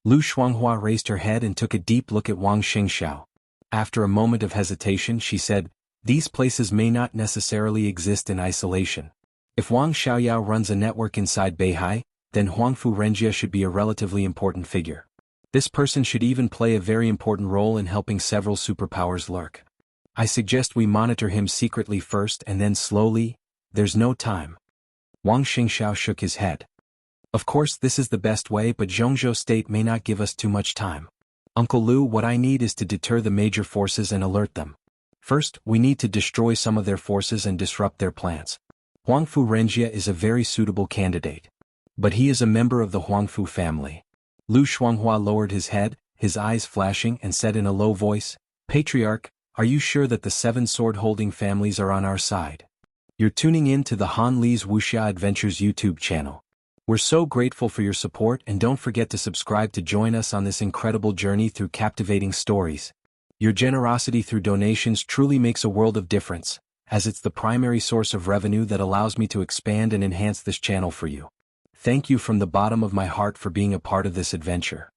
Lu Shuanghua raised her head and took a deep look at Wang Xingxiao. After a moment of hesitation she said, "These places may not necessarily exist in isolation. If Wang Xiaoyao runs a network inside Beihai, then Huangfu Renjia should be a relatively important figure. This person should even play a very important role in helping several superpowers lurk. I suggest we monitor him secretly first and then slowly. There's no time." Wang Xingxiao shook his head. "Of course this is the best way, but Jianghu state may not give us too much time. Uncle Lu, what I need is to deter the major forces and alert them. First, we need to destroy some of their forces and disrupt their plans. Huangfu Renjia is a very suitable candidate. But he is a member of the Huangfu family." Lu Shuanghua lowered his head, his eyes flashing, and said in a low voice, "Patriarch, are you sure that the 7 sword-holding families are on our side? You're tuning in to the Han Li's Wuxia Adventures YouTube channel. We're so grateful for your support and don't forget to subscribe to join us on this incredible journey through captivating stories. Your generosity through donations truly makes a world of difference, as it's the primary source of revenue that allows me to expand and enhance this channel for you. Thank you from the bottom of my heart for being a part of this adventure."